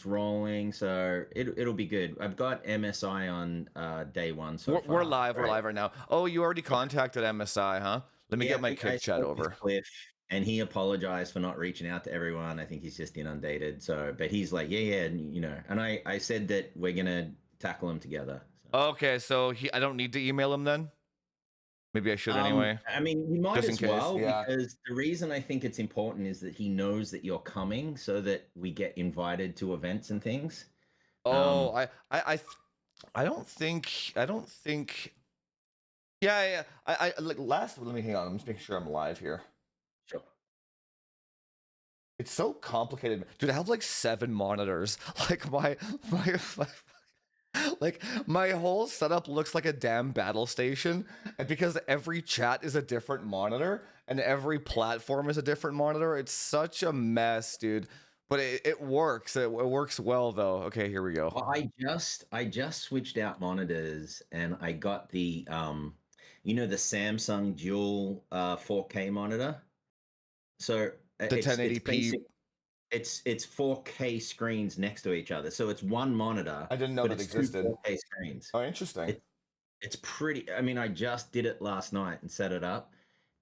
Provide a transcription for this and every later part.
rolling, so it'll be good. I've got MSI on day one so We're far, live. We're right? live right now. Oh, you already contacted MSI, huh? Let me Yeah, get my I kick chat spoke with over. Cliff, and he apologized for not reaching out to everyone. I think he's just inundated. So, but he's like, yeah, yeah, and I said that we're gonna tackle him together. So. Okay, so I don't need to email him then. Maybe I should anyway, I mean, you might just in as case. well, Yeah. because the reason I think it's important is that he knows that you're coming, so that we get invited to events and things. Oh, Um, I don't think. I don't think. Yeah, yeah. I like last. Let me hang on. I'm just making sure I'm live here. sure. It's so complicated, dude. I have like 7 monitors. Like my like my whole setup looks like a damn battle station, and because every chat is a different monitor and every platform is a different monitor, it's such a mess, dude. But it works. It works well though. Okay, here we go. Well, I just switched out monitors, and I got the the Samsung dual 4K monitor. So The it's 1080p. basic. It's 4K screens next to each other. So it's one monitor, I didn't know but that it's two existed. 4K screens. Oh, interesting. It it's pretty. I mean, I just did it last night and set it up.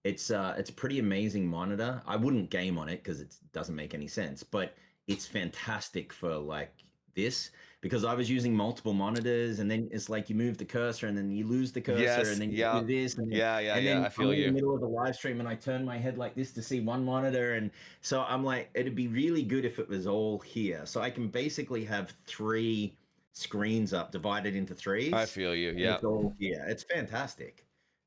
It's a pretty amazing monitor. I wouldn't game on it because it doesn't make any sense, but it's fantastic for like this, because I was using multiple monitors, and then it's like you move the cursor and then you lose the cursor, and Yes. then you Yeah. do this, and then Yeah. Yeah. and Yeah. then I I'm feel in the you. middle of the live stream and I turn my head like this to see one monitor, and so I'm like, it'd be really good if it was all here, so I can basically have three screens up divided into I threes, feel you. and Yeah. it's all here. It's fantastic.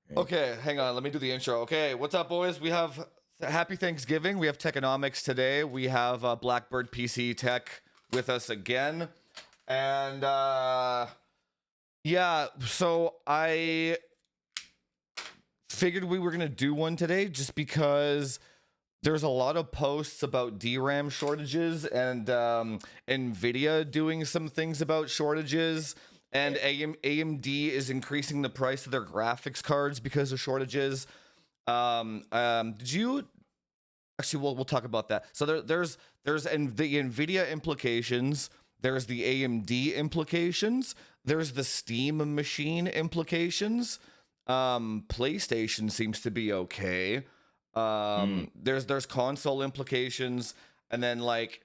Right? Okay, hang on. Let me do the intro. Okay, what's up, boys? We have happy Thanksgiving. We have Techonomics today. We have BlackBird PC Tech with us again, and yeah. So I figured we were gonna do one today, just because there's a lot of posts about DRAM shortages and Nvidia doing some things about shortages. And AMD is increasing the price of their graphics cards because of shortages. Did you actually? We'll talk about that. So there's the Nvidia implications. There's the AMD implications. There's the Steam machine implications. PlayStation seems to be okay. Mm. There's console implications, and then like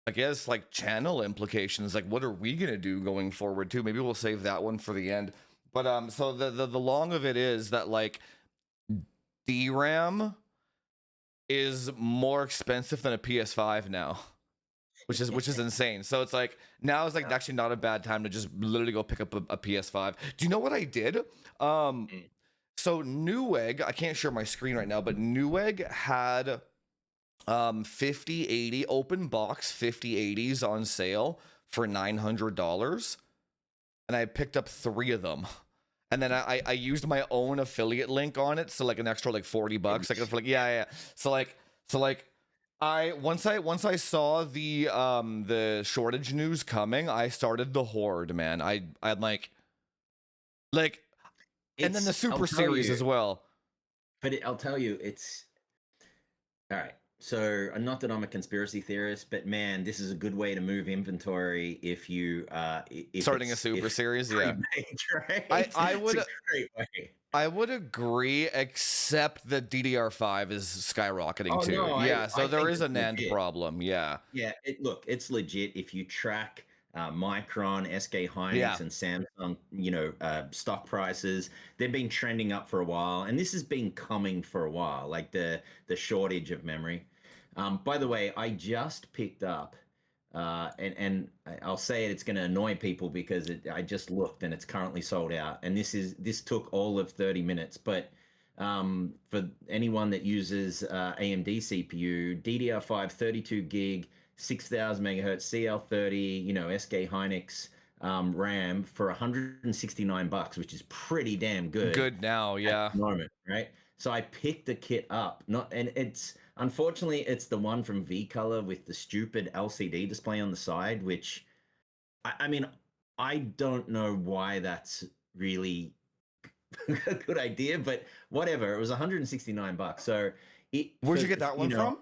I guess like channel implications. Like, what are we gonna do going forward too? Maybe we'll save that one for the end. But so the long of it is that like DRAM is more expensive than a PS5 now, which is insane. So it's like now is like Yeah. actually not a bad time to just literally go pick up a PS5. Do you know what I did? Um, Mm. so Newegg, I can't share my screen right now, but Newegg had 5080 open box 5080s on sale for $900, and I picked up 3 of them. And then I used my own affiliate link on it, so like an extra like $40. Like for like yeah. So like I once I saw the shortage news coming, I started the horde, man. I'd like and then the It's I'll super tell series you, as well. I'll tell you, it's all right. So, not that I'm a conspiracy theorist, but man, this is a good way to move inventory if you if Starting a it's super if series, yeah. pre-made, right? I I It's a would great way. I would agree, except that DDR5 is skyrocketing Oh too. no, Yeah, I so there think is a it's NAND legit. problem. Yeah. Yeah, look, it's legit if you track Micron, SK Yeah. Hynix, and Samsung, stock prices. They've been trending up for a while, and this has been coming for a while, like the shortage of memory. By the way, I just picked up, and I'll say it, it's going to annoy people because I just looked and it's currently sold out, and this took all of 30 minutes, but for anyone that uses AMD CPU, DDR5 32 gig, 6000 megahertz CL30, SK Hynix RAM for 169 bucks, which is pretty damn good Good now. at Yeah. the moment, right? So I picked the kit up, not, and it's unfortunately it's the one from V Color with the stupid LCD display on the side, which I mean, I don't know why that's really a good idea, but whatever. It was 169 bucks. So it Where'd for you get that one from?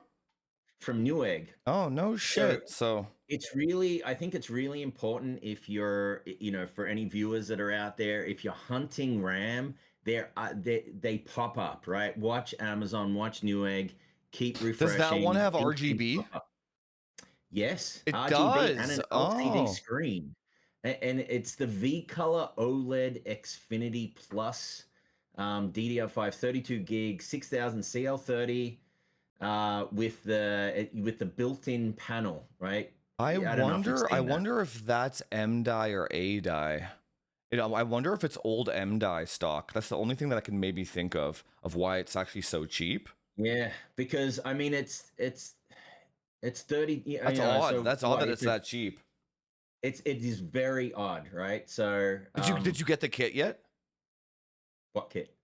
from Newegg. Oh, no So shit. So, I think it's really important if you're, for any viewers that are out there, if you're hunting RAM, they pop up, right? Watch Amazon, watch Newegg, keep does that one refreshing. have These things RGB? pop up. Yes, It RGB and does. an LCD Oh, screen. And it's the V Color OLED Xfinity Plus, DDR5, 32 gig, 6000 CL30, with the built-in panel, right? I Yeah, I don't know if you've wonder. I seen that. wonder if that's M die or A die. I wonder if it's old M die stock. That's the only thing that I can maybe think of why it's actually so cheap. Yeah, because I mean it's 30, That's odd. so That's odd what that it's that cheap. it is very odd, right? So Did you get the kit yet? what kit?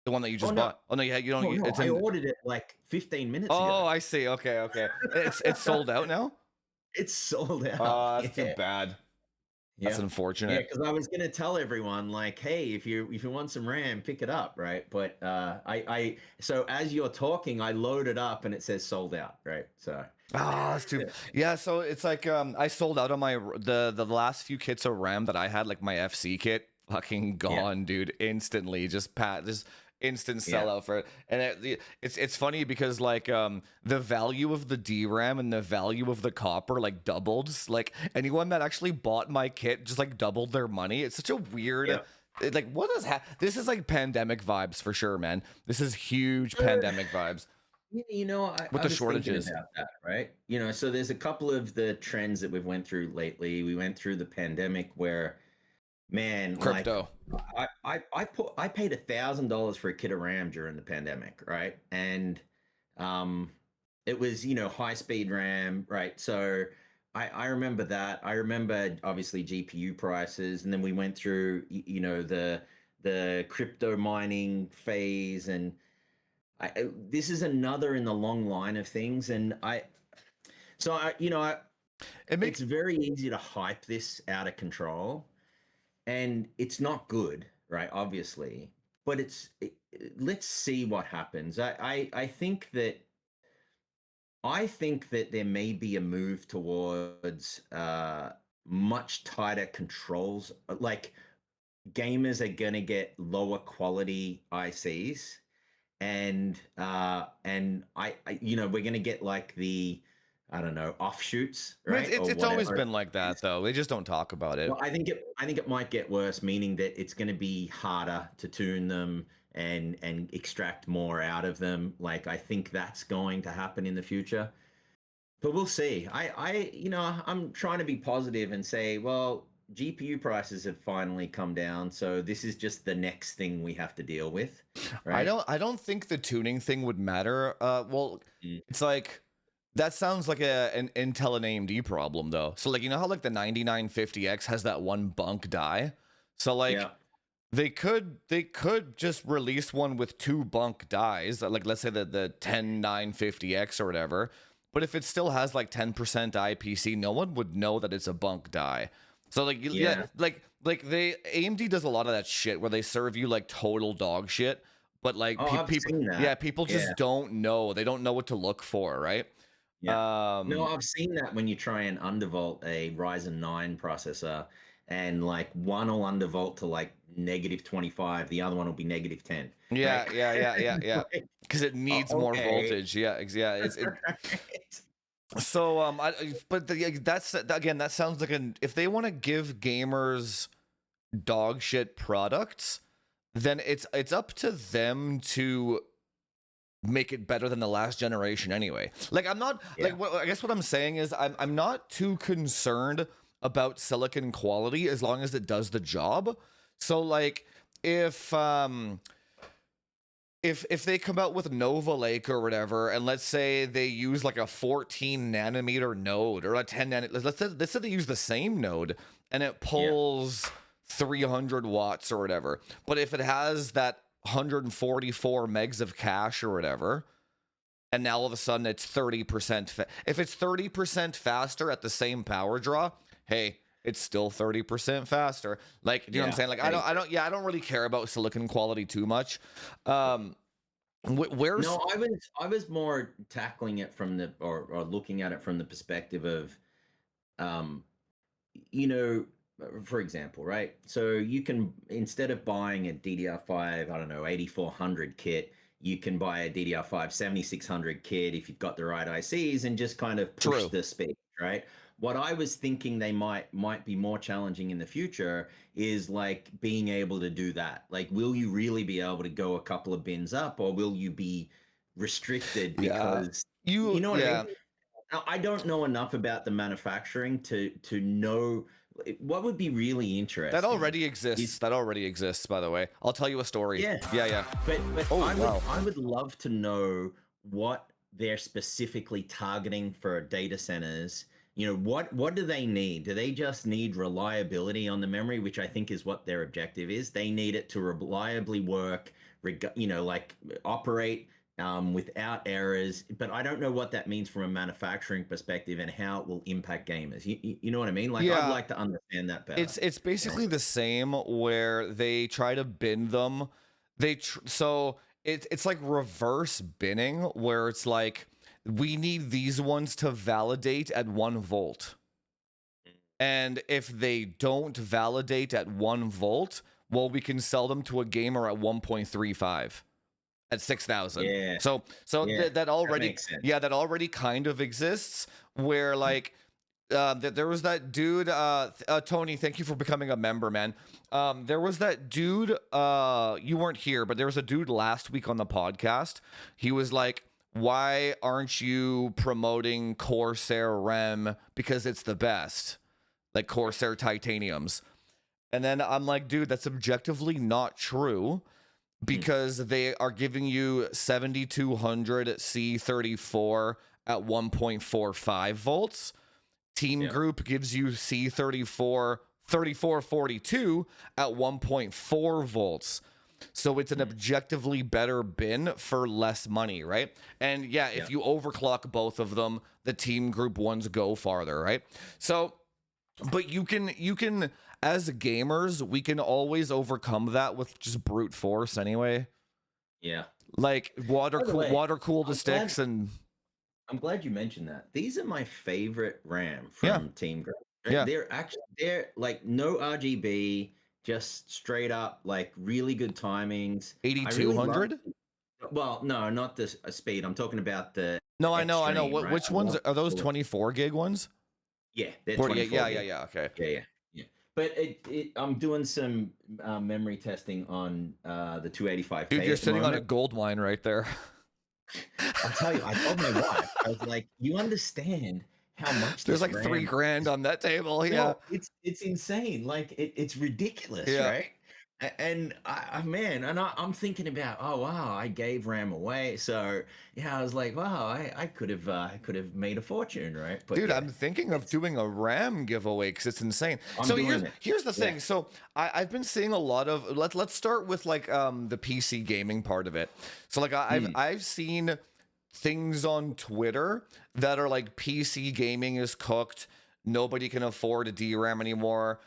The one that you Oh just no. bought? Oh no, you don't. Oh no, It's I in. ordered it like 15 minutes ago. Oh, I see. Okay, okay. It's sold out now. It's sold out. Oh, that's too Yeah. bad. That's Yeah. Yeah, unfortunate. because I was gonna tell everyone like, hey, if you want some RAM, pick it up, right? But I so as you're talking, I load it up and it says sold out, right? So Ah, that's too. Yeah, so it's like I sold out on my the last few kits of RAM that I had, like my FC kit, fucking yeah, gone, dude, instantly. Just instant yeah, sellout for it. And it's funny because like the value of the DRAM and the value of the copper like doubled. Like anyone that actually bought my kit just like doubled their money. It's such a weird. yeah. Like what is this is like pandemic vibes for sure, man. This is huge pandemic vibes with I the was thinking shortages. about that, right? So there's a couple of the trends that we've went through lately. We went through the pandemic where, man, like Crypto. I paid $1,000 for a kit of RAM during the pandemic, right? And um, it was high speed RAM, right? So I remember that. I remember obviously GPU prices, and then we went through the crypto mining phase, and this is another in the long line of things. And so I you know I It it's makes very easy to hype this out of control, and it's not good, right? Obviously, but let's see what happens. I think that there may be a move towards much tighter controls. Like gamers are gonna get lower quality ICs, and we're gonna get like the, I don't know, offshoots, I mean, right, or it's always whatever it been like is. that though. They just don't talk about Well, it. I think it might get worse, meaning that it's going to be harder to tune them and extract more out of them. Like I think that's going to happen in the future, but we'll see. I'm trying to be positive and say, well, GPU prices have finally come down, so this is just the next thing we have to deal with, right? I don't think the tuning thing would matter. Well, Mm. it's like that sounds like an Intel and AMD problem though. So like you know how like the 9950X has that one bunk die? So like Yeah. they could just release one with two bunk dies, like let's say the 10950X or whatever. But if it still has like 10% IPC, no one would know that it's a bunk die. So like yeah, Yeah. like they AMD does a lot of that shit where they serve you like total dog shit, but like Oh, I've people seen yeah, that. people Yeah. just don't know. They don't know what to look for, right? Yeah. No, Um I've seen that when you try and undervolt a Ryzen 9 processor, and like one will undervolt to like -25, the other one will be -10, right? yeah. Like, Because it needs more okay. voltage. Yeah, yeah. Right. So but that's again, that sounds like an if they want to give gamers dog shit products, then it's up to them to make it better than the last generation anyway. Like I'm not Yeah. like I guess what I'm saying is I'm not too concerned about silicon quality as long as it does the job. So like if if they come out with Nova Lake or whatever, and let's say they use like a 14 nanometer node or a 10 nanometer, let's say they use the same node and it Yeah. pulls 300 watts or whatever. But if it has that 144 megs of cache or whatever, and now all of a sudden it's 30% if it's 30% faster at the same power draw, hey, it's still 30% faster. Like, do you know what I'm Yeah. saying? Like Hey, I don't really care about silicon quality too much. Where's No, I was more tackling it from the or looking at it from the perspective of um you know, for example, right? So you can, instead of buying a DDR5, I don't know, 8400 kit, you can buy a DDR5 7600 kit if you've got the right ICs and just kind of push true? the speed, right? What I was thinking they might be more challenging in the future is like being able to do that. Like, will you really be able to go a couple of bins up, or will you be restricted Yeah. because you know what I mean? Yeah. Now, I don't know enough about the manufacturing to know what would be really That interesting already is exists. That already exists, by the way. I'll tell you a story. yeah, Yeah, yeah. but Oh, I would wow. I would love to know what they're specifically targeting for data centers. You know, what do they need? Do they just need reliability on the memory, which I think is what their objective is? They need it to reliably work, you know, like operate without errors. But I don't know what that means from a manufacturing perspective and how it will impact gamers. You know what I mean? Like, I'd Yeah, like to understand that better. it's You know? basically the same where they try to bin them. So it's like reverse binning where it's like we need these ones to validate at 1 volt. And if they don't validate at 1 volt, well, we can sell them to a gamer at 1.35 at 6,000. Yeah, So yeah, that that already, makes sense. yeah, that already kind of exists where like there was that dude Tony, thank you for becoming a member, man. There was that dude, you weren't here, but there was a dude last week on the podcast. He was like, why aren't you promoting Corsair RAM because it's the best, like Corsair titaniums? And then I'm like, dude, that's objectively not true Hmm. because they are giving you 7200 C34 at 1.45 volts. Team Yeah. Group gives you C34 3442 at 1.4 volts. So it's an Hmm. objectively better bin for less money, right? And yeah, Yeah. if you overclock both of them, the Team Group ones go farther, right? So but you can as gamers, we can always overcome that with just brute force anyway. Yeah. Like By the way, water cool the I'm glad sticks and I'm glad you mentioned that. These are my favorite RAM yeah, from Team Grab. yeah. They're like no RGB, just straight up like really good timings. I really love 8200? well, no, not this speed. I'm talking about the No, I know. extreme, What right? which I ones love are those, all of 24 gig ones? yeah, they're 40, 24 yeah, yeah, gig. yeah, okay. Yeah, yeah, yeah. But I'm doing some memory testing on the Dude, 285K you're at the sitting on a moment. gold mine right there. I'll tell you, I told my wife, I was like, "You understand how much There's this like 3 RAM grand is?" on that table. Yeah. No, it's insane. Like it's ridiculous, Yeah. right? And man, and I'm thinking about, oh wow, I gave RAM away. So yeah, I was like, wow, I could have made a fortune, right? But Dude, yeah, I'm thinking of it's doing a RAM giveaway because it's insane. I'm So doing it. here's the Yeah. thing. So I've been seeing a lot of let's start with like the PC gaming part of it. So like Hmm. I've seen things on Twitter that are like PC gaming is cooked. Nobody can afford a DRAM anymore.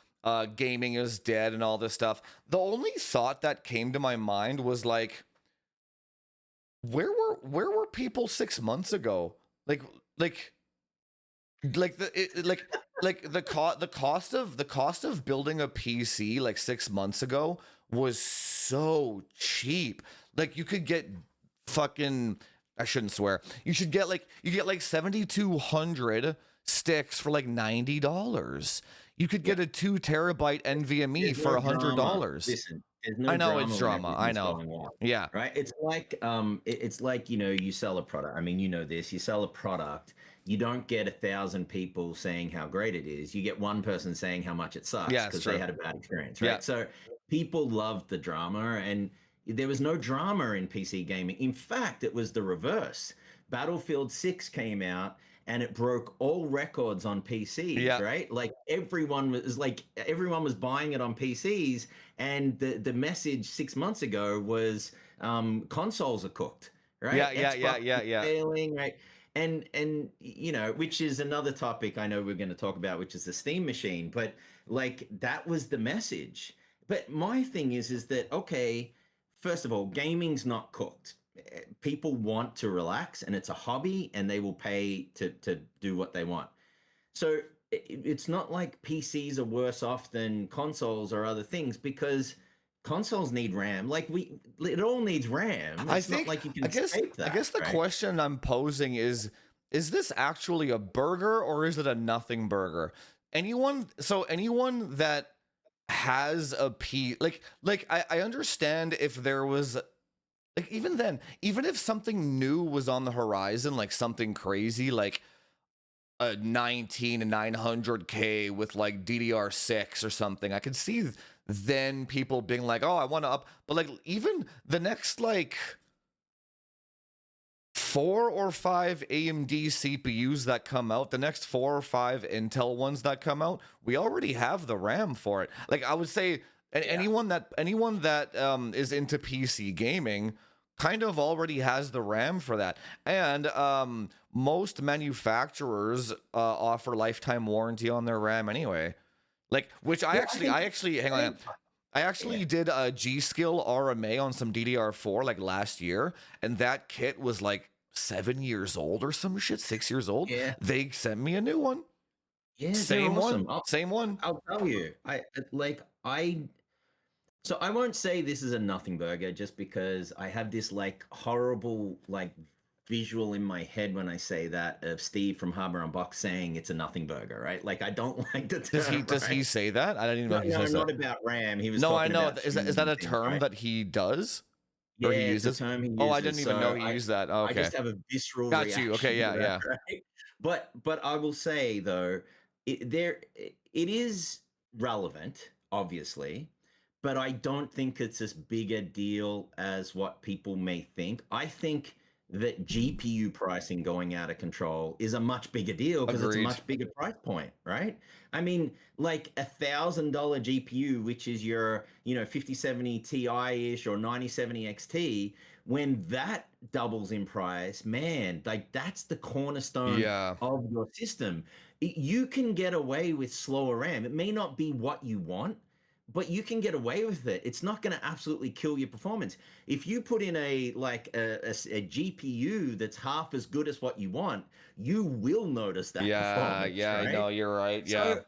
Gaming is dead and all this stuff. The only thought that came to my mind was like, where were people 6 months ago? Like like like the it, like the cost of building a PC like 6 months ago was so cheap. Like you could get fucking, I shouldn't swear. You get like 7200 sticks for like $90. You could Yeah. get a 2 terabyte NVMe There's for no drama. $100. Listen, there's no I know it's drama when drama. I everything's know. going well, Yeah. right? It's like, you know, you sell a product. I mean, you know this, you sell a product, you don't get 1,000 people saying how great it is. You get one person saying how much it sucks Yeah, it's because they true. had a bad experience, Yeah. right? So people loved the drama, and there was no drama in PC gaming. In fact, it was the reverse. Battlefield 6 came out and it broke all records on PCs, Yeah. right? Like everyone was buying it on PCs, and the message 6 months ago was consoles are cooked, Yeah, right? yeah, yeah, Xbox yeah, is yeah. failing, right? And you know, which is another topic I know we're going to talk about, which is the Steam machine. But like that was the message. But my thing is that okay, first of all, gaming's not cooked, people want to relax, and it's a hobby, and they will pay to do what they want. So it's not like PCs are worse off than consoles or other things, because consoles need RAM. Like it all needs RAM. I It's not think like you can I guess escape I that, guess the right? question I'm posing is this actually a burger or is it a nothing burger? Anyone that has a P like I understand if there was like even then, even if something new was on the horizon, like something crazy like a 19 and 900K with like DDR6 or something, I could see then people being like, "Oh, I want to up." But like even the next like 4 or 5 AMD CPUs that come out, the next 4 or 5 Intel ones that come out, we already have the RAM for it. Like I would say, Yeah. anyone that is into PC gaming kind of already has the RAM for that. And most manufacturers offer lifetime warranty on their RAM anyway. Like, which Yeah, I think I it's actually, hang the on. same. I Yeah. actually did a G Skill RMA on some DDR4 like last year, and that kit was like 7 years old or some shit, 6 years old. Yeah. They sent me a new one. Yeah, they're Same one, awesome. I'll same one. I'll tell you. Like so I won't say this is a nothing burger, just because I have this like horrible like visual in my head when I say that, of Steve from Harbor on Box saying it's a nothing burger, right? Like I don't like the term, Does right? he say that? I didn't even know No, he no, says not that. about RAM. He was No, I talking know. about Is tunes that and a things, term right? that he does or Yeah, he it's a uses? term he Oh, I uses. didn't even know So he I used that. Oh, I just okay, have a visceral got you. Okay, reaction to yeah, that, yeah. right? But I will say though, it is relevant, obviously, but I don't think it's as big a deal as what people may think. I think that GPU pricing going out of control is a much bigger deal, because it's a Agreed. much bigger price point, right? I mean, like $1,000 GPU, which is your, 5070 Ti-ish or 9070 XT, when that doubles in price, man, like that's the cornerstone Yeah, of your system. You can get away with slower RAM. It may not be what you want, but you can get away with it. It's not going to absolutely kill your performance. If you put in a GPU that's half as good as what you want, you will notice that yeah, performance, yeah. right? No, you're right. Yeah, So,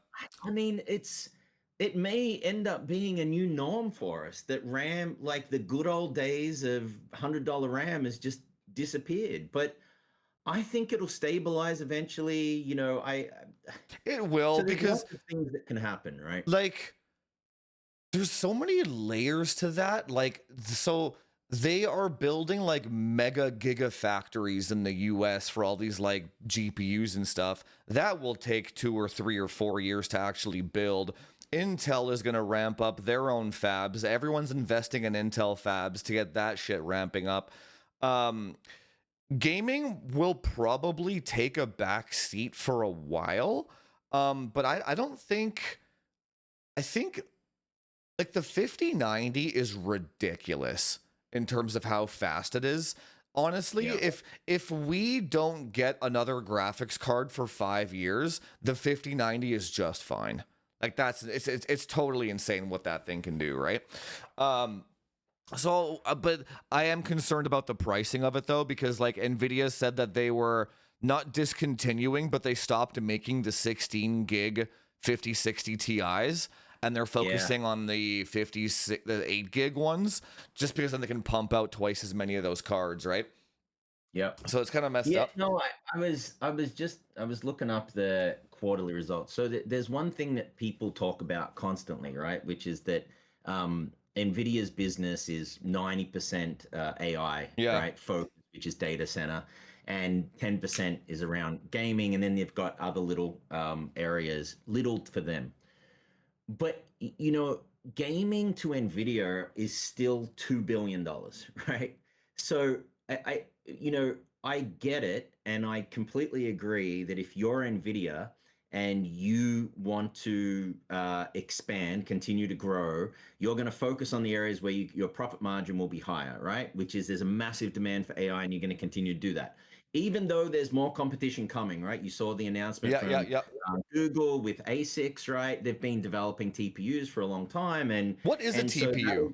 I mean, it may end up being a new norm for us, that RAM, like the good old days of $100 RAM, has just disappeared. But I think it'll stabilize eventually. it will So there's because lots of things that can happen, right? like there's so many layers to that. Like, so they are building like mega giga factories in the US for all these like GPUs and stuff. That will take 2 or 3 or 4 years to actually build. Intel is going to ramp up their own fabs. Everyone's investing in Intel fabs to get that shit ramping up. Um, Gaming will probably take a back seat for a while. But I don't think, I think like the 5090 is ridiculous in terms of how fast it is. Honestly, Yeah. if we don't get another graphics card for 5 years, the 5090 is just fine. Like that's it's totally insane what that thing can do, right? Um but I am concerned about the pricing of it though, because like Nvidia said that they were not discontinuing, but they stopped making the 16 gig 5060 Ti's, and they're Yeah. focusing on the 8 gig ones, just because then they can pump out twice as many of those cards, right? Yep. So it's kind of messed Yeah, up. no, I was looking up the quarterly results. So there's one thing that people talk about constantly, right? Which is that Nvidia's business is 90% AI, Yeah. right? Focus, which is data center, and 10% is around gaming, and then they've got other little areas, little for them. But gaming to Nvidia is still $2 billion, right? So I get it, and I completely agree that if you're Nvidia and you want to expand, continue to grow, you're going to focus on the areas where your profit margin will be higher, right? Which is, there's a massive demand for AI, and you're going to continue to do that. Even though there's more competition coming, right? You saw the announcement Yeah, yeah, from yeah. Google with ASICs, right? They've been developing TPUs for a long time, and What is a and so that TPU?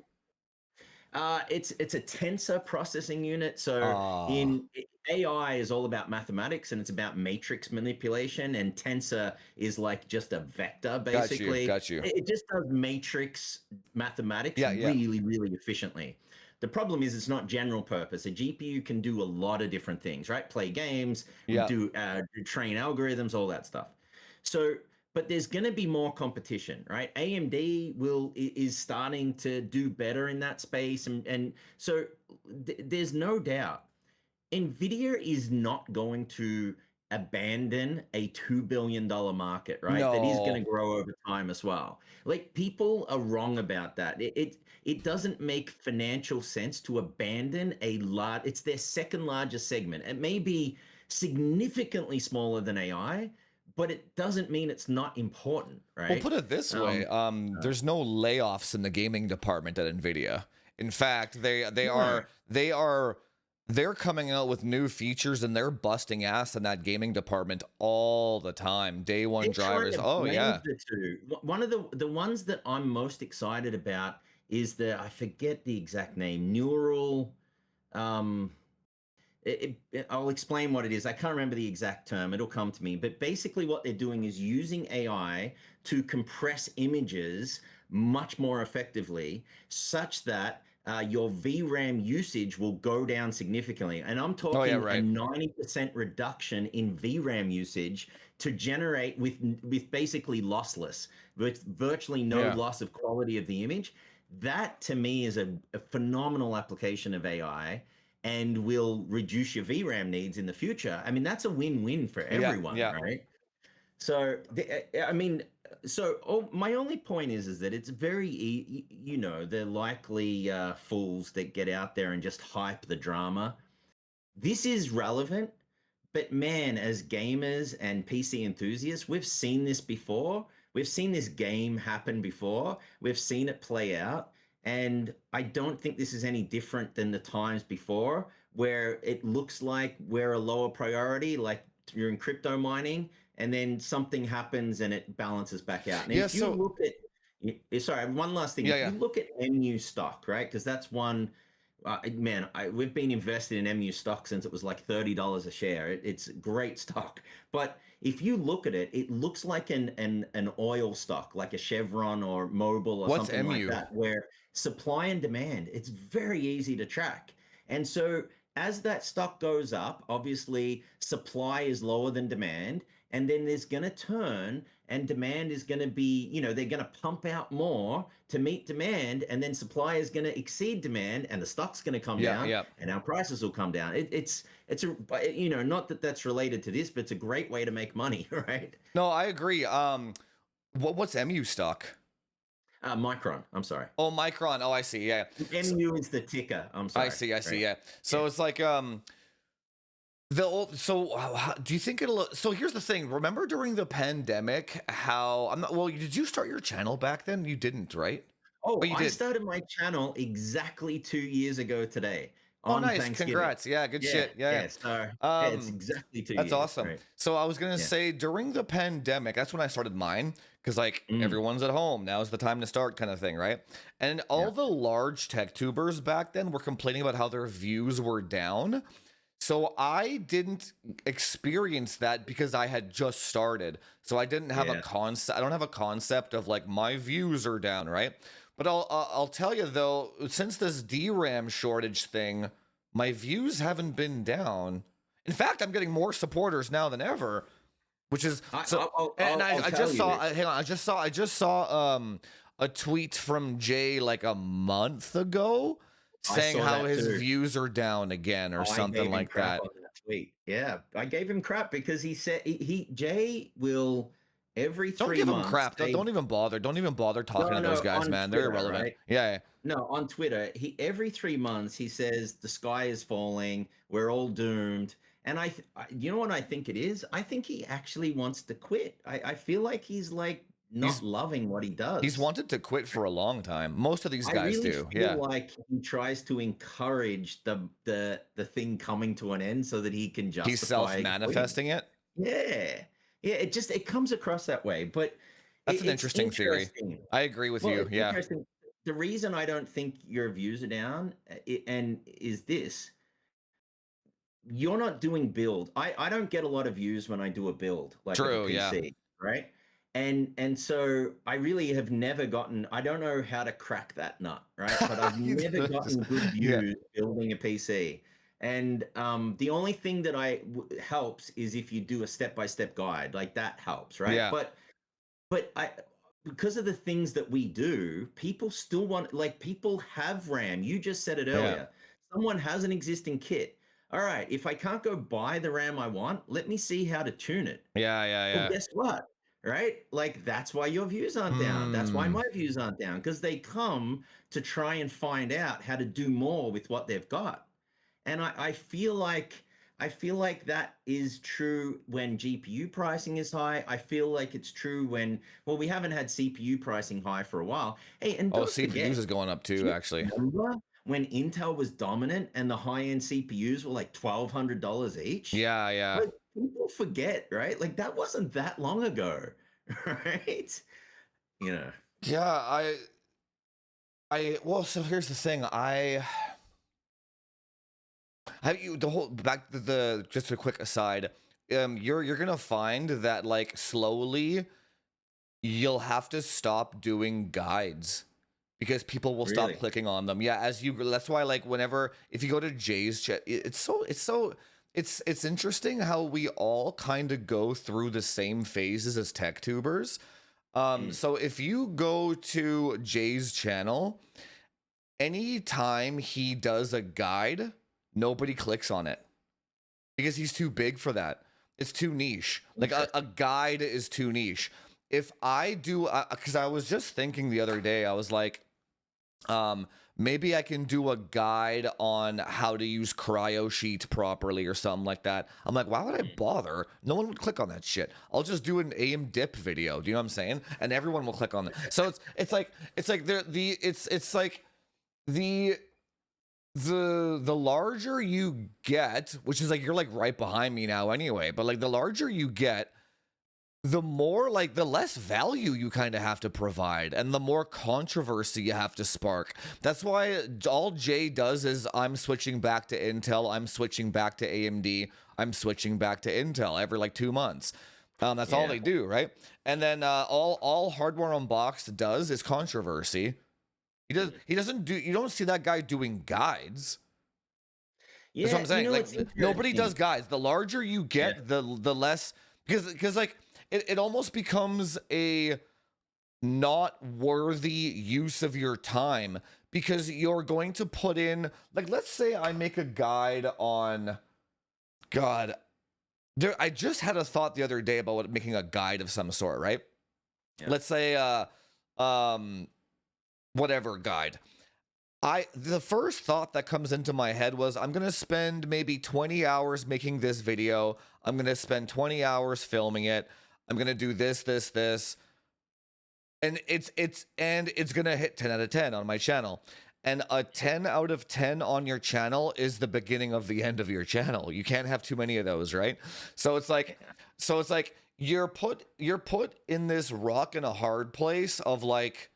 It's a tensor processing unit. So Ah, in AI is all about mathematics and it's about matrix manipulation, and tensor is like just a vector got you, basically. got you. It just does matrix mathematics Yeah, yeah, really, really efficiently. The problem is it's not general purpose. A GPU can do a lot of different things, right? Play games, yeah. do train algorithms, all that stuff. So but there's going to be more competition, right? AMD is starting to do better in that space, and so there's no doubt Nvidia is not going to abandon a $2 billion market, right? That is going No. to grow over time as well. Like people are wrong about that. It doesn't make financial sense to abandon a large. It's their second largest segment. It may be significantly smaller than AI, but it doesn't mean it's not important, Well, right? put it this way, Uh, there's no layoffs in the gaming department at Nvidia. In fact, no, they're coming out with new features and they're busting ass in that gaming department all the time. Day one they're trying drivers. to Oh blend yeah. the two. One of the ones that I'm most excited about is I forget the exact name, neural. Um, I'll explain what it is. I can't remember the exact term. It'll come to me. But basically, what they're doing is using AI to compress images much more effectively, such that your VRAM usage will go down significantly. And I'm Oh yeah, talking a right. 90% reduction in VRAM usage to generate with basically lossless, with virtually no Yeah. loss of quality of the image. That to me is a phenomenal application of AI and will reduce your VRAM needs in the future. I mean, that's a win-win for Yeah, everyone, yeah. right? So, I mean, my only point is that it's very, the likely fools that get out there and just hype the drama. This is relevant, but man, as gamers and PC enthusiasts, we've seen this before. We've seen this game happen before. We've seen it play out. And I don't think this is any different than the times before, where it looks like we're a lower priority, like you're in crypto mining, and then something happens and it balances back out. And Yeah, if you so look at, sorry, one last thing. yeah, If yeah. you look at MU stock, right? Because that's one man, we've been invested in MU stock since it was like $30 a share. It's great stock, but if you look at it, it looks like an oil stock, like a Chevron or Mobil or What's something like MU? that, where supply and demand, it's very easy to track. And so as that stock goes up, obviously supply is lower than demand, and then there's going to turn and demand is going to be, they're going to pump out more to meet demand, and then supply is going to exceed demand, and the stock's going to come Yeah, down, yeah. and our prices will come down. It's a not that that's related to this, but it's a great way to make money, right? No, I agree. What's MU stock? Micron, I'm sorry. Oh, Micron. Oh, I see. Yeah. So, MU is the ticker. I'm I sorry, see. I see. right? Yeah. Yeah. So it's like the old, so do you think it'll? So here's the thing. Remember during the pandemic, how I'm not. Well, did you start your channel back then? You didn't, right? Oh, Oh, you I did. started my channel exactly 2 years ago today Oh, on nice. Thanksgiving. Congrats. Yeah, good Yeah, shit. Yeah. yeah. So Yeah. yeah, it's exactly two That's years, awesome. right? So I was gonna Yeah. say during the pandemic, that's when I started mine because like Mm, everyone's at home. Now's the time to start, kind of thing, right? And yeah. all the large tech tubers back then were complaining about how their views were down. So I didn't experience that because I had just started. So I didn't have a Yeah. concept. I don't have a concept of like my views are down, right? But I'll tell you though, since this DRAM shortage thing, my views haven't been down. In fact, I'm getting more supporters now than ever, which is I, so. I'll, I'll, And I'll I'll I tell just saw. you. Hang on, I just saw a tweet from Jay like a month ago I saying saw how that his too. views are down again or I something gave him like crap that. on that tweet. Yeah, I gave him crap because he said Jay will every Don't three give him months crap. say Don't even bother. Don't even bother talking no, to those no, guys, on man. They're Twitter, irrelevant. right? Yeah. No, on Twitter, he every 3 months he says the sky is falling, we're all doomed. And you know what I think it is? I think he actually wants to quit. I feel like he's like not He's loving what he he's does. wanted to quit for a long time. Most of these I guys really do. feel Yeah. like he tries to encourage the thing coming to an end so that he can He's justify quitting. self-manifesting it. Yeah. Yeah, it comes across that way, but That's an it's interesting theory. interesting. I agree with Well, you. it's Yeah. interesting. the reason I don't think your views are down, and is this: you're not doing build. I don't get a lot of views when I do a build like of a True, yeah. PC, right? And so I really have never gotten. I don't know how to crack that nut, right? But I've never gotten good Yeah, views building a PC. And the only thing that helps is if you do a step-by-step guide, like that helps, right? yeah, But I, because of the things that we do, people still want, like, people have RAM. You just said it yeah, earlier. Someone has an existing kit. All right, if I can't go buy the RAM I want, let me see how to tune it. yeah, yeah, Well, yeah. guess what? Right? Like, that's why your views aren't down. That's why Hmm. my views aren't down, because they come to try and find out how to do more with what they've got. And I feel like that is true when GPU pricing is high. I feel like it's true when, well, we haven't had CPU pricing high for a while. Hey, and Oh, don't CPUs forget, is going up do too, you actually. remember when Intel was dominant and the high-end CPUs were like $1,200 each? Yeah, yeah. Like, people forget, right? Like, that wasn't that long ago, right? You know. Yeah, well, so here's the thing. I have you the whole back to the just a quick aside. You're gonna find that like slowly you'll have to stop doing guides because people will stop Really? clicking on them. Yeah, as you that's why like whenever if you go to Jay's chat, it's interesting how we all kind of go through the same phases as tech tubers. Mm, So if you go to Jay's channel, anytime he does a guide, nobody clicks on it because he's too big for that. It's too niche. Like a interesting. guide is too niche. If I do, because I was just thinking the other day, I was like, maybe I can do a guide on how to use cryo sheet properly or something like that. I'm like, why would I Mm, bother? No one would click on that shit. I'll just do an aim dip video. Do you know what I'm saying? And everyone will click on it. So it's like it's like the the larger you get, which is like you're like right behind me now anyway, but like the larger you get, the more like the less value you kind of have to provide and the more controversy you have to spark. That's why all Jay does is I'm switching back to Intel, I'm switching back to AMD, I'm switching back to Intel every like 2 months. That's all yeah. they do, right? And then all Hardware Unboxed does is controversy. Mm. He doesn't do, you don't see that guy doing guides. That's what Yeah, I'm saying. Like it's nobody interesting. does guides. The larger you Yeah. get, the less, because like it almost becomes a not worthy use of your time because you're going to put in, like, let's say I make a guide on, God, there I just had a thought the other day about making a guide of some sort, right? Yeah. Let's say um whatever guide. The first thought that comes into my head was I'm going to spend maybe 20 hours making this video. I'm going to spend 20 hours filming it. I'm going to do this, and it's going to hit 10 out of 10 on my channel. And a 10 out of 10 on your channel is the beginning of the end of your channel. You can't have too many of those, right? So it's like Yeah. you're put in this rock and a hard place of like,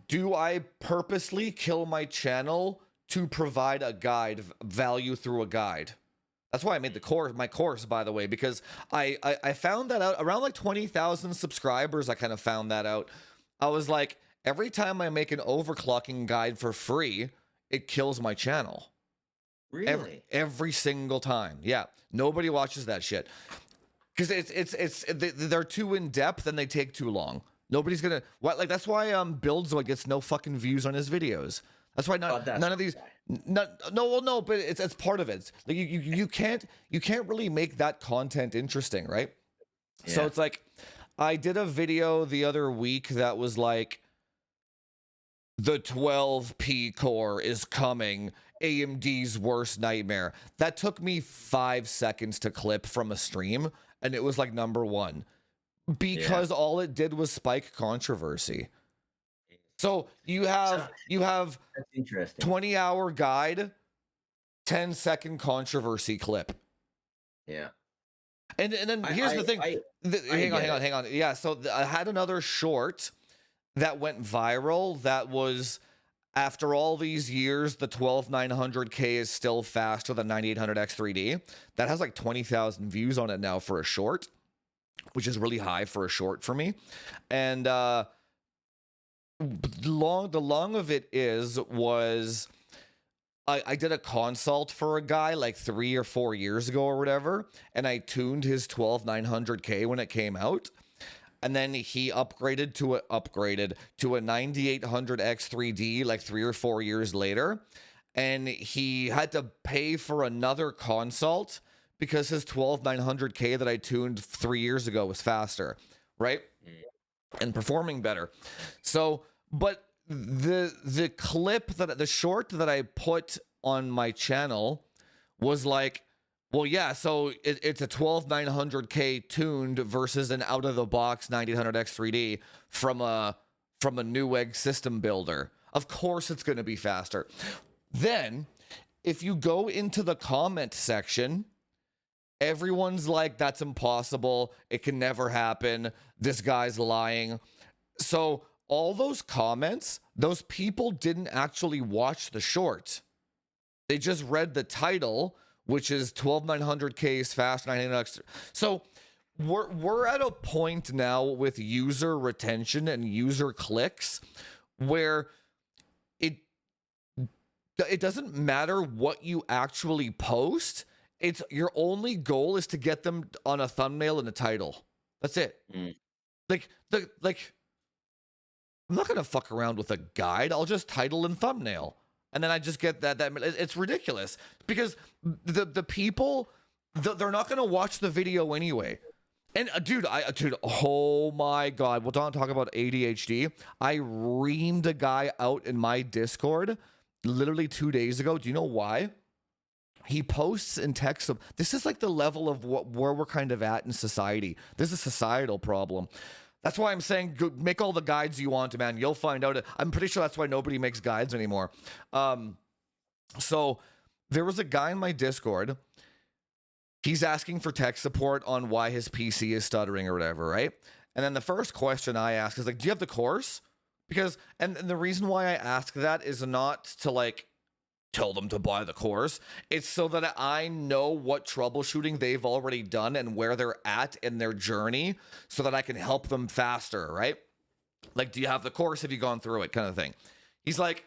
do I purposely kill my channel to provide a guide, value through a guide? That's why I made my course, by the way, because I found that out around like 20,000 subscribers. I kind of found that out. I was like, every time I make an overclocking guide for free, it kills my channel. Really? Every single time. Yeah, nobody watches that shit because they're too in depth and they take too long. Nobody's gonna what like that's why Buildzoid gets no fucking views on his videos. That's why Oh, that's none of these why. no, well, no, but it's part of it. Like you can't really make that content interesting, right? So Yeah. it's like I did a video the other week that was like the 12p core is coming, AMD's worst nightmare. That took me 5 seconds to clip from a stream and it was like number 1 Yeah. because all it did was spike controversy. So you So have you have that's interesting. 20-hour guide, 10-second controversy clip. Yeah. And then I here's the I thing. I I Hang on, get hang on, it. hang on. Yeah, so I had another short that went viral that was, after all these years, the 12900K is still faster than 9800X3D. That has like 20,000 views on it now for a short, which is really high for a short for me. And the long of it was I did a consult for a guy like 3 or 4 years ago or whatever, and I tuned his 12900K when it came out. And then he upgraded to a 9800X3D like 3 or 4 years later, and he had to pay for another consult because his 12900K that I tuned 3 years ago was faster, right? And performing better. So, but the clip that the short that I put on my channel was like, well, yeah, so it's a 12900K tuned versus an out of the box 9800X3D from a Newegg system builder. Of course it's going to be faster. Then if you go into the comment section, everyone's like, that's impossible. It can never happen. This guy's lying. So all those comments, those people didn't actually watch the short. They just read the title, which is 12900K is fast, 99X. So we're at a point now with user retention and user clicks where it doesn't matter what you actually post. It's your only goal is to get them on a thumbnail and a title. That's it. Like I'm not gonna fuck around with a guide. I'll just title and thumbnail. And then I just get that it's ridiculous because the people, they're not going to watch the video anyway. And dude, oh my God. Well, don't talk about ADHD. I reamed a guy out in my Discord literally 2 days ago. Do you know why? He posts and texts them. This is like the level of where we're kind of at in society. This is a societal problem. That's why I'm saying go make all the guides you want, man. You'll find out. I'm pretty sure that's why nobody makes guides anymore. So there was a guy in my Discord. He's asking for tech support on why his PC is stuttering or whatever, right? And then the first question I ask is like, do you have the course? Because, and the reason why I ask that is not to like tell them to buy the course. It's so that I know what troubleshooting they've already done and where they're at in their journey so that I can help them faster, right? Like, do you have the course? Have you gone through it? Kind of thing. He's like,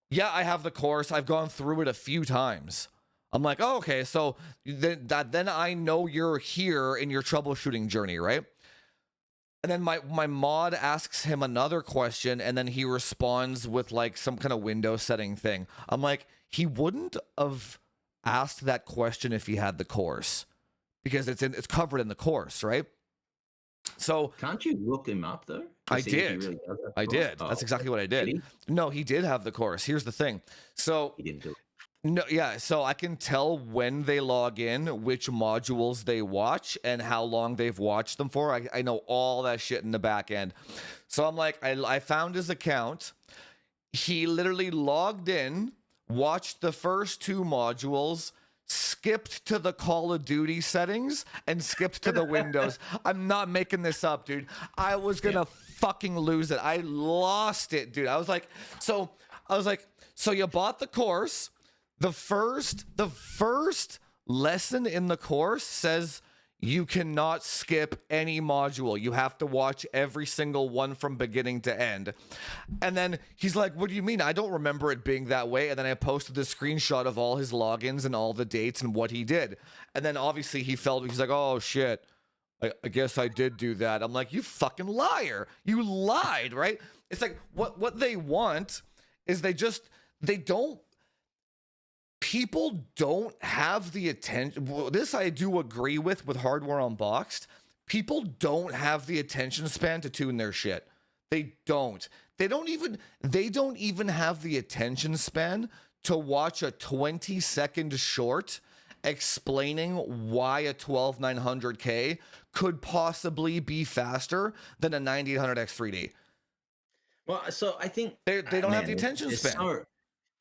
yeah, I have the course. I've gone through it a few times. I'm like, oh, okay. So then I know you're here in your troubleshooting journey, right? And then my mod asks him another question, and then he responds with like some kind of window setting thing. I'm like, he wouldn't have asked that question if he had the course, because it's covered in the course, right? So can't you look him up though? I did. Really I did. Oh, that's exactly what I did. did he? No, he did have the course. Here's the thing. So He didn't do it. no, yeah, so I can tell when they log in, which modules they watch, and how long they've watched them for. I know all that shit in the back end. So I'm like, I found his account. He literally logged in, watched the first 2 modules, skipped to the Call of Duty settings, and skipped to the Windows. I'm not making this up, dude. I was gonna fucking lose it. I lost it, dude. I was like, so you bought the course. The first lesson in the course says you cannot skip any module. You have to watch every single one from beginning to end. And then he's like, what do you mean? I don't remember it being that way. And then I posted the screenshot of all his logins and all the dates and what he did. And then obviously he's like, oh shit, I guess I did do that. I'm like, you fucking liar. You lied, right? It's like what they want is people don't have the attention. This I do agree with Hardware Unboxed. People don't have the attention span to tune their shit. They don't. They don't even have the attention span to watch a 20-second short explaining why a 12900K could possibly be faster than a 9800X3D. Well, so I think they don't have the attention span.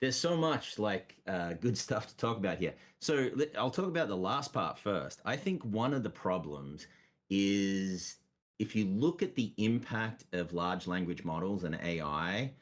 There's so much like good stuff to talk about here. So I'll talk about the last part first. I think one of the problems is if you look at the impact of large language models and AI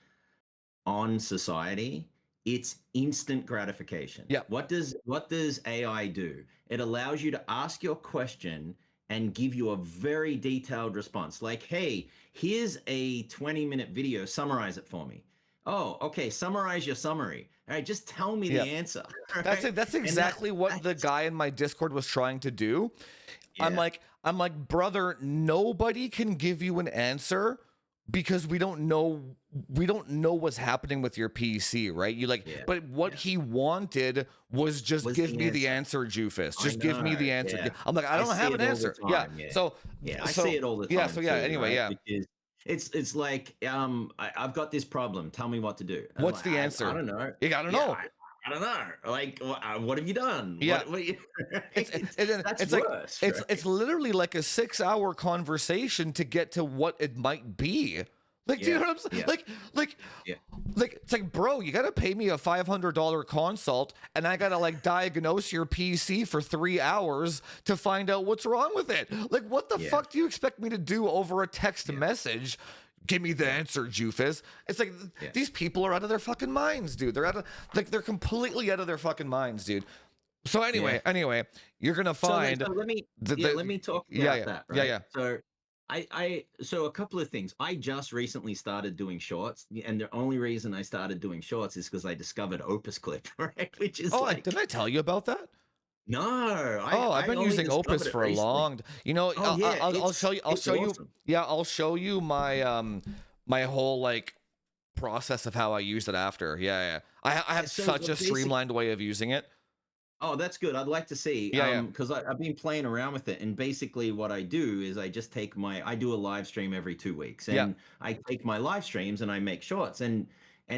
on society, it's instant gratification. Yeah. What does AI do? It allows you to ask your question and give you a very detailed response. Like, hey, here's a 20-minute video, summarize it for me. Oh, okay, summarize your summary. All right, just tell me Yeah. the answer. That's Right? it. That's And that exactly what the that's guy in my Discord was trying to do. yeah, I'm like, brother, nobody can give you an answer because we don't know what's happening with your PC, right? You like, yeah, but what yeah. he wanted was just Was give the me the answer. answer, Doofus. I Just give me know, the answer. yeah. I'm like, I I don't see have an it all the answer. Yeah. time, yeah. So Yeah, I see it all the yeah, time so yeah, too, anyway, right? yeah. Which is it's like, I've got this problem. Tell me what to do. I'm What's like, the I answer? don't know. You gotta Yeah, know. I don't know. Like, what have you done? Yeah. What you, It's right? That's it's like worse, it's right? literally like a 6-hour conversation to get to what it might be. Like, do you know Yeah, what I'm saying? yeah, yeah, Like it's like, bro, you gotta pay me a $500 consult, and I gotta like diagnose your PC for 3 hours to find out what's wrong with it. Like, what the yeah, fuck do you expect me to do over a text yeah, message? Give me the yeah, answer, Jufus. It's like yeah. these people are out of their fucking minds, dude. They're out of like they're completely out of their fucking minds, dude. So Yeah. anyway, you're gonna find So let me let the me talk yeah, about yeah, that, yeah, right? yeah. So so a couple of things. I just recently started doing shorts, and the only reason I started doing shorts is because I discovered Opus Clip, right? Which is Didn't I like, tell you about that? no, Oh, I've I been only using Opus discovered it for a recently. long. You know, Oh yeah, I'll show you. I'll it's show you. awesome. Yeah, I'll show you my my whole like process of how I use it after. Yeah, yeah. I have So such a basic. streamlined way of using it. Oh, that's good. I'd like to see, Yeah, yeah, because I've been playing around with it, and basically what I do is I do a live stream every 2 weeks, yeah. and I take my live streams and I make shorts, and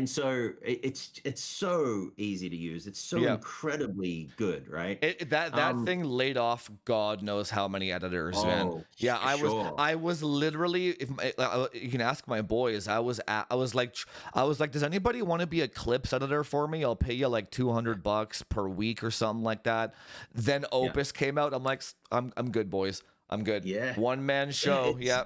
so it's so easy to use. It's so Yeah. incredibly good, right? That Um, thing laid off God knows how many editors, man. oh, Yeah, for sure. I was literally if you can ask my boys, I was like, does anybody want to be a clips editor for me? I'll pay you like $200 per week or something like that. Then Yeah, Opus came out. I'm like, I'm good, boys. I'm good. yeah, One man yeah. show. Yeah.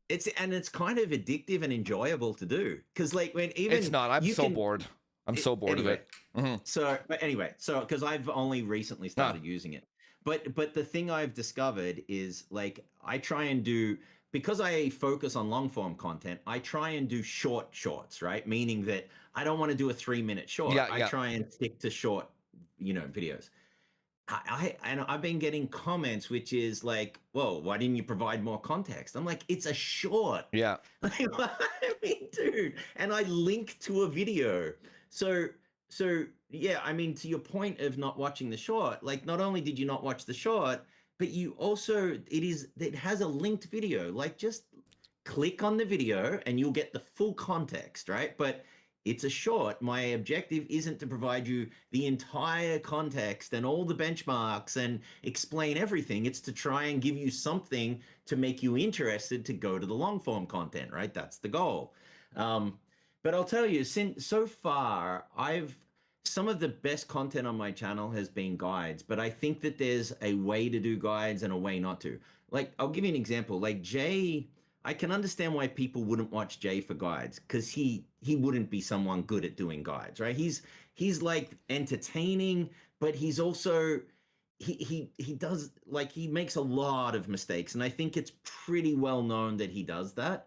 It's kind of addictive and enjoyable to do, because like when It's even not. I'm you so can bored. I'm so bored of anyway. it. Hmm. So, but anyway, so because I've only recently Ah, started using it, but the thing I've discovered is like I try and do, because I focus on long form content. I try and do shorts, right? Meaning that I don't want to do a 3 minute short. yeah, I yeah, try and stick to short, videos. And I've been getting comments which is like, "Whoa, why didn't you provide more context?" I'm like, "It's a short." yeah. Like, I mean, dude, and I link to a video. So, yeah, I mean, to your point of not watching the short, like, not only did you not watch the short, but you also, it has a linked video. Like, just click on the video and you'll get the full context, right? But it's a short. My objective isn't to provide you the entire context and all the benchmarks and explain everything. It's to try and give you something to make you interested to go to the long form content, right? That's the goal. Um, but I'll tell you, since so far, some of the best content on my channel has been guides, but I think that there's a way to do guides and a way not to. Like, I'll give you an example. Like Jay, I can understand why people wouldn't watch Jay for guides, because he wouldn't be someone good at doing guides, right? He's like entertaining, but he's also he does, like, he makes a lot of mistakes, and I think it's pretty well known that he does that.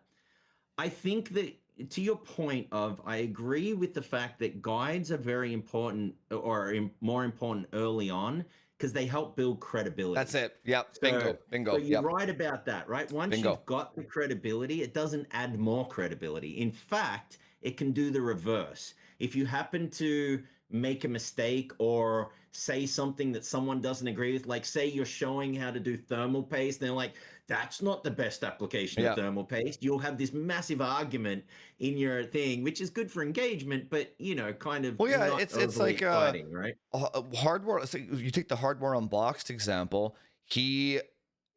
I think that, to your point of, I agree with the fact that guides are very important, or more important early on, because they help build That's credibility. it. Yep. So, Bingo. Bingo. you're Yep. right about that, right? Once Bingo. you've got the credibility, it doesn't add more credibility. In fact, it can do the reverse. If you happen to make a mistake or say something that someone doesn't agree with, like say you're showing how to do thermal paste, and they're like, that's not the best application of Yeah. thermal paste. You'll have this massive argument in your thing, which is good for engagement, but kind of Well, yeah, not it's overly like exciting, right? hardware. So you take the hardware unboxed example. He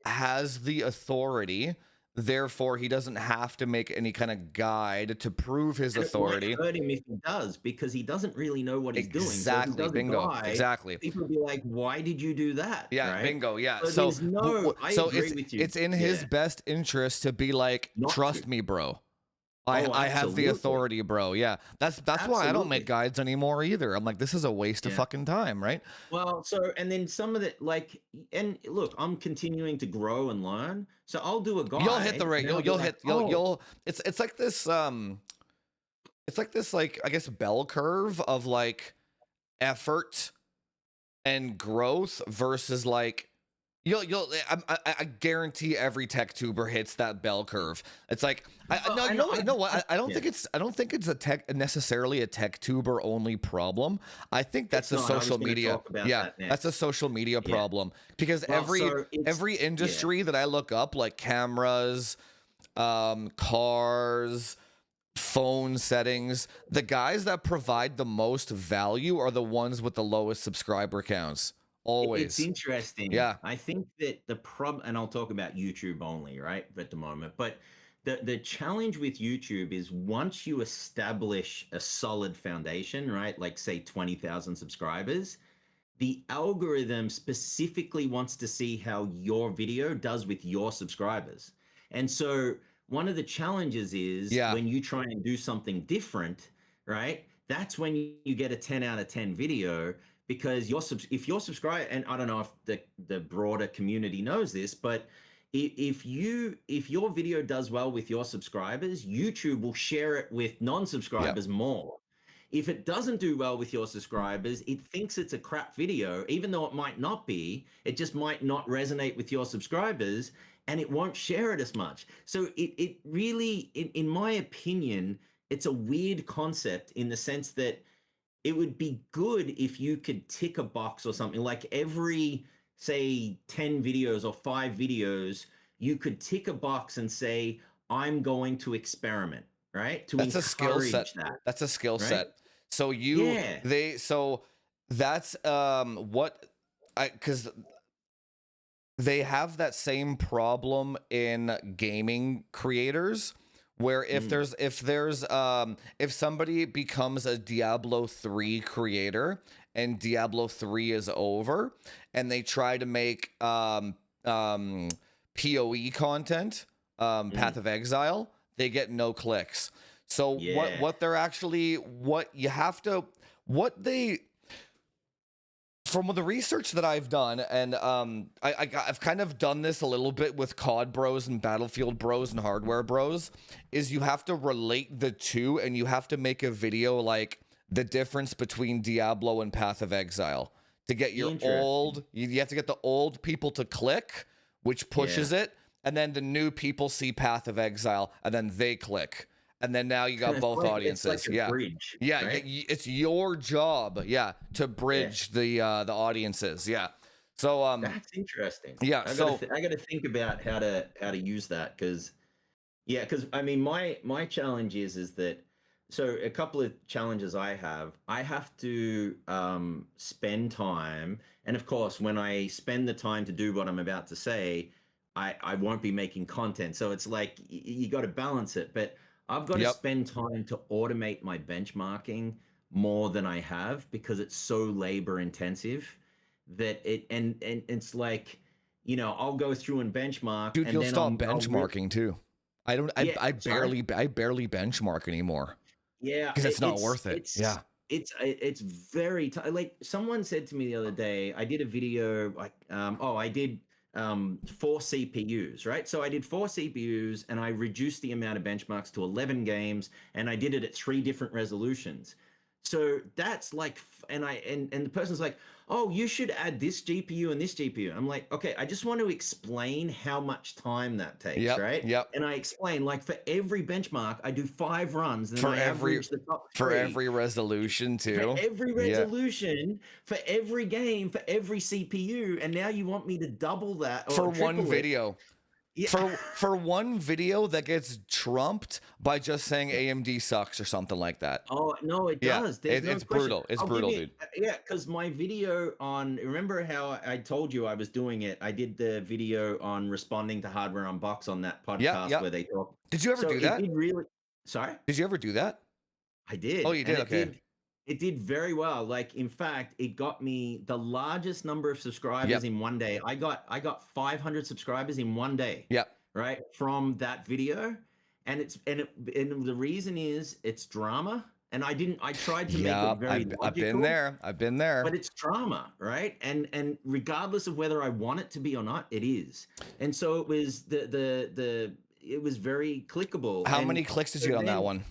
has the authority Therefore, he doesn't have to make any kind of guide to prove his And it might authority. hurt him if he does, because he doesn't really know what he's doing. So if he Exactly, does a bingo, guide, exactly. people will be like, "Why did you do that?" Yeah, Right? bingo, yeah. So So, there's no. I so agree with you. it's in his Yeah, best interest to be like, not to. trust me, bro. Oh, I have the absolutely, authority, bro. Yeah, that's why I don't make absolutely. guides anymore either. I'm like, this is a waste of Yeah. fucking time, right? Well, so and then some of the and look, I'm continuing to grow and learn. So I'll do a You'll hit the guide, rate. and then I'll be like, "Oh, You'll. It's like this. It's like this, like, I guess, bell curve of like effort and growth versus like you'll I guarantee every tech tuber hits that bell curve. It's like well, no, and you know what, I don't yeah, think it's a tech necessarily a tech tuber only problem. I think that's it's a not. I was social going to media, talk about yeah, that that's a next. social media Yeah. problem because Well, so it's every yeah. industry that I look up, like cameras, cars, phone settings, the guys that provide the most value are the ones with the lowest subscriber counts. It's Always. interesting. Yeah. I think that the problem, and I'll talk about YouTube only, right, at the moment. But the challenge with YouTube is once you establish a solid foundation, right, like say 20,000 subscribers, the algorithm specifically wants to see how your video does with your subscribers. And so one of the challenges is Yeah. when you try and do something different, right? That's when you get a 10 out of 10 video because if you're subscribed, and I don't know if the broader community knows this, but if your video does well with your subscribers, YouTube will share it with Yep. non-subscribers more. If it doesn't do well with your subscribers, it thinks it's a crap video, even though it might not be. It just might not resonate with your subscribers and it won't share it as much. So it really, in my opinion, it's a weird concept in the sense that it would be good if you could tick a box or something like every, say, 10 videos or 5 videos, you could tick a box and say, I'm going to experiment, right? To That's a skill set. encourage that, That's a skill right? set. So Yeah. that's what I cuz they have that same problem in gaming creators where Mm, if somebody becomes a Diablo 3 creator and Diablo 3 is over and they try to make um PoE content, Path mm. of Exile, they get no clicks. So Yeah. what they're actually what you have to what they from the research that I've done, and I've kind of done this a little bit with COD Bros and Battlefield Bros and Hardware Bros, is you have to relate the two, and you have to make a video like the difference between Diablo and Path of Exile to get your Interesting. you have to get the old people to click, which Yeah. pushes it, and then the new people see Path of Exile, and then they click. And then now you got both It's like audiences. a Yeah. bridge, Yeah, right? it's your job, yeah, to Yeah. bridge the audiences, yeah. So That's interesting. yeah, so I gotta think about how to use that because yeah, because I mean my challenge is that so a couple of challenges I have to spend time, and of course when I spend the time to do what I'm about to say, I won't be making content. So it's like you got to balance it, but I've got to yep. spend time to automate my benchmarking more than I have because it's so labor intensive that and it's like I'll go through and benchmark Dude, and you'll then stop I'll really benchmarking too. I don't yeah, sorry. I barely benchmark anymore Yeah, because it's not worth it. Yeah. it's very like someone said to me the other day. I did a video like I did 4 CPUs, right? So I did 4 CPUs and I reduced the amount of benchmarks to 11 games and I did it at 3 different resolutions. So that's like and the person's like, "Oh, you should add this GPU and this GPU." I'm like, "Okay, I just want to explain how much time that takes, Yep. right?" Yep. And I explain like for every benchmark, I do 5 runs, and then For I every average the top for three every resolution for too. every Yeah. resolution, for every game, for every CPU, and now you want me to double that or For one triple it video. Yeah. for one video that gets trumped by just saying AMD sucks or something like that. Oh, no, it Yeah, does. There's no it's question. brutal. It's I'll give brutal, you, dude. yeah, because my video on, remember how I told you I was doing it? I did the video on responding to Hardware Unbox on that Yeah, podcast yeah. where they talk. Did you ever So do it that? did really, sorry? Did you ever do that? I Oh, did. you And did. Okay. it did very well. Like, in fact, it got me the largest number of subscribers Yep. in one day. I got 500 subscribers in one day, Yep. right? From that video. And the reason is it's drama. And I tried to make it Yeah, very I've been logical, there. I've been there. but it's drama, right? And regardless of whether I want it to be or not, it is. And so it was it was very clickable. How And many clicks did so you get on that then, one?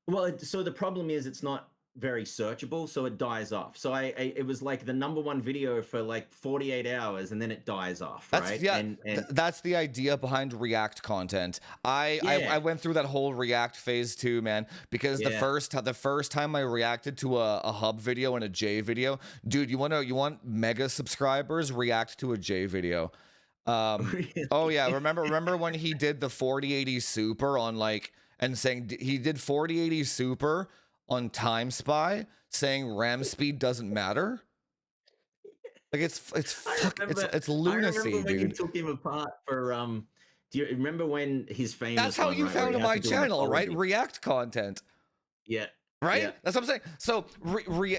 well, so the problem is it's not very searchable, so it dies off. So it was like the number one video for like 48 hours, and then it dies off, That's right? yeah. And That's the idea behind React content. I yeah, went through that whole React phase too, man. Because yeah. the first time I reacted to a hub video and a J video, dude, you want mega subscribers? React to a J video. Really? Oh yeah, remember when he did the 4080 Super on like and saying he did 4080 Super on Time Spy saying RAM speed doesn't matter? Like it's it's I remember lunacy, when you dude. took him apart for do you remember when his famous That's how one, you right, where found he had my to do an channel, right? apology? React content. Yeah, Right? yeah, That's what I'm saying. So,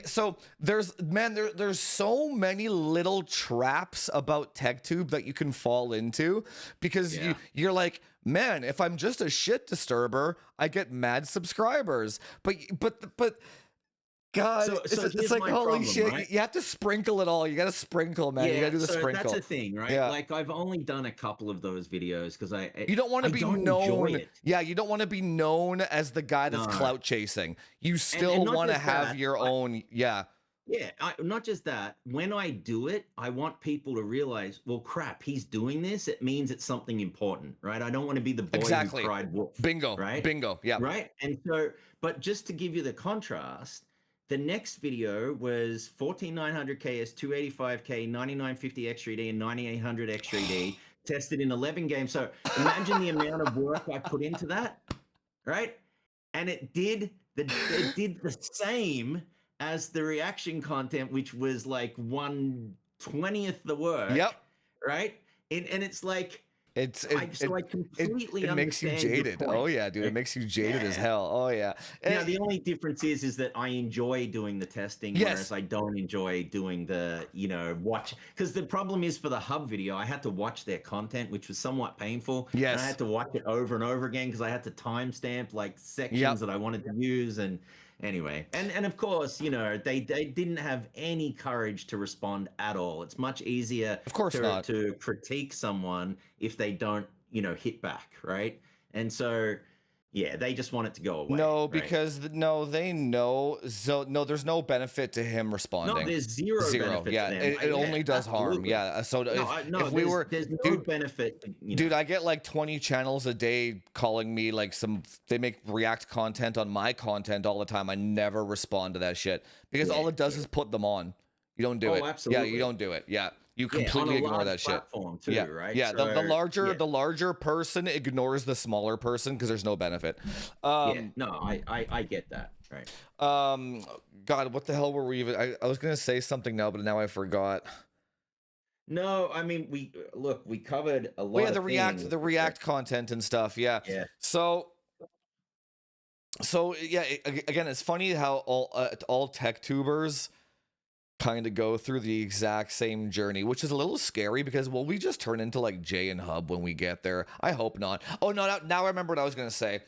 so there's so many little traps about TechTube that you can fall into because yeah. you're like, man, if I'm just a shit disturber, I get mad subscribers. But God, So it's here's like my holy problem, shit. right? You have to sprinkle it all. You got to sprinkle, man. You got Yeah, to do the so that's sprinkle. a thing, right? Yeah. Like I've only done a couple of those videos because You don't want I to be don't enjoy known. it. Yeah, you don't want to be known as the guy that's No, clout chasing. You and still not want to just have that. your own. Yeah, Yeah, not just that. When I do it, I want people to realize, well, crap, he's doing this. It means it's something important, right? I don't want to be the boy who exactly. cried wolf, Bingo. right? Bingo. Yeah. Right. And so, but just to give you the contrast, the next video was 14900 KS, 285K, 9950 X3D, and 9800 X3D tested in 11 games. So imagine the amount of work I put into that, right? And it did the same as the reaction content, which was like 1/20th the work, Yep. right? And it's like It's I completely it makes you understand your jaded. point, Oh yeah, dude. It right? makes you jaded as Yeah. hell. Oh yeah. Now the only difference is that I enjoy doing the testing, Yes. whereas I don't enjoy doing the, watch. Because the problem is for the hub video, I had to watch their content, which was somewhat painful. And I Yes. had to watch it over and over again because I had to timestamp like sections Yep. that I wanted to use. And anyway, and of course, they didn't have any courage to respond at all. It's much easier Of course not. to critique someone if they don't, hit back, right? And so yeah, they just want it to go away. No, right? because no, they know. So no, there's no benefit to him No, responding. there's zero benefit Yeah, to them. it only does harm. Absolutely. Yeah. So No, if we were, there's no dude, benefit. dude, I get like 20 channels a day calling me like they make React content on my content all the time. I never respond to that shit because all it does is put them on. You don't do it. Absolutely. Yeah, you don't do it. Yeah. You on a completely ignore large that shit. platform too, Yeah, right? yeah. So, The larger person ignores the smaller person because there's no benefit. no, I get that, right? God, what the hell were we even? I was gonna say something now, but now I forgot. No, I mean we covered a lot. Well, yeah, of the React content and stuff. Yeah. Yeah. So yeah, again, it's funny how all tech tubers kind of go through the exact same journey, which is a little scary because will we just turn into like Jay and Hub when we get there? I hope not. Oh no, now I remember what I was gonna say.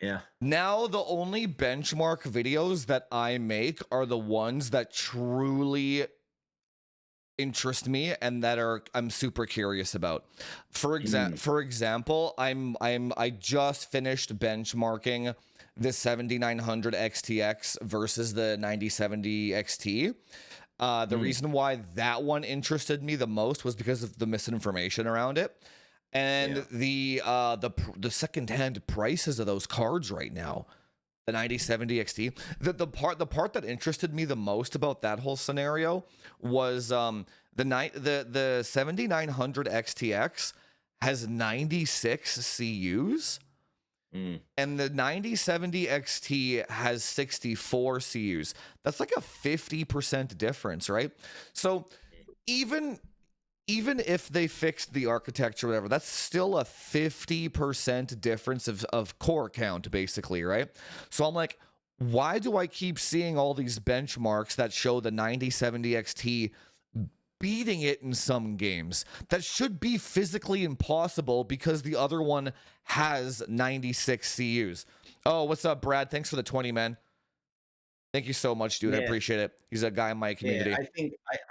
Yeah. Now the only benchmark videos that I make are the ones that truly interest me and that I'm super curious about. For example, I just finished benchmarking the 7900 XTX versus the 9070 XT. The reason why that one interested me the most was because of the misinformation around it. And the secondhand prices of those cards right now, the 9070 XT. The part that interested me the most about that whole scenario was the 7900 XTX has 96 CUs. Mm. And the 9070 XT has 64 CUs. That's like a 50% difference, right? So even even if they fixed the architecture or whatever, that's still a 50% difference of core count, basically, right? So I'm like, why do I keep seeing all these benchmarks that show the 9070 XT beating it in some games? That should be physically impossible because the other one has 96 CUs. Oh, what's up, Brad? Thanks for the 20, man. Thank you so much, dude. I Yeah. appreciate it. He's a guy in my Yeah, community.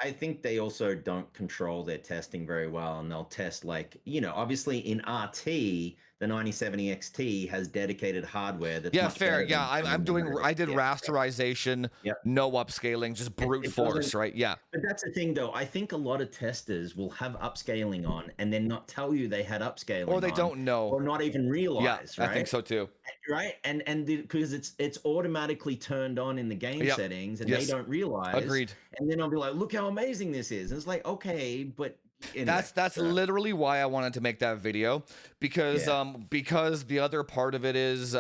I think they also don't control their testing very well, and they'll test like, obviously in RT, the 9070 XT has dedicated hardware that's Yeah, much fair. better Yeah, than I'm the doing. 100 I did XTX, right? rasterization, Yep. no upscaling, just brute It force, doesn't. right? Yeah. But that's the thing, though. I think a lot of testers will have upscaling on and then not tell you they had Or upscaling they on, don't know. or not even Yeah, realize, I think right? so too. Right, and because it's automatically turned on in the game Yep. settings, and they Yes. don't realize, Agreed. and then I'll be like, look how amazing this is. And it's like, okay, but anyway, That's literally why I wanted to make that video, yeah. because the other part of it is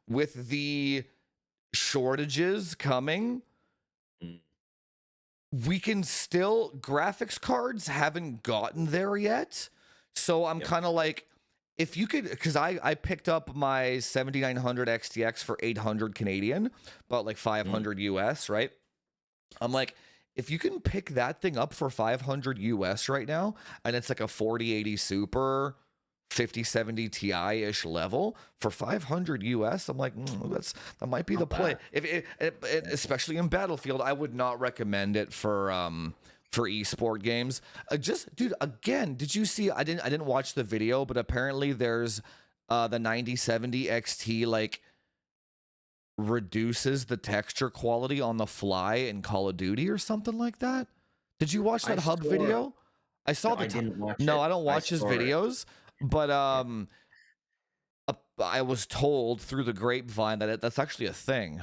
with the shortages coming, Mm, we can still, graphics cards haven't gotten there yet. So I'm yep. kind of like, if you could, because I picked up my 7900 XTX for 800 Canadian, about like Mm, 500 US, right? I'm like, if you can pick that thing up for 500 US right now, and it's like a 4080 Super 5070 Ti-ish level for 500 US, I'm like, that might be the not play. bad. Yeah. Especially in Battlefield, I would not recommend it for esport games. Just dude, again, did you see? I didn't watch the video, but apparently there's the 9070 XT like reduces the texture quality on the fly in Call of Duty or something like that. Did you watch I that hub saw. video? I saw No, the I didn't watch no, it. I don't I watch his saw it. videos, but Yeah. I was told through the grapevine that that's actually a thing.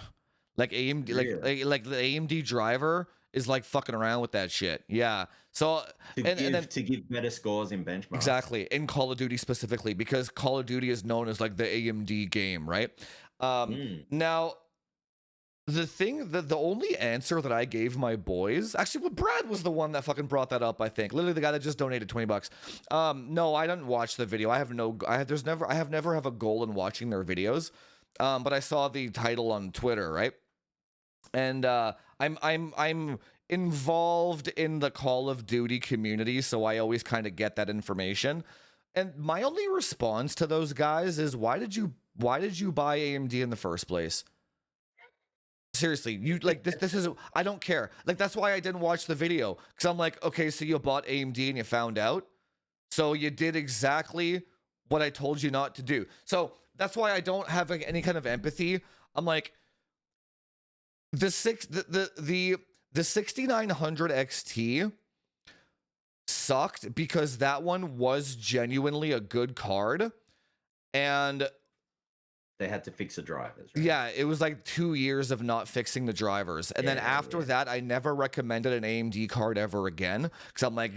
Like AMD, Really? like the AMD driver is like fucking around with that shit. Yeah. So and then To give better scores in benchmarks. exactly in Call of Duty specifically because Call of Duty is known as like the AMD game, right? Mm, Now the only answer that I gave my boys, actually, well, Brad was the one that fucking brought that up. I think literally the guy that just donated $20. No, I didn't watch the video. I have never have a goal in watching their videos. But I saw the title on Twitter, right? And I'm involved in the Call of Duty community, so I always kind of get that information. And my only response to those guys is, why did you buy AMD in the first place? Seriously, you like this is, I don't care. Like that's why I didn't watch the video, because I'm like, okay, so you bought AMD and you found out. So you did exactly what I told you not to do. So that's why I don't have like, any kind of empathy. I'm like, the 6900 XT sucked because that one was genuinely a good card. And they had to fix the drivers, right? yeah, it was like 2 years of not fixing the drivers. And then after that, I never recommended an AMD card ever again. Cause I'm like,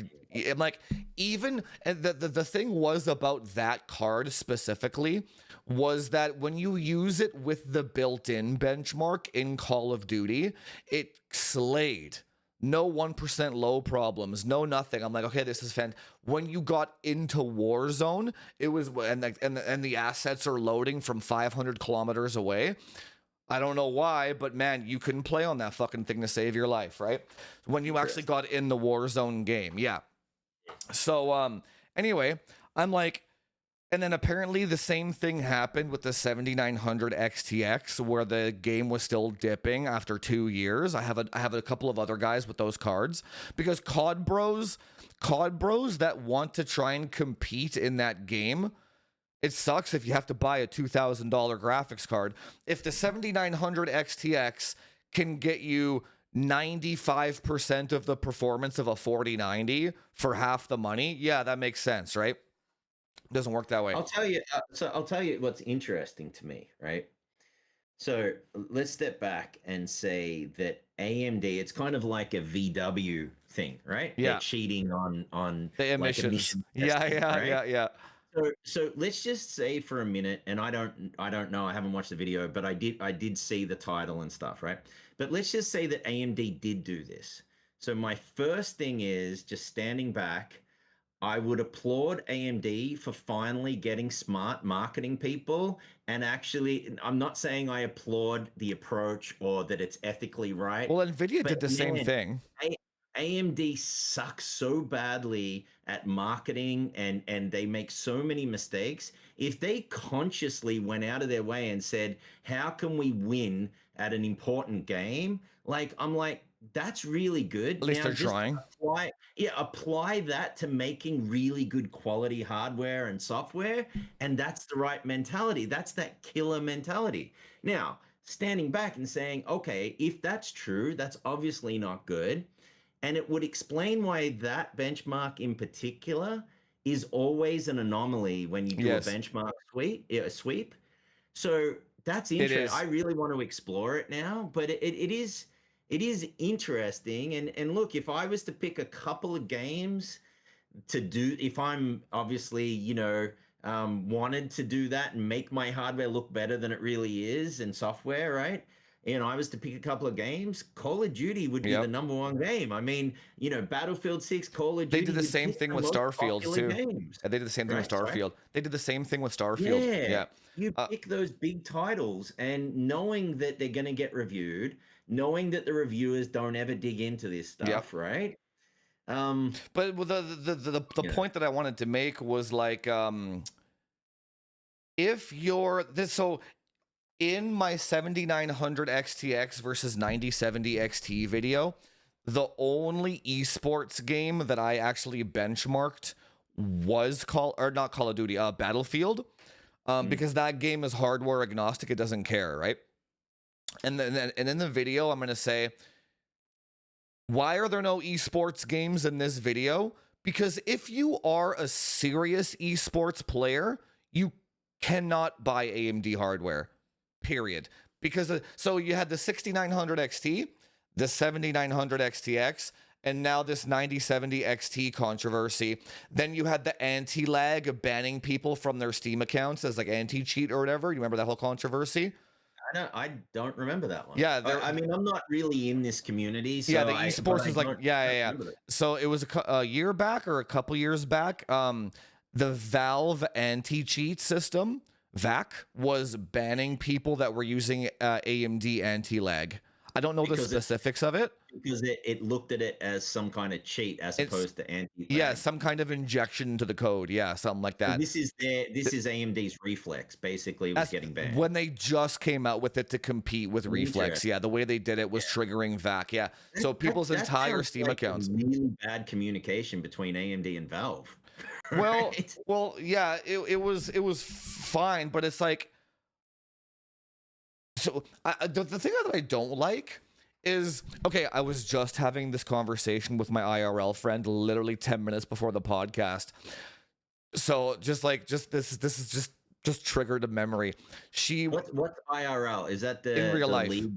even, and the thing was about that card specifically was that when you use it with the built-in benchmark in Call of Duty, it slayed. No 1% low problems, no nothing. I'm like, okay, this is fantastic. When you got into Warzone, it was, and the assets are loading from 500 kilometers away. I don't know why, but man, you couldn't play on that fucking thing to save your life, right? When you actually got in the Warzone game, yeah. So, anyway, I'm like, and then apparently the same thing happened with the 7900 XTX where the game was still dipping after 2 years. I have a couple of other guys with those cards because COD bros that want to try and compete in that game, it sucks if you have to buy a $2,000 graphics card. If the 7900 XTX can get you 95% of the performance of a 4090 for half the money, yeah, that makes sense, right? Doesn't work that way. I'll tell you. I'll tell you what's interesting to me, right? So let's step back and say that AMD, it's kind of like a VW thing, right? They're Yeah. cheating on The like emissions. emission Yeah, testing, yeah, right? yeah, yeah. So let's just say for a minute, and I don't know, I haven't watched the video, but I did see the title and stuff, right? But let's just say that AMD did do this. So my first thing is just standing back. I would applaud AMD for finally getting smart marketing people. And actually, I'm not saying I applaud the approach or that it's ethically right, Well, Nvidia but did the same man, thing. A- AMD sucks so badly at marketing and they make so many mistakes. If they consciously went out of their way and said, "How can we win at an important game?" Like I'm like, that's really At good. least Now they're just trying. apply that to making really good quality hardware and software, and that's the right mentality. That's that killer mentality. Now, standing back and saying, okay, if that's true, that's obviously not good, and it would explain why that benchmark in particular is always an anomaly when you do a Yes, benchmark sweep. So that's it interesting. I is. really want to explore it now, but it is interesting. And look, if I was to pick a couple of games to do, if I'm obviously, wanted to do that and make my hardware look better than it really is in software, right? I was to pick a couple of games, Call of Duty would be the Yep. number one game. I mean, Battlefield 6, Call of They Duty, did the you'd same pick thing the with most Starfield popular too. games, They did the same thing with right? Sorry. Starfield. They did the same thing with Starfield. Yeah, Yeah. you Uh, pick those big titles and knowing that they're going to get reviewed, knowing that the reviewers don't ever dig into this yep. stuff, right? Um, But the you know, point that I wanted to make was like, if you're this, so in my 7900 XTX versus 9070 XT video, the only esports game that I actually benchmarked was not Call of Duty, Battlefield, mm, because that game is hardware agnostic; it doesn't care, right? And in the video, I'm gonna say, why are there no esports games in this video? Because if you are a serious esports player, you cannot buy AMD hardware. Period. Because so you had the 6900 XT, the 7900 XTX, and now this 9070 XT controversy. Then you had the anti-lag banning people from their Steam accounts as like anti-cheat or whatever. You remember that whole controversy? I don't remember that one. Yeah, I, there. I mean, I'm not really in this community, Yeah, so the but esports I is like, don't, yeah, I yeah, don't yeah. remember that. So it was a year back or a couple years back. The Valve anti-cheat system, VAC, was banning people that were using AMD anti-lag. I don't know the because it specifics of it. because it looked at it as some kind of cheat as It's opposed to yeah, anti-lag. some kind of injection into the code. Yeah, something like So that. this is AMD's Reflex basically was That's getting banned. when they just came out with it to compete with Reflex. Interesting. Yeah, the way they did it was Yeah. triggering VAC. Yeah, That, so that people's that entire sounds Steam like a accounts. really bad communication between AMD and Valve, Well, right? well, yeah, it was fine, but it's like, so the thing that I don't like is, okay, I was just having this conversation with my IRL friend literally 10 minutes before the podcast. So just this is just triggered a memory. She What's IRL? Is that in the real the life. league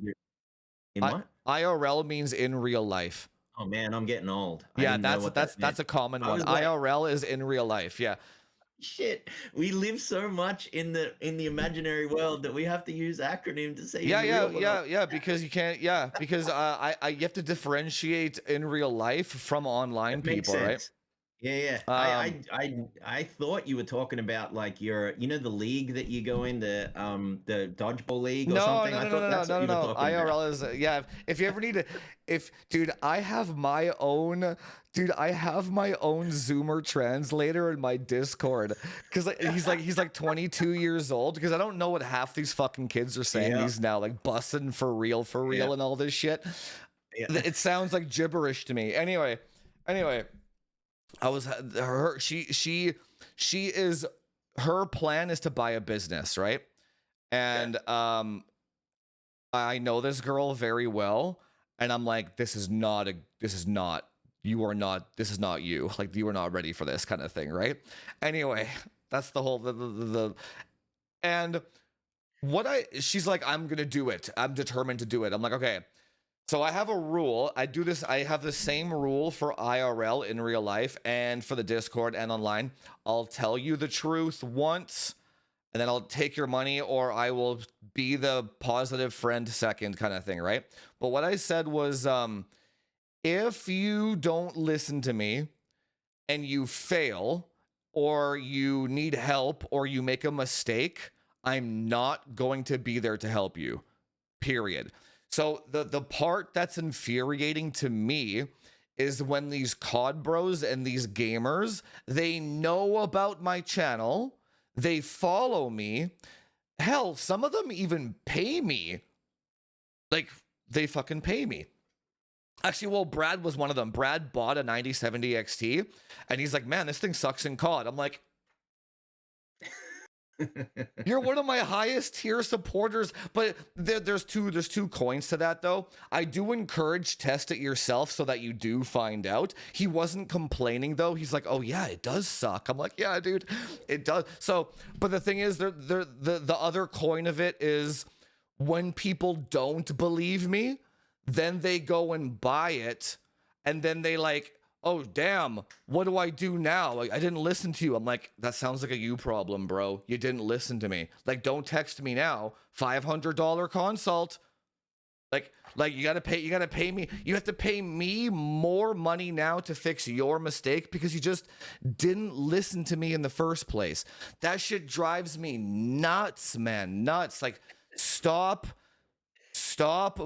in I what? IRL means in real life. Oh man, I'm getting old. I Yeah, didn't know that's what that's that that's meant. a common I one. was like, IRL is in real life. Yeah. shit, we live so much in the imaginary world that we have to use acronym to say in Yeah, the yeah, real world. yeah, yeah. Because you can't. Yeah, because I you have to differentiate in real life from online That makes people, right? sense. Yeah, yeah. Um, I thought you were talking about like the league that you go in, the dodgeball league or no, something. no, I no, no, thought no, no, that's what no, no, you were no. talking about. IRL is yeah. If you ever need to, if dude, I have my own. Dude, I have my own Zoomer translator in my Discord because he's like 22 years old. Because I don't know what half these fucking kids are saying Yeah, these now, like bussing for yeah, real, and all this shit. yeah. It sounds like gibberish to me. Anyway, I was her. She is her plan is to buy a business, right? Okay. And I know this girl very well, and I'm like, this is not, you are not, this is not you. Like, you are not ready for this kind of thing, right? Anyway, that's the whole, and she's like, I'm gonna do it. I'm determined to do it. I'm like, okay. So I have a rule. I do this. I have the same rule for IRL in real life and for the Discord and online. I'll tell you the truth once, and then I'll take your money, or I will be the positive friend second kind of thing, right? But what I said was, if you don't listen to me and you fail, or you need help, or you make a mistake, I'm not going to be there to help you. Period. So the part that's infuriating to me is when these COD bros and these gamers, they know about my channel, they follow me. Hell, some of them even pay me. Like, they fucking pay me. Actually, well, Brad was one of them. Brad bought a 9070 XT, and he's like, man, this thing sucks in COD. I'm like, you're one of my highest tier supporters, but there's two coins to that though. I do encourage test it yourself so that you do find out. He wasn't complaining though. He's like, oh yeah, it does suck. I'm like, yeah, dude, it does. So, but the thing is, the other coin of it is when people don't believe me, then they go and buy it, and then they like, oh damn, what do I do now? Like, I didn't listen to you. I'm like, that sounds like a you problem, bro. You didn't listen to me. Like, don't text me now. $500 consult. Like you gotta pay me. You have to pay me more money now to fix your mistake because you just didn't listen to me in the first place. That shit drives me nuts, man. Nuts. Like, stop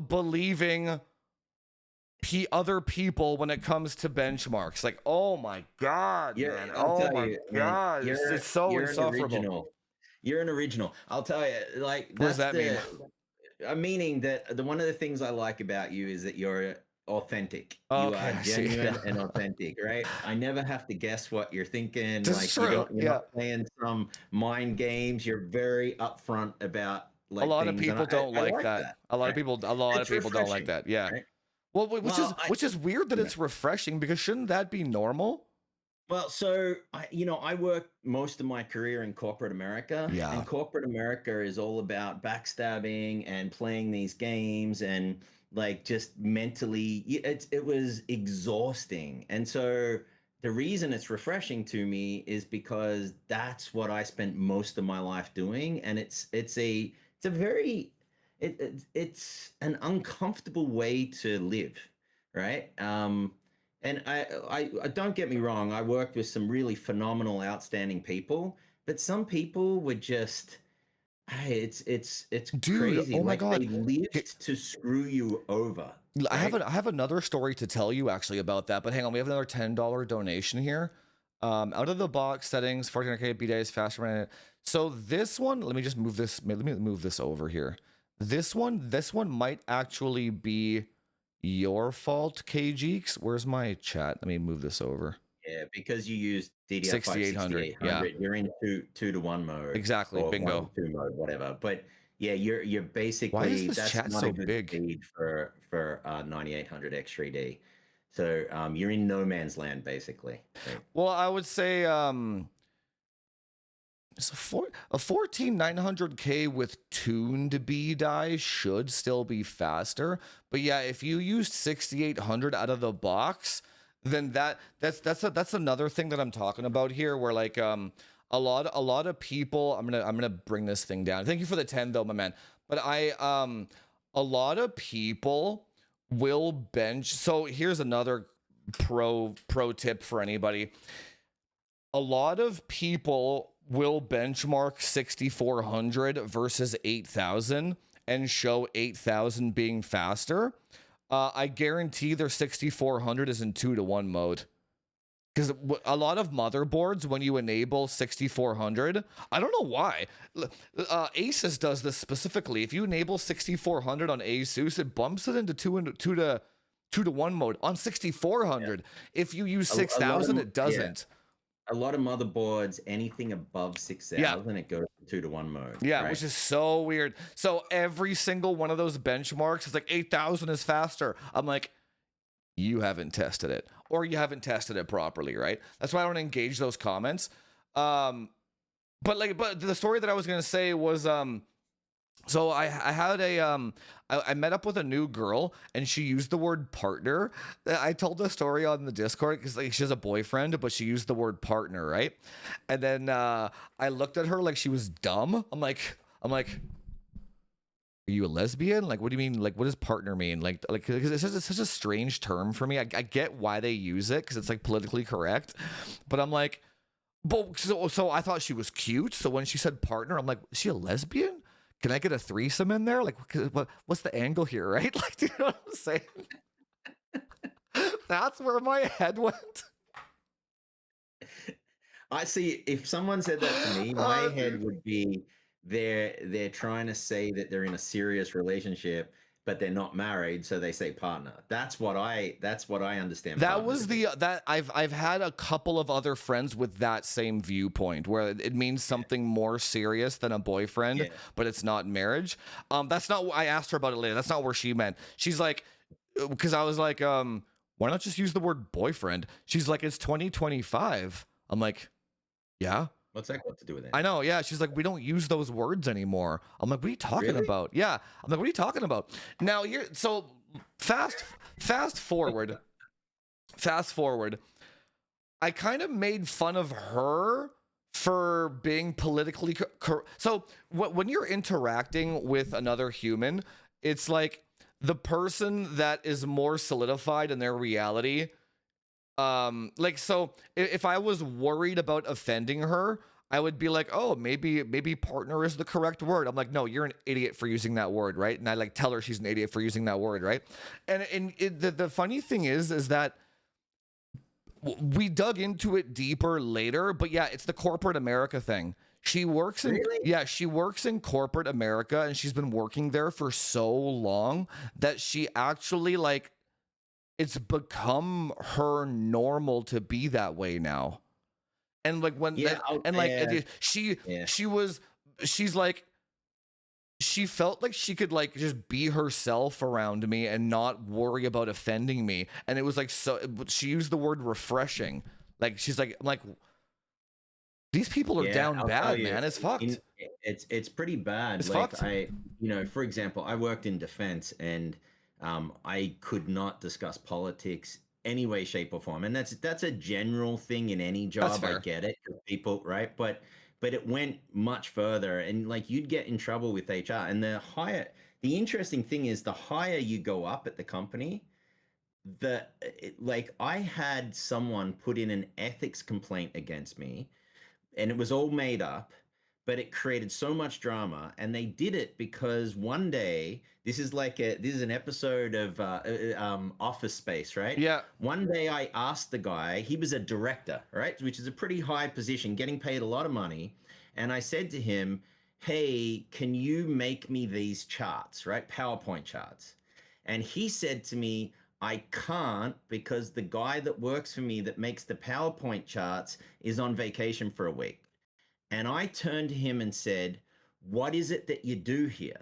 believing other people when it comes to benchmarks. Like, oh my god, man. Oh my god. It's so you're an insufferable. original. You're an original. I'll tell you, like, What does that's that mean? meaning that the one of the things I like about you is that you're authentic. You Okay, are I see. genuine Yeah. and authentic, right? I never have to guess what you're thinking. This Like, is true. you're Yeah. not playing some mind games. You're very upfront about A like lot of things, and people don't I like like that. that. A lot of Right? people It's don't like refreshing, that. Yeah. right? Well, Well, which is weird that yeah. it's refreshing, because shouldn't that be normal? Well, so I worked most of my career in corporate America, Yeah. and corporate America is all about backstabbing and playing these games and like just mentally, it was exhausting. And so the reason it's refreshing to me is because that's what I spent most of my life doing, and it's a very it's an uncomfortable way to live, right? And I don't get me wrong, I worked with some really phenomenal, outstanding people, but some people were just, it's Dude, crazy. oh my Like god. they lived to screw you over, right? I have another story to tell you actually about that, but hang on, we have another $10 donation here. Out of the box settings, 1400K B days faster. So this one, let me just move this. Let me move this over here. This one might actually be your fault, KGeeks. Where's my chat? Let me move this over. Yeah, because you use DDR5 6800. Yeah, 6800, you're in two to one mode exactly. or one Bingo. to two mode, whatever. But yeah, you're Why is basically, this that's chat not a so good big? speed for 9800 X3D. So you're in no man's land basically. Right? Well, I would say so a 14900K with tuned B die should still be faster. But yeah, if you used 6800 out of the box, then that's another thing that I'm talking about here, where like a lot of people, I'm gonna bring this thing down. Thank you for the 10 though, my man. But a lot of people will bench. So here's another pro tip for anybody. A lot of people will benchmark 6400 versus 8000 and show 8000 being faster. I guarantee their 6400 is in 2-to-1 mode. Because a lot of motherboards, when you enable 6400, I don't know why. Asus does this specifically. If you enable 6400 on Asus, it bumps it into 2-to-1 mode on 6400. Yeah. If you use 6000, it doesn't. Yeah. A lot of motherboards, anything above 6000, it goes to 2-to-1 mode. Yeah, right? which is so weird. So every single one of those benchmarks is like 8000 is faster. I'm like, you haven't tested it, or you haven't tested it properly, right? That's why I don't engage those comments. But the story that I was gonna say was So I had a I met up with a new girl and she used the word partner. I told the story on the Discord because like she has a boyfriend, but she used the word partner, right? And then I looked at her like she was dumb. I'm like, are you a lesbian? Like, what do you mean? Like, what does partner mean? Like, because it's such a strange term for me. I get why they use it because it's like politically correct, but I'm like, but so I thought she was cute. So when she said partner, I'm like, is she a lesbian? Can I get a threesome in there? Like, what's the angle here, right? Like, do you know what I'm saying? That's where my head went. I see. If someone said that to me, my Oh, head dude. would be they're trying to say that they're in a serious relationship, but they're not married, so they say partner. That's what I understand That partner to was be. the that I've had a couple of other friends with that same viewpoint where it means Yeah, something more serious than a boyfriend, yeah. but it's not marriage. That's not. I asked her about it later. That's not where she meant. She's like, because I was like, why not just use the word boyfriend? She's like, it's 2025. I'm like, yeah. What's that got to do with I anything? know, yeah. She's like, we don't use those words anymore. I'm like, what are you talking Really? about? Yeah. I'm like, what are you talking about? Now you're so fast, fast forward, fast forward. I kind of made fun of her for being politically so when you're interacting with another human, it's like the person that is more solidified in their reality. Like so if I was worried about offending her, I would be like, oh, maybe partner is the correct word. I'm like, no, you're an idiot for using that word, right? And I like tell her she's an idiot for using that word, right? The funny thing is that we dug into it deeper later, but yeah, it's the corporate America thing. She works in Really? yeah, she works in corporate America and she's been working there for so long that she actually like it's become her normal to be that way now. And like when Yeah. that and like Yeah. she Yeah. she was she's like she felt like she could like just be herself around me and not worry about offending me, and it was like so she used the word refreshing. Like she's like I'm like these people are Yeah, down I'll tell bad, you, man. It's in fucked. it's pretty bad. It's Like fucked. for example, I worked in defense and I could not discuss politics any way, shape, or form. And that's a general thing in any That's job. I fair. get it, 'cause people, right? But it went much further, and like you'd get in trouble with HR. And the interesting thing is, the higher you go up at the company, like I had someone put in an ethics complaint against me and it was all made up, but it created so much drama. And they did it because one day, this is an episode of Office Space, right? Yeah. One day I asked the guy, he was a director, right, which is a pretty high position, getting paid a lot of money, and I said to him, hey, can you make me these charts, right, PowerPoint charts? And he said to me, I can't because the guy that works for me that makes the PowerPoint charts is on vacation for a week. And I turned to him and said, what is it that you do here?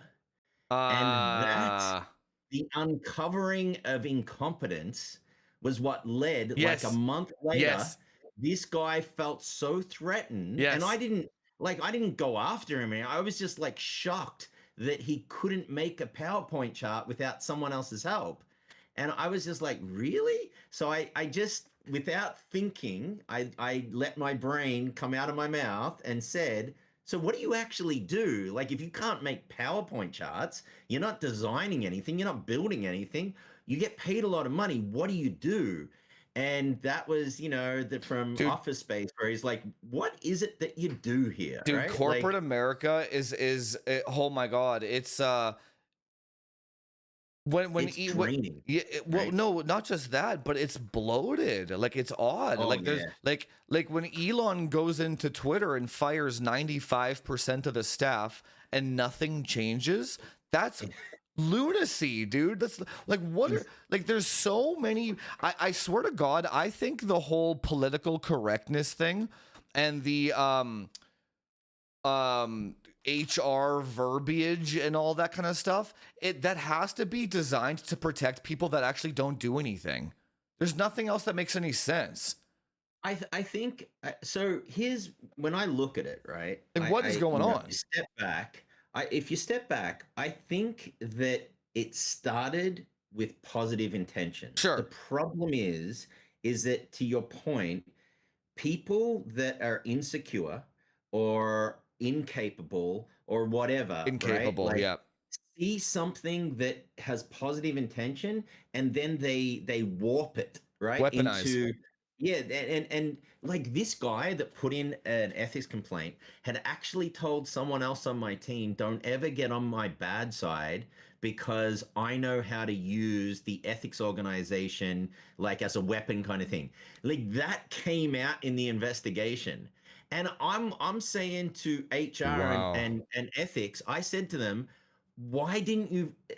And that, Uh the uncovering of incompetence, was what led, like a yes. month later, Yes. this guy felt so threatened. And Yes. I didn't go after him. I was just like shocked that he couldn't make a PowerPoint chart without someone else's help. And I was just like, really? So I just, without thinking, I let my brain come out of my mouth and said, so what do you actually do? Like, if you can't make PowerPoint charts, you're not designing anything, you're not building anything, you get paid a lot of money. What do you do? And that was, from Dude, Office Space, where he's like, what is it that you do here? dude, Right? corporate Like, America oh my god, it's it's what draining, yeah, well right? no, not just that, but it's bloated. Like it's odd. Oh, Like there's yeah. like when Elon goes into Twitter and fires 95% of the staff and nothing changes, that's lunacy, dude. That's like what are He's, like there's so many I swear to God, I think the whole political correctness thing and the um HR verbiage and all that kind of stuff, it that has to be designed to protect people that actually don't do anything. There's nothing else that makes any sense. I think so. Here's when I look at it, right? Like what is going on? Step back. if you step back, I think that it started with positive intentions. The Sure. problem is that, to your point, people that are insecure or incapable or whatever, right? Incapable. Like Yeah. see something that has positive intention and then they warp it, right? Weaponize. Into yeah, and like this guy that put in an ethics complaint had actually told someone else on my team, don't ever get on my bad side because I know how to use the ethics organization like as a weapon kind of thing. Like that came out in the investigation. And I'm saying to HR Wow. and ethics, I said to them, why didn't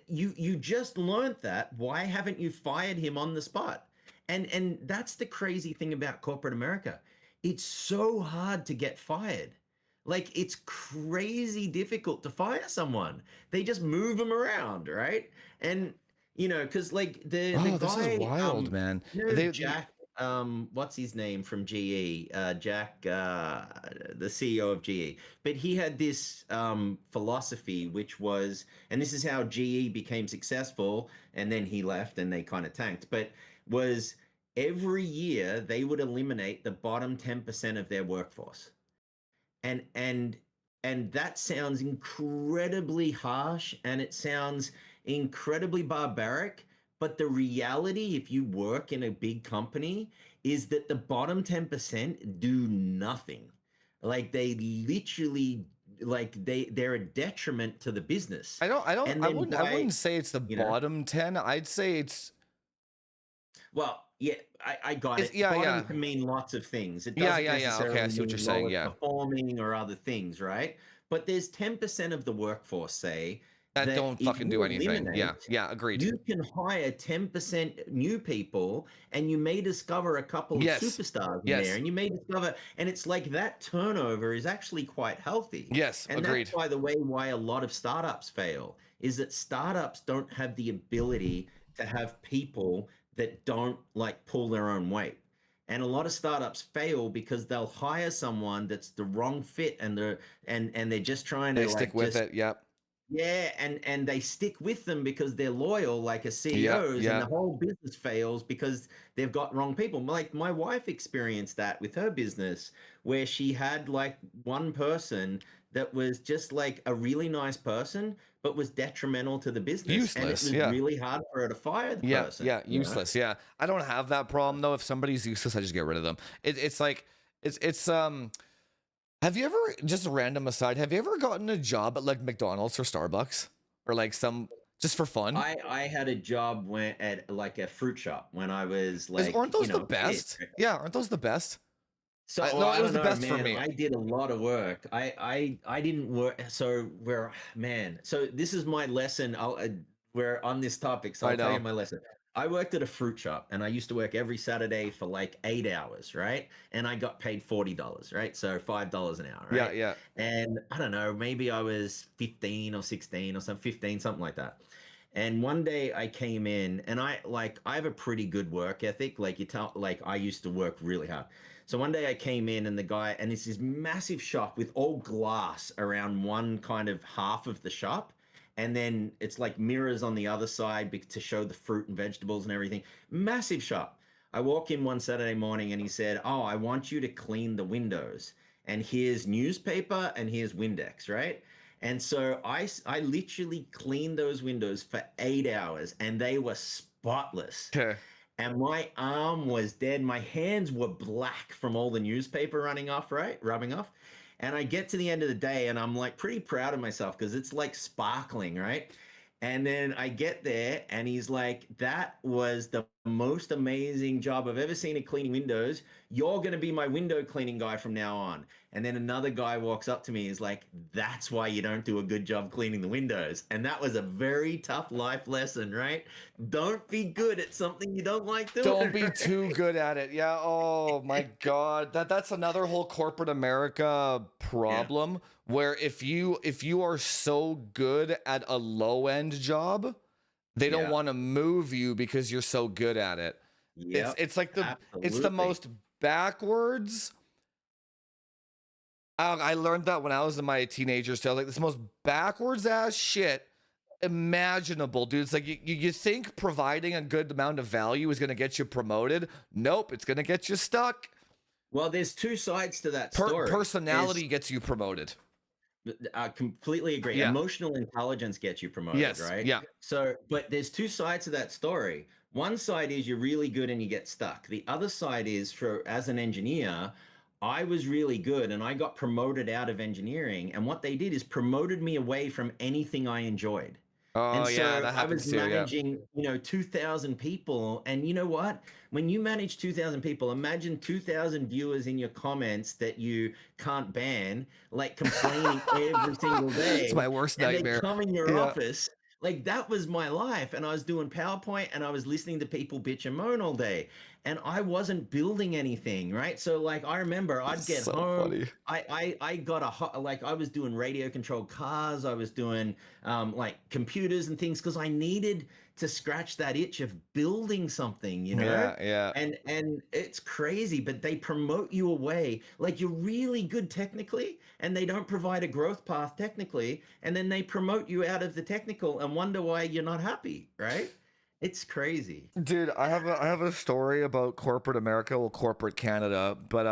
you just learned that? Why haven't you fired him on the spot? And that's the crazy thing about corporate America. It's so hard to get fired. Like it's crazy difficult to fire someone. They just move them around, right? And because like the Oh, this is guy, wild, man. Jack, what's his name from GE? Jack, the CEO of GE. But he had this philosophy, which was, and this is how GE became successful, and then he left and they kind of tanked. But was every year they would eliminate the bottom 10% of their workforce and and and that sounds incredibly harsh and it sounds incredibly barbaric, but the reality if you work in a big company is that the bottom 10% do nothing. Like they literally, like they're a detriment to the business. And I then wouldn't, I by wouldn't say it's the you know bottom 10. I'd say Well, yeah, I got it's, it. yeah, Bottom yeah. can mean lots of things. It Yeah, doesn't yeah, yeah. Okay, I necessarily see what you're mean saying. lowest Yeah. performing or other things, right? But there's 10% of the workforce, say, That that don't if fucking do you anything. Yeah, eliminate, yeah, agreed. you can hire 10% new people and you may discover a couple of Yes. superstars in there. Yes. And you may discover, and it's like that turnover is actually quite healthy. Yes, And that's, agreed. by the way, why a lot of startups fail, is that startups don't have the ability to have people that don't like pull their own weight. And a lot of startups fail because they'll hire someone that's the wrong fit and they're just trying They to stick like with just it. Yep. yeah, and they stick with them because they're loyal, like as Yep. CEOs, and the Yep. whole business fails because they've got wrong people. Like my wife experienced that with her business, where she had like one person that was just like a really nice person, but was detrimental to the business, and it Useless. was Yeah. really hard for her to fire the Yeah. person. Yeah. Useless. Yeah. I don't have that problem though. If somebody's useless, I just get rid of them. It's like, it's. Have you ever, just a random aside, have you ever gotten a job at like McDonald's or Starbucks or like some, just for fun? I had a job when at like a fruit shop when I was Aren't like, those the a kid. best? Yeah. Aren't those the best? So, well, No, I it was don't the know, best for man. me. I did a lot of work. I didn't work. So we're man. So this is my lesson. We're on this topic, so I I'll tell you know. my lesson. I worked at a fruit shop, and I used to work every Saturday for like 8 hours, right? And I got paid $40, right? So $5 an hour, Yeah. right? Yeah. And I don't know, maybe I was 15 or 16 or something, 15, something like that. And one day I came in and I have a pretty good work ethic. Like you tell, like I used to work really hard. So one day I came in and the guy, and it's this massive shop with all glass around one kind of half of the shop. And then it's like mirrors on the other side to show the fruit and vegetables and everything. Massive shop. I walk in one Saturday morning and he said, "Oh, I want you to clean the windows. And here's newspaper and here's Windex, right?" And so I literally cleaned those windows for 8 hours and they were spotless. Okay. And my arm was dead. My hands were black from all the newspaper running off, right? Rubbing off. And I get to the end of the day and I'm like pretty proud of myself because it's like sparkling, right? And then I get there and he's like, "That was the most amazing job I've ever seen at cleaning windows. You're going to be my window cleaning guy from now on." And then another guy walks up to me, is like, "That's why you don't do a good job cleaning the windows." And that was a very tough life lesson, right? Don't be good at something you don't like Don't doing, be too right? good at it. Yeah. Oh my God. That's another whole corporate America Yeah. problem where if you are so good at a low end job, they don't Yeah. want to move you because you're so good at it. It's Yep. it's like the it's the Absolutely. most backwards I learned that when I was in my teenagers. So like this most backwards ass shit imaginable, dude. It's like you think providing a good amount of value is gonna get you promoted. Nope, it's gonna get you stuck. Well, there's two sides to that story. There's Personality gets you promoted. I completely agree. Yeah. Emotional intelligence gets you promoted, Yes. right? Yeah. So, but there's two sides to that story. One side is you're really good and you get stuck. The other side is for as an engineer, I was really good and I got promoted out of engineering. And what they did is promoted me away from anything I enjoyed. And Oh yeah, so that I was happens too. Yeah. managing, 2,000 people. And you know what? When you manage 2,000 people, imagine 2,000 viewers in your comments that you can't ban, like complaining every single It's day, my worst and they nightmare. come in your Yeah. office. Like that was my life. And I was doing PowerPoint and I was listening to people bitch and moan all day. And I wasn't building anything, right? So like I remember I'd It's get so home. funny. I got like I was doing radio controlled cars, I was doing like computers and things because I needed to scratch that itch of building something, Yeah. Yeah. and it's crazy, but they promote you away. Like you're really good technically, and they don't provide a growth path technically, and then they promote you out of the technical and wonder why you're not happy, right? It's crazy. Dude, I have a story about corporate America, well, corporate Canada, but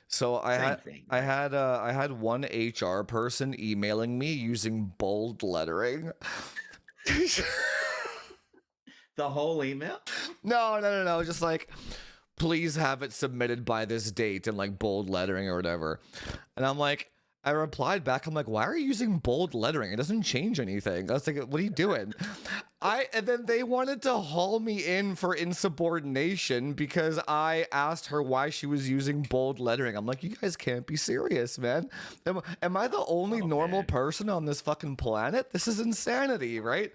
so Same thing, right? I had one HR person emailing me using bold lettering. The whole email. No, just like please have it submitted by this date in like bold lettering or whatever. And I'm like, I replied back, I'm like, why are you using bold lettering? It doesn't change anything. I was like, what are you doing? And then they wanted to haul me in for insubordination because I asked her why she was using bold lettering. I'm like, you guys can't be serious, man. Am I the only Oh normal man. person on this fucking planet? This is insanity, right?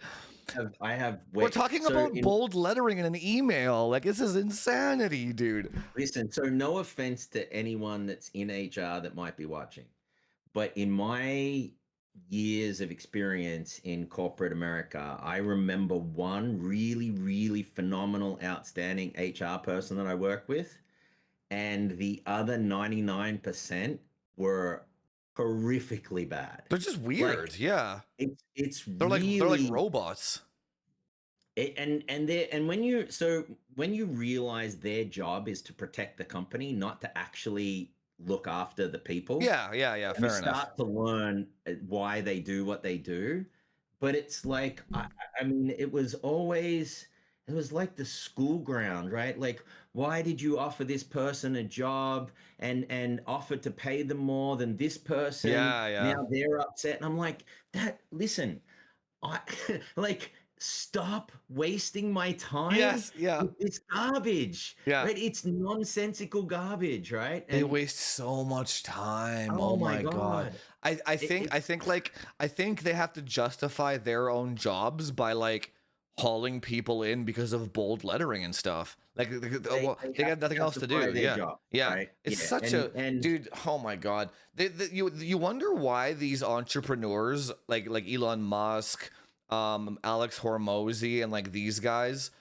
I have We're wait. talking So about in bold lettering in an email. Like, this is insanity, dude. Listen, so no offense to anyone that's in HR that might be watching, but in my years of experience in corporate America, I remember one really, really phenomenal, outstanding HR person that I work with, and the other 99% were horrifically bad. They're just Like weird. Yeah. it's They're like really robots. and when you realize their job is to protect the company, not to actually look after the people, Yeah, you fair enough. start to learn why they do what they do. But it's like I mean, it was like the school ground, right? Like, why did you offer this person a job and offer to pay them more than this person? Yeah. Now they're upset, and I'm like, that. Listen, I like stop wasting my time Yes, yeah. with this garbage, Yeah. right? It's nonsensical garbage, right? They And waste so much time. oh Oh my my god. God, I think like I think they have to justify their own jobs by like hauling people in because of bold lettering and stuff. Like well, they they have got to nothing else to justify do. their Yeah. job, Yeah. right? It's Yeah, such a and dude, oh my god. You wonder why these entrepreneurs like Elon Musk, Alex Hormozy and like these guys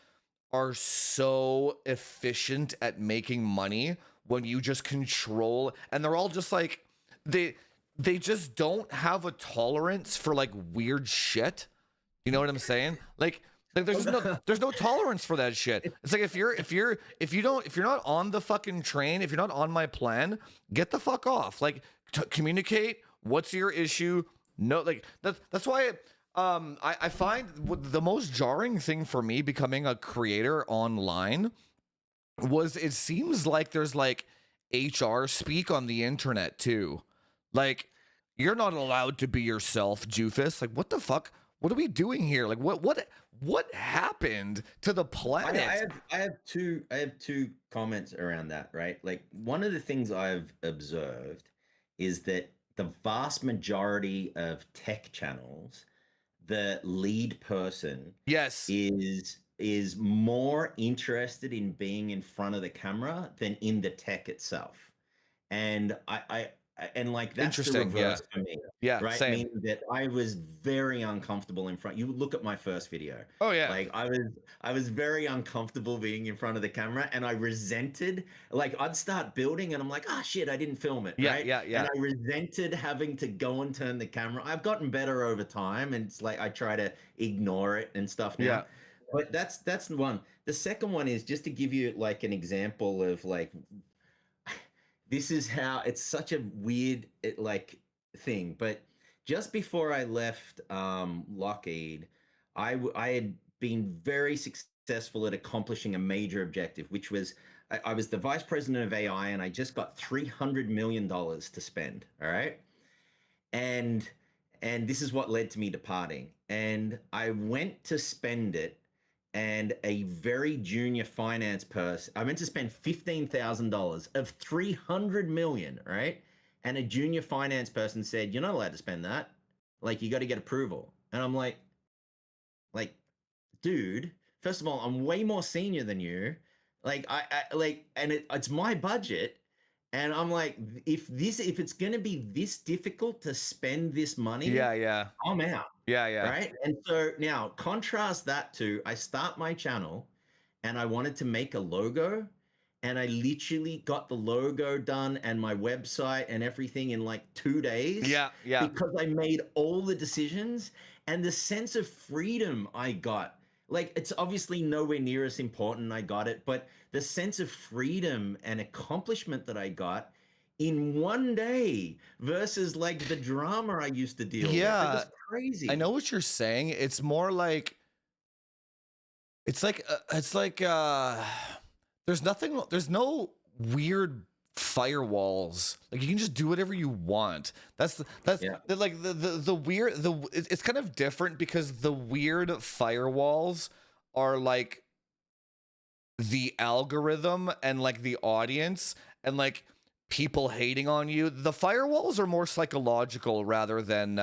are so efficient at making money when you just control, and they're all just like they they just don't have a tolerance for like weird shit. You know what I'm saying? Like there's no tolerance for that shit. It's like if you're not on the fucking train, if you're not on my plan, get the fuck off. Like communicate. What's your issue? No, like that's why. I find the most jarring thing for me becoming a creator online was it seems like there's like HR speak on the internet too. Like you're not allowed to be yourself, Doofus. Like what the fuck? What are we doing here? Like what happened to the planet? I have two comments around that, right? Like one of the things I've observed is that the vast majority of tech channels, the lead person Yes. is more interested in being in front of the camera than in the tech itself. And and like that's the Interesting. Yeah. reverse for me, Yeah. right? Same. Meaning that I was very uncomfortable in front. You look at my first video, Oh yeah. like I was very uncomfortable being in front of the camera, and I resented. Like I'd start building, and I'm like, ah, shit, I didn't film it, Yeah. right? Yeah. And Yeah. I resented having to go and turn the camera. I've gotten better over time, and it's like I try to ignore it and stuff Yeah. now. But that's one. The second one is just to give you like an example of like this is how it's such a weird like thing. But just before I left Lockheed, I had been very successful at accomplishing a major objective, which was I was the vice president of AI, and I just got $300 million to spend. All right, and this is what led to me departing. And I went to spend it, and a very junior finance person, I went to spend $15,000 of 300 million, right? And a junior finance person said, "You're not allowed to spend that. Like, you got to get approval." And I'm like, dude, first of all, I'm way more senior than you. Like, I like, and it's my budget. And I'm like, if it's gonna be this difficult to spend this money, Yeah. Yeah. I'm out. Yeah. Yeah. Right. And so now contrast that to I start my channel and I wanted to make a logo, and I literally got the logo done and my website and everything in like 2 days Yeah. Yeah. because I made all the decisions, and the sense of freedom I got. Like it's obviously nowhere near as important I got it, but the sense of freedom and accomplishment that I got in 1 day versus like the drama I used to deal with. It Yeah. was crazy. I know what you're saying. It's more like it's like there's no weird firewalls. Like you can just do whatever you want. That's Yeah. like the weird it's kind of different because the weird firewalls are like the algorithm and like the audience and like people hating on you. The firewalls are more psychological rather than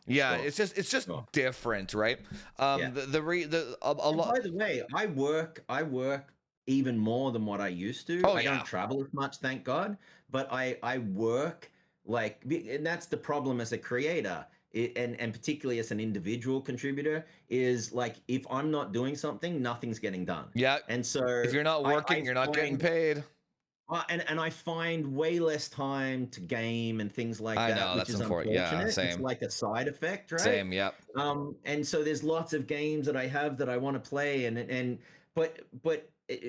yeah, Sure. it's just Sure. different, right? Yeah. The a And lot. by the way, I work even more than what I used to. Oh I don't yeah. travel as much, thank God, but I work like, and that's the problem as a creator. And particularly as an individual contributor, is like if I'm not doing something, nothing's getting done. Yeah. And so If you're not I working, you're not getting find paid. and I find way less time to game and things like I that, know which that's is unfortunate. Yeah, unfortunate. It's same. like a side effect, right? Same, yep. And so there's lots of games that I have that I want to play, and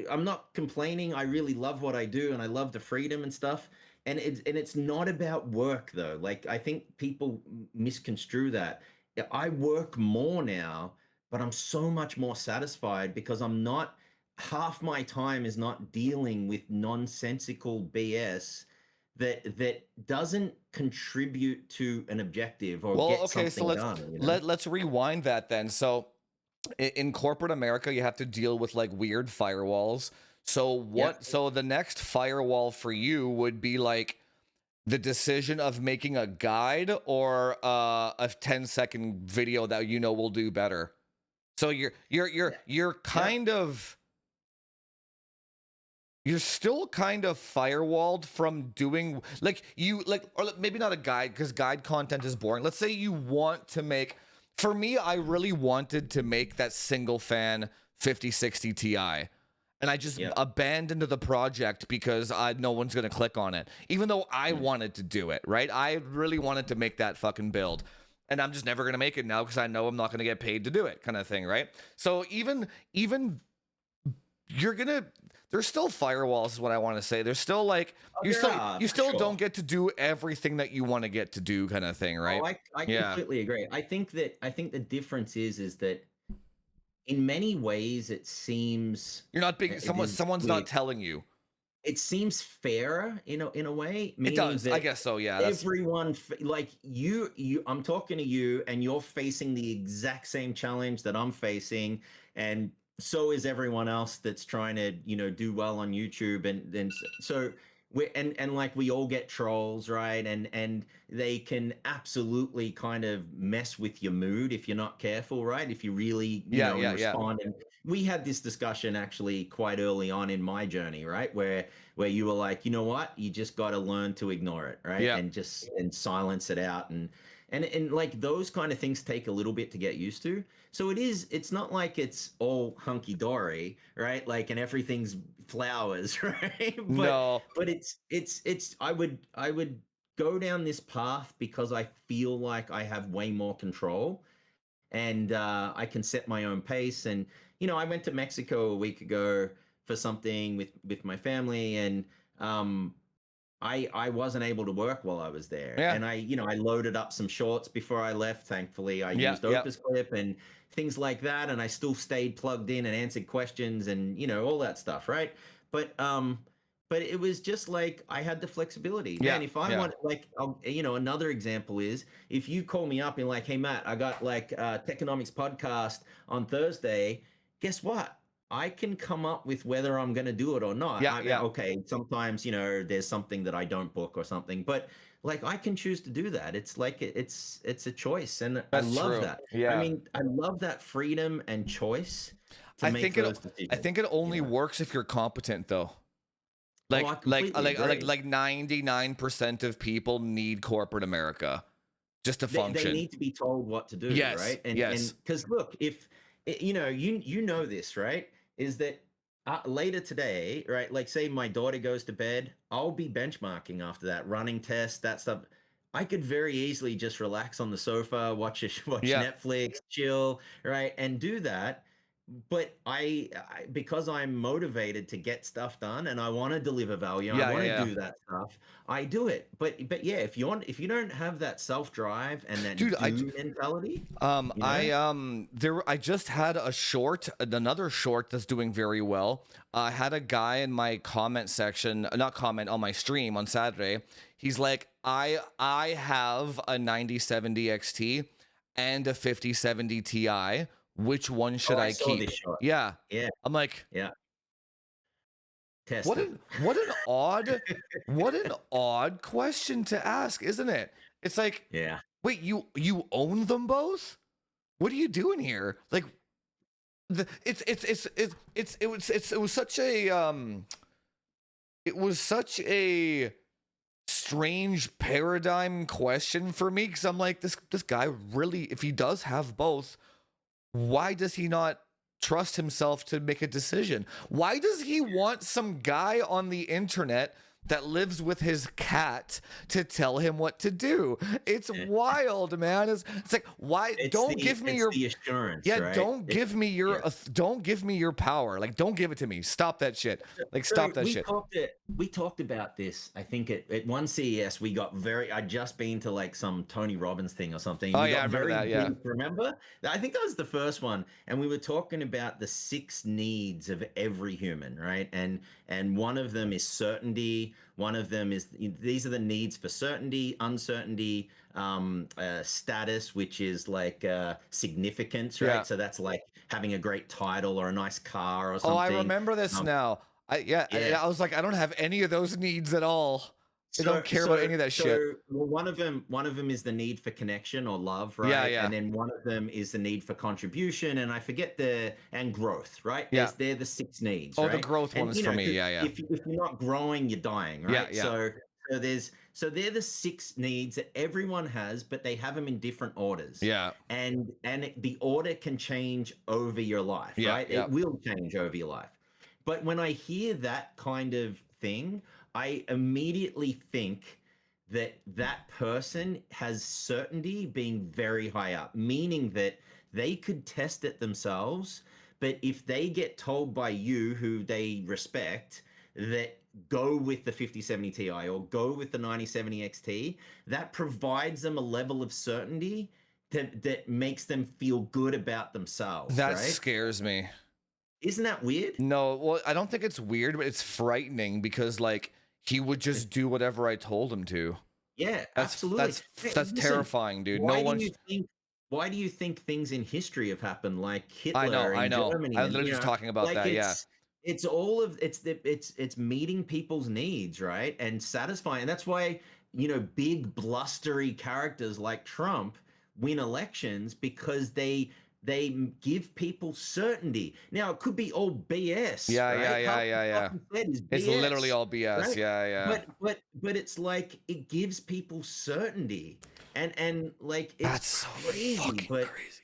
I'm not complaining. I really love what I do, and I love the freedom and stuff. And it's not about work though. Like I think people misconstrue that. Yeah, I work more now, but I'm so much more satisfied because I'm not half my time is not dealing with nonsensical BS that doesn't contribute to an objective or Well, get okay, so something done, you know? let's rewind that then. So in corporate America, you have to deal with like weird firewalls. So Yeah. so the next firewall for you would be like the decision of making a guide or a 10-second video that you know will do better. So Yeah. you're Yeah. kind of you're still kind of firewalled from doing like you like or maybe not a guide because guide content is boring. Let's say you want to make for me I really wanted to make that single fan 5060 Ti and I just Yeah. abandoned the project because no one's going to click on it even though I Mm. wanted to do it, right? I really wanted to make that fucking build. And I'm just never going to make it now because I know I'm not going to get paid to do it kind of thing, right? So even you're gonna there's still firewalls is what I want to say. There's still like Oh, there are, you for still sure. don't get to do everything that you want to get to do kind of thing, right? Oh, I Yeah. completely agree. I think the difference is that in many ways it seems You're not being this is someone's not weird. telling you. It seems fairer in a way, It meaning does. I that guess so, yeah. That's everyone like you I'm talking to you and you're facing the exact same challenge that I'm facing, and so is everyone else that's trying to do well on YouTube, and then so and like we all get trolls, right? And they can absolutely kind of mess with your mood if you're not careful, right? If you really, Yeah, and yeah, yeah. respond. And we had this discussion actually quite early on in my journey, right? Where you were like, you know what? You just got to learn to ignore it, right? Yeah. And just and silence it out. And like those kind of things take a little bit to get used to. So it's not like it's all hunky dory, right? Like, and everything's flowers, right? No. But it's I would go down this path because I feel like I have way more control, and I can set my own pace. And I went to Mexico a week ago for something with my family, and um, I wasn't able to work while I was there, Yeah. and I loaded up some shorts before I left. Thankfully, I Yeah, used yeah. Opus Clip and things like that, and I still stayed plugged in and answered questions and all that stuff, right? But but it was just like I had the flexibility, Yeah, man. If I yeah. want, like, another example is if you call me up and like, hey Matt, I got like Techonomics podcast on Thursday. Guess what? I can come up with whether I'm going to do it or not. Yeah, I mean, yeah. okay, sometimes, there's something that I don't book or something, but like I can choose to do that. It's like it's a choice, and I That's love true. that. I Yeah. mean, I love that freedom and choice to I make think it those I decisions, think it you only know. works if you're competent though. Oh, I completely agree. 99% of people need corporate America just to They function. need to be told what to do, Yes. right? And Yes. because look, if you know this, right? Is that later today, right? Like, say my daughter goes to bed, I'll be benchmarking after that, running tests, that stuff. I could very easily just relax on the sofa, watch Yeah. Netflix, chill, right, and do that. But because I'm motivated to get stuff done and I want to deliver value, I Yeah, want yeah, to yeah. do that stuff. I do it. But yeah, if you don't have that self drive and Dude, that do mentality, you know, I just had another short that's doing very well. I had a guy in my comment section, not comment, on my stream on Saturday. He's like, I have a 9070 XT and a 5070 Ti. Which one should oh, I I saw keep? this shot. Yeah. Yeah, I'm like, yeah, test what it. an what an odd what an odd question to ask, isn't it? It's like, Yeah. wait, you own them both? What are you doing here? Like, it was such a strange paradigm question for me, because I'm like, this guy really, if he does have both, why does he not trust himself to make a decision? Why does he want some guy on the internet that lives with his cat to tell him what to do? It's wild, man. It's like, why don't give me It's your, the assurance, yeah, right? Yeah. don't give me your power. Like, don't give it to me. Stop that shit. Like, So stop that shit. we talked about this. I think at one CES we got I'd just been to like some Tony Robbins thing or something. Oh We yeah, I got remember very that. Yeah. deep. Remember? I think that was the first one, and we were talking about the 6 needs of every human, right? And one of them is certainty. One of them is these are the needs for certainty, uncertainty, status, which is like significance, Yeah. right? So that's like having a great title or a nice car or Oh, I something. remember this Um, now. yeah. I was like, I don't have any of those needs at all. I So, don't care about so, any of that shit. so, well, one of them is the need for connection or love, Yeah, right? And yeah, then one of them is the need for contribution, and I forget and growth, right? yeah. They're the 6 needs, Oh, the right? growth one And is for me. 'cause Yeah, yeah, if you're not growing, you're dying, yeah, right? yeah, So they're the 6 needs that everyone has, but they have them in different orders, yeah, and the order can change over your life, yeah, right? yeah. It will change over your life. But when I hear that kind of thing, I immediately think that that person has certainty being very high up, meaning that they could test it themselves. But if they get told by you, who they respect, that go with the 5070 Ti or go with the 9070 XT, that provides them a level of certainty that makes them feel good about themselves, That right? scares me. Isn't that weird? No, well, I don't think it's weird, but it's frightening because like he would just do whatever I told him to. Yeah, That's absolutely. that's Hey, that's listen, terrifying, dude. No why do one. you think why do you think things in history have happened like I know, Hitler I in know. Germany I was and literally just talking about like that. Yeah, it's all of it's meeting people's needs, right? And satisfying. And that's why, big blustery characters like Trump win elections because they give people certainty. Now it could be all BS, Yeah, yeah, right? yeah, Half the yeah, stuff yeah. he said is It's literally BS, all BS. right? Yeah, yeah. But it's like it gives people certainty. And like it's That's so crazy, fucking but crazy,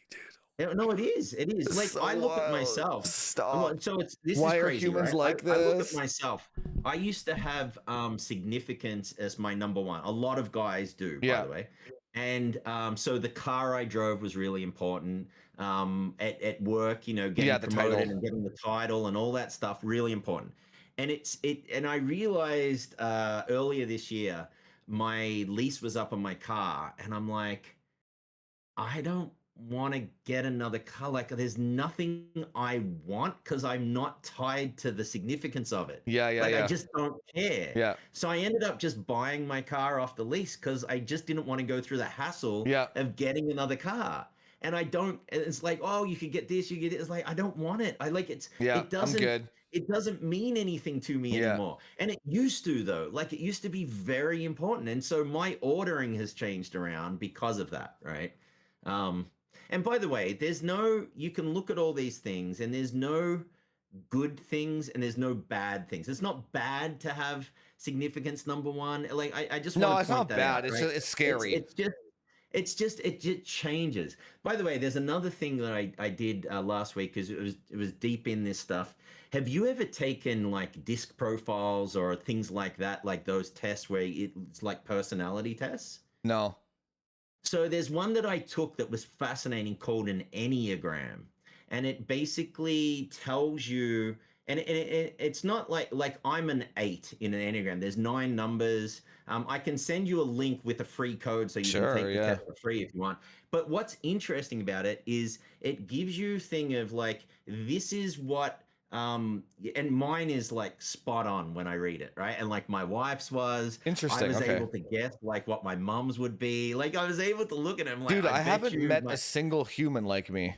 dude. no, it is. It is. Like So I look at wild. myself. Stop. So it's this is Why are crazy, humans right? like I look at this? myself. I used to have significance as my number one. A lot of guys do, by Yeah. the way. And so the car I drove was really important. At work, Yeah, getting the title. promoted and getting the title and all that stuff, really important. And I realized earlier this year, my lease was up on my car, and I'm like, I don't want to get another car. Like, there's nothing I want because I'm not tied to the significance of it. Yeah, yeah, Like, I yeah. just don't care. Yeah. So I ended up just buying my car off the lease because I just didn't want to go through the hassle Yeah. of getting another car. And I don't, it's like, oh, you could get this, you get it. It's like, I don't want it. I like Yeah. I'm good. it doesn't mean anything to me Yeah. anymore. And it used to, though. Like, it used to be very important. And so my ordering has changed around because of that, right? Um, and by the way, you can look at all these things and there's no good things and there's no bad things. It's not bad to have significance number one. Like, I just No, want it's to point not that bad. out, It's right? just, it's It's, scary. it just changes. By the way, there's another thing that I did last week because it was deep in this stuff. Have you ever taken like disc profiles or things like that, like those tests where it's like personality tests? No. So there's one that I took that was fascinating called an Enneagram, and it basically tells you, and it's not like I'm an 8 in an Enneagram. There's 9 numbers. I can send you a link with a free code so you can Sure. take the Yeah. test for free if you want. But what's interesting about it is it gives you thing of like this is what and mine is like spot on when I read it, right? And like my wife's was, I Interesting. was Okay. able to guess like what my mom's would be. Like I was able to look at him like Dude, I I bet haven't you met a my single human like me.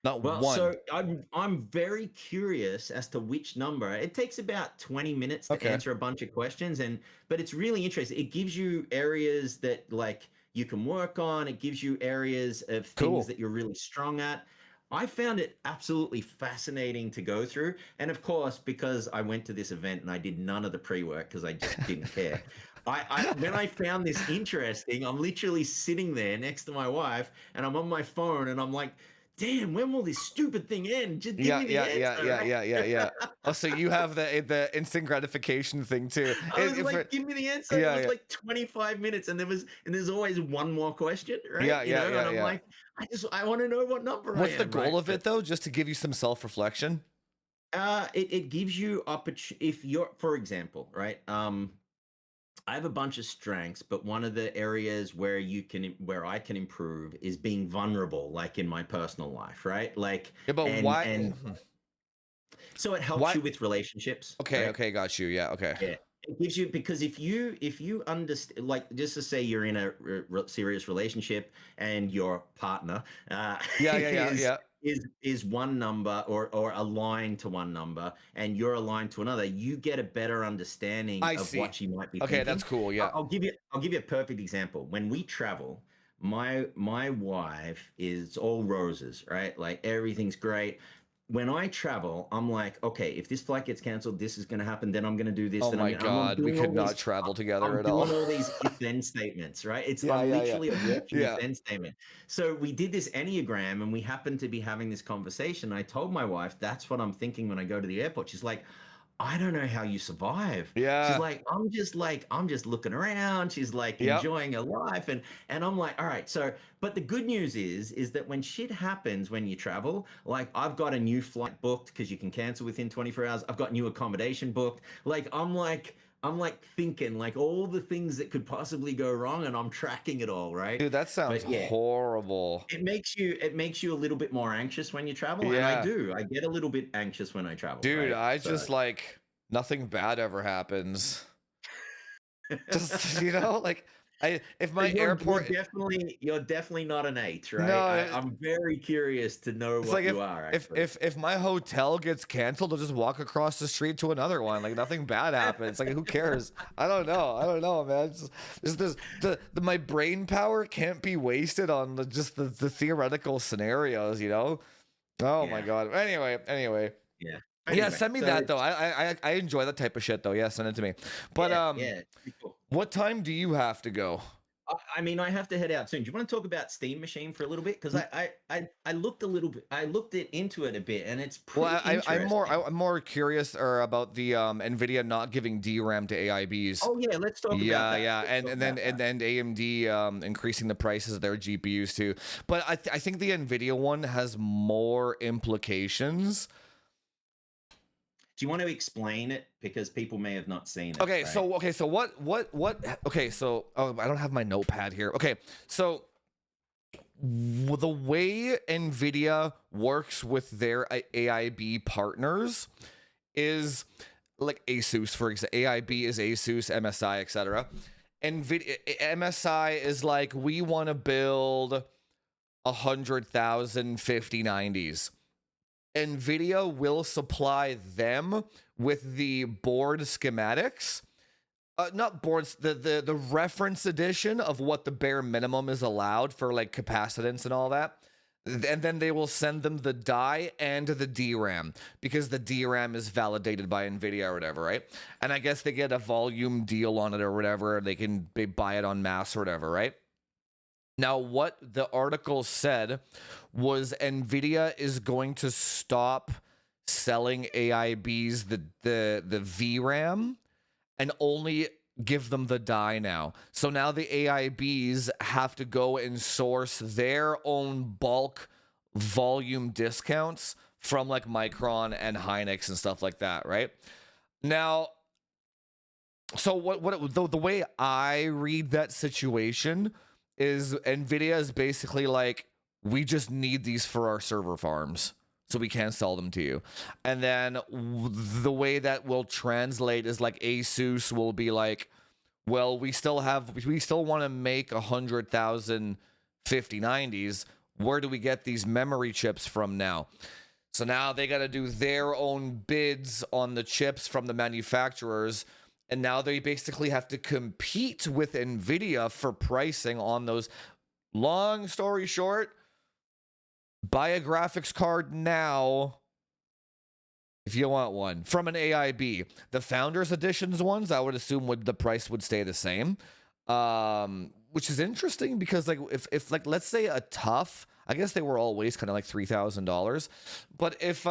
Not well, one. so I'm very curious as to which number. It takes about 20 minutes to Okay. answer a bunch of questions but it's really interesting. It gives you areas that like you can work on. It gives you areas of things Cool. that you're really strong at. I found it absolutely fascinating to go through. And of course, because I went to this event and I did none of the pre-work because I just didn't care. When I found this interesting, I'm literally sitting there next to my wife and I'm on my phone and I'm like, damn, when will this stupid thing end? Just give Yeah, me the yeah, yeah, answer, yeah, right? yeah, yeah, yeah. Oh, so you have the instant gratification thing too. I was If like, it, give me the answer. It yeah, was yeah, like 25 minutes, and there's always one more question, right? yeah, yeah, And yeah, I'm yeah. like, I want to know what number I What's the am, right? goal of it though? Just to give you some self-reflection? It gives you if you're, for example, right? I have a bunch of strengths, but one of the areas where I can improve is being vulnerable, like in my personal life, right? Like, Yeah, but why? and so it helps Why? you with relationships, Okay, right? okay, got you. Yeah, okay. Yeah. It gives you because if you understand, like, just to say you're in a serious relationship and your partner Yeah, yeah, yeah, is yeah. is one number or aligned to one number and you're aligned to another, you get a better understanding I of see. what she might be Okay, that's thinking. cool. Yeah. I'll give you a perfect example. When we travel, my wife is all roses, right? Like everything's great. When I travel, I'm like, okay, if this flight gets canceled, this is going to happen. Then I'm going to do this. Oh Then my I'm God, we doing could all not these. travel together I'm at all. doing all these if-then statements, right? Yeah, I'm yeah, yeah. literally a walking Yeah. if-then statement. So we did this Enneagram, and we happened to be having this conversation. I told my wife, that's what I'm thinking when I go to the airport. She's like, I don't know how you survive. She's Yeah. like, I'm just looking around. She's like Yep. enjoying her life. And I'm like, all right. So, but the good news is that when shit happens when you travel, like I've got a new flight booked because you can cancel within 24 hours. I've got new accommodation booked. Like I'm like thinking like all the things that could possibly go wrong and I'm tracking it all, right? Dude, that sounds But yeah, horrible. it makes you a little bit more anxious when you travel. And Yeah. I get a little bit anxious when I travel, Dude, right? I So just like nothing bad ever happens. Just, like if So my airport you're definitely not an 8, right? no, I'm very curious to know it's what like you are actually. if my hotel gets canceled, I'll just walk across the street to another one. Like nothing bad happens. Like who cares? I don't know. I don't know, man. It's this my brain power can't be wasted on just the theoretical scenarios, you know? Oh my Yeah, god. Anyway. yeah. Yeah, Anyway, send me so that though. I enjoy that type of shit though. Yeah, send it to me. But yeah, yeah, pretty cool. what time do you have to go? I mean, I have to head out soon. Do you want to talk about Steam Machine for a little bit? Because I looked a little bit, I looked into it a bit, and it's Well, pretty interesting. I'm more curious or about the Nvidia not giving DRAM to AIBs. Oh yeah, let's talk about Yeah, that. yeah, Let's talk about and that. then AMD increasing the prices of their GPUs too. But I think the Nvidia one has more implications. Do you want to explain it because people may have not seen it, right? Okay, so what okay, so oh, I don't have my notepad here. Okay, so the way Nvidia works with their AIB partners is like Asus, for example. AIB is Asus, MSI, etc. Nvidia MSI is like, we want to build 100,000 5090s. Nvidia will supply them with the board schematics, not boards, the reference edition of what the bare minimum is allowed for like capacitance and all that. And then they will send them the die and the DRAM because the DRAM is validated by Nvidia or whatever, right? And I guess they get a volume deal on it or whatever. They buy it on mass or whatever, right? Now, what the article said was Nvidia is going to stop selling AIBs the VRAM and only give them the die now. So now the AIBs have to go and source their own bulk volume discounts from like Micron and Hynix and stuff like that, right? Now, so the way I read that situation is Nvidia is basically like, we just need these for our server farms, so we can't sell them to you. And then the way that will translate is like Asus will be like, well, we still want to make 100,000 5090s. Where do we get these memory chips from now? So now they got to do their own bids on the chips from the manufacturers. And now they basically have to compete with Nvidia for pricing on those. Long story short, buy a graphics card now if you want one from an AIB. The Founders Editions ones, I would assume the price would stay the same, which is interesting because like if like let's say a tough, I guess they were always kind of like $3,000, but if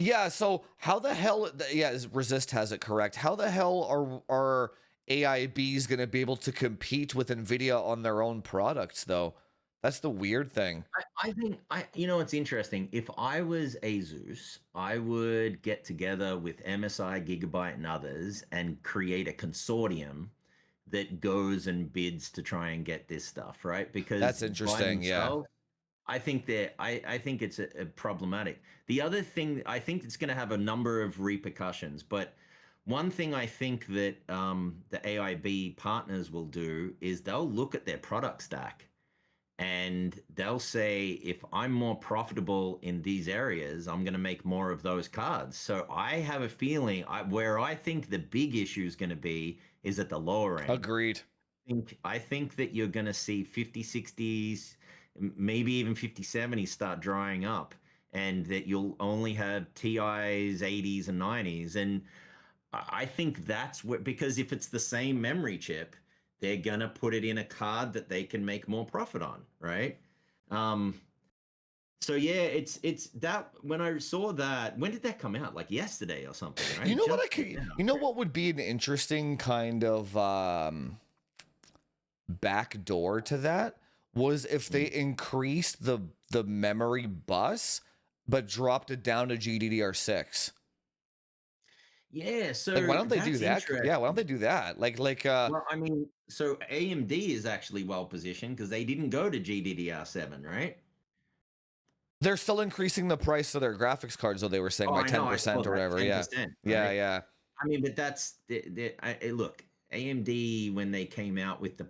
yeah, so how the hell? Yeah, Resist has it correct. How the hell are AIBs going to be able to compete with Nvidia on their own products, though? That's the weird thing. I think you know, it's interesting. If I was Asus, I would get together with MSI, Gigabyte, and others and create a consortium that goes and bids to try and get this stuff, right? That's Because by interesting. Yeah, themselves, I think it's a problematic. The other thing, I think it's going to have a number of repercussions, but one thing I think that the AIB partners will do is they'll look at their product stack and they'll say, if I'm more profitable in these areas, I'm going to make more of those cards. So I have a feeling where I think the big issue is going to be is at the lower end. agreed. I think that you're going to see 5060s, maybe even 5070s start drying up, and that you'll only have TIs, 80s, and 90s. And I think that's what, because if it's the same memory chip, they're going to put it in a card that they can make more profit on, right? So yeah, it's that when I saw that, when did that come out? Like yesterday or something, right? You know what Just came out, you know right? what would be an interesting kind of backdoor to that was if they increased the memory bus but dropped it down to GDDR6. Yeah, Like, why so don't they do that's that? Yeah, why don't interesting. they do that? Well, I mean, so AMD is actually well positioned because they didn't go to GDDR7, right? they're still increasing the price of their graphics cards, though they were saying Oh, by I know. I saw 10% or that whatever. Yeah. 10%, Yeah, right? yeah. I mean, but that's look. AMD, when they came out with the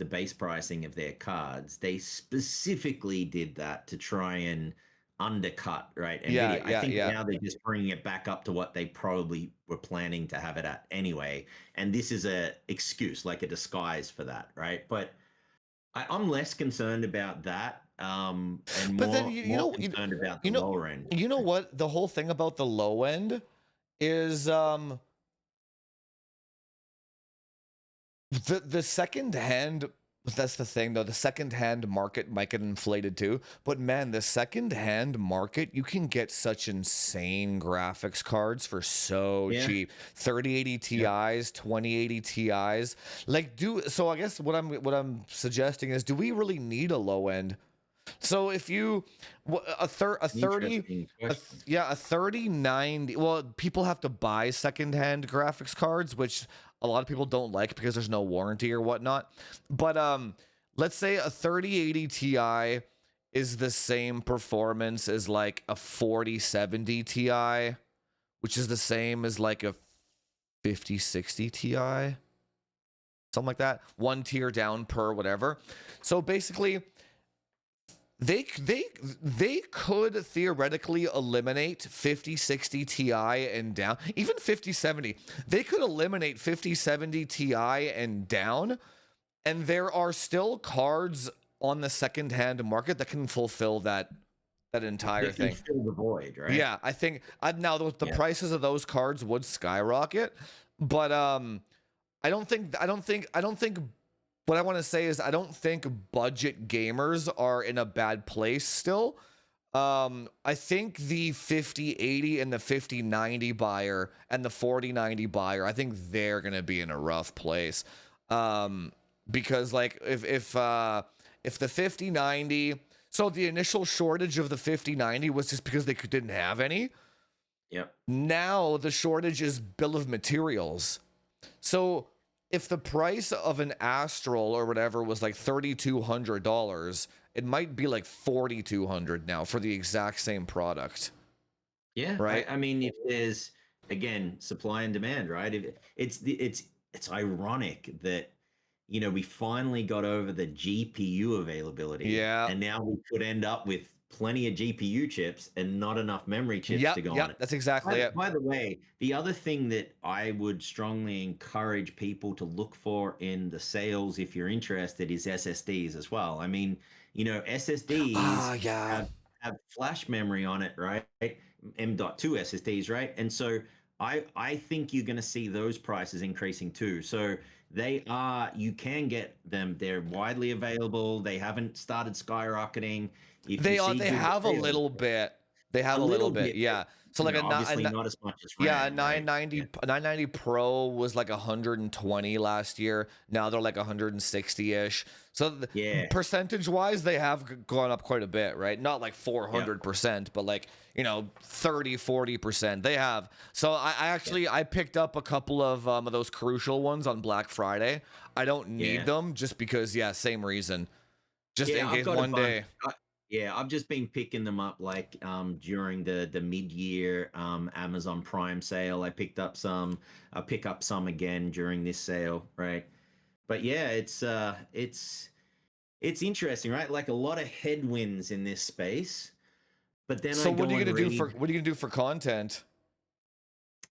base pricing of their cards, they specifically did that to try and undercut, right, Yeah, Nvidia. I yeah, think yeah. now they're just bringing it back up to what they probably were planning to have it at anyway. And this is a excuse, like a disguise for that, right? But I'm less concerned about that, and But then more concerned about the you know lower end. you know what the whole thing about the low end is the second hand. That's the thing though, the second hand market might get inflated too, but man, the second hand market, you can get such insane graphics cards for so Yeah, cheap. 3080 yeah. Ti's, 2080 Ti's. Like, so I guess what I'm suggesting is, do we really need a low end? So if you a 30 Interesting question. yeah, a 3090, well, people have to buy secondhand graphics cards, which a lot of people don't like because there's no warranty or whatnot. But let's say a 3080 Ti is the same performance as like a 4070 Ti, which is the same as like a 5060 Ti, something like that. One tier down per whatever. So basically, they could theoretically eliminate 5060 Ti and down, even 5070. They could eliminate 5070 Ti and down, and there are still cards on the second-hand market that can fulfill that entire That can thing. fill the void, right? Yeah, I think now the Yeah. prices of those cards would skyrocket, but I don't think what I want to say is I don't think budget gamers are in a bad place still. I think the 5080 and the 5090 buyer and the 4090 buyer, I think they're gonna be in a rough place. Because like if the 5090, so the initial shortage of the 5090 was just because they didn't have any. Yep. Now the shortage is bill of materials. So if the price of an Astral or whatever was like $3,200, it might be like 4,200 now for the exact same product, Yeah. right? I mean, if there's again supply and demand, right? It's ironic that we finally got over the GPU availability, Yeah. and now we could end up with plenty of GPU chips and not enough memory chips to Yep. go on Yep. it. That's exactly it. By the way, the other thing that I would strongly encourage people to look for in the sales, if you're interested, is SSDs as well. I mean, SSDs Ah, yeah. have flash memory on it, right? M.2 SSDs, right? And so I think you're going to see those prices increasing too. So you can get them. They're widely available. They haven't started skyrocketing. If you see They good have a sales, little bit. They a have a little little bit. bit, but Yeah. So like obviously not as much as yeah, a RAM, right? Yeah. 990 Pro was like 120 last year. Now they're like 160-ish. So Yeah. percentage wise, they have gone up quite a bit, right? Not like Yep. 400%, but like, 30, 40%. They have. So I Yep. actually I picked up a couple of those crucial ones on Black Friday. I don't need Yeah. them just because, yeah, same reason. Just in Yeah, I've case got a one bunch. day. Yeah, I've just been picking them up like during the mid-year Amazon Prime sale. I'll pick up some again during this sale, right? But yeah, it's interesting, right? Like a lot of headwinds in this space. But then So I go and read. what are you gonna do for content?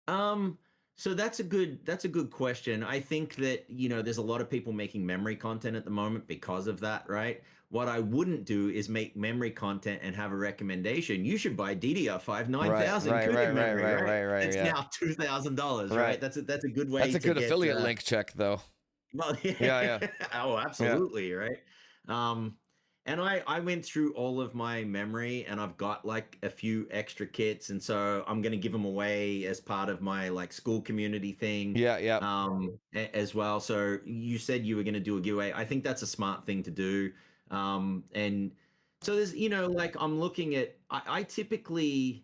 Um, so that's a good question. I think that, there's a lot of people making memory content at the moment because of that, right? What I wouldn't do is make memory content and have a recommendation. You should buy DDR5 Right, 9000 right, right, CUDA right, memory, right, right? right, right. It's Yeah, now $2,000, right? right. That's a good That's way a to good get affiliate link check, though. well, Yeah, yeah, yeah. Oh, yeah. absolutely, right? Um, and I went through all of my memory, and I've got like a few extra kits, and so I'm gonna give them away as part of my like school community thing, Yeah, yeah. as well. So you said you were gonna do a giveaway. I think that's a smart thing to do. And so there's, like I'm looking at. I typically.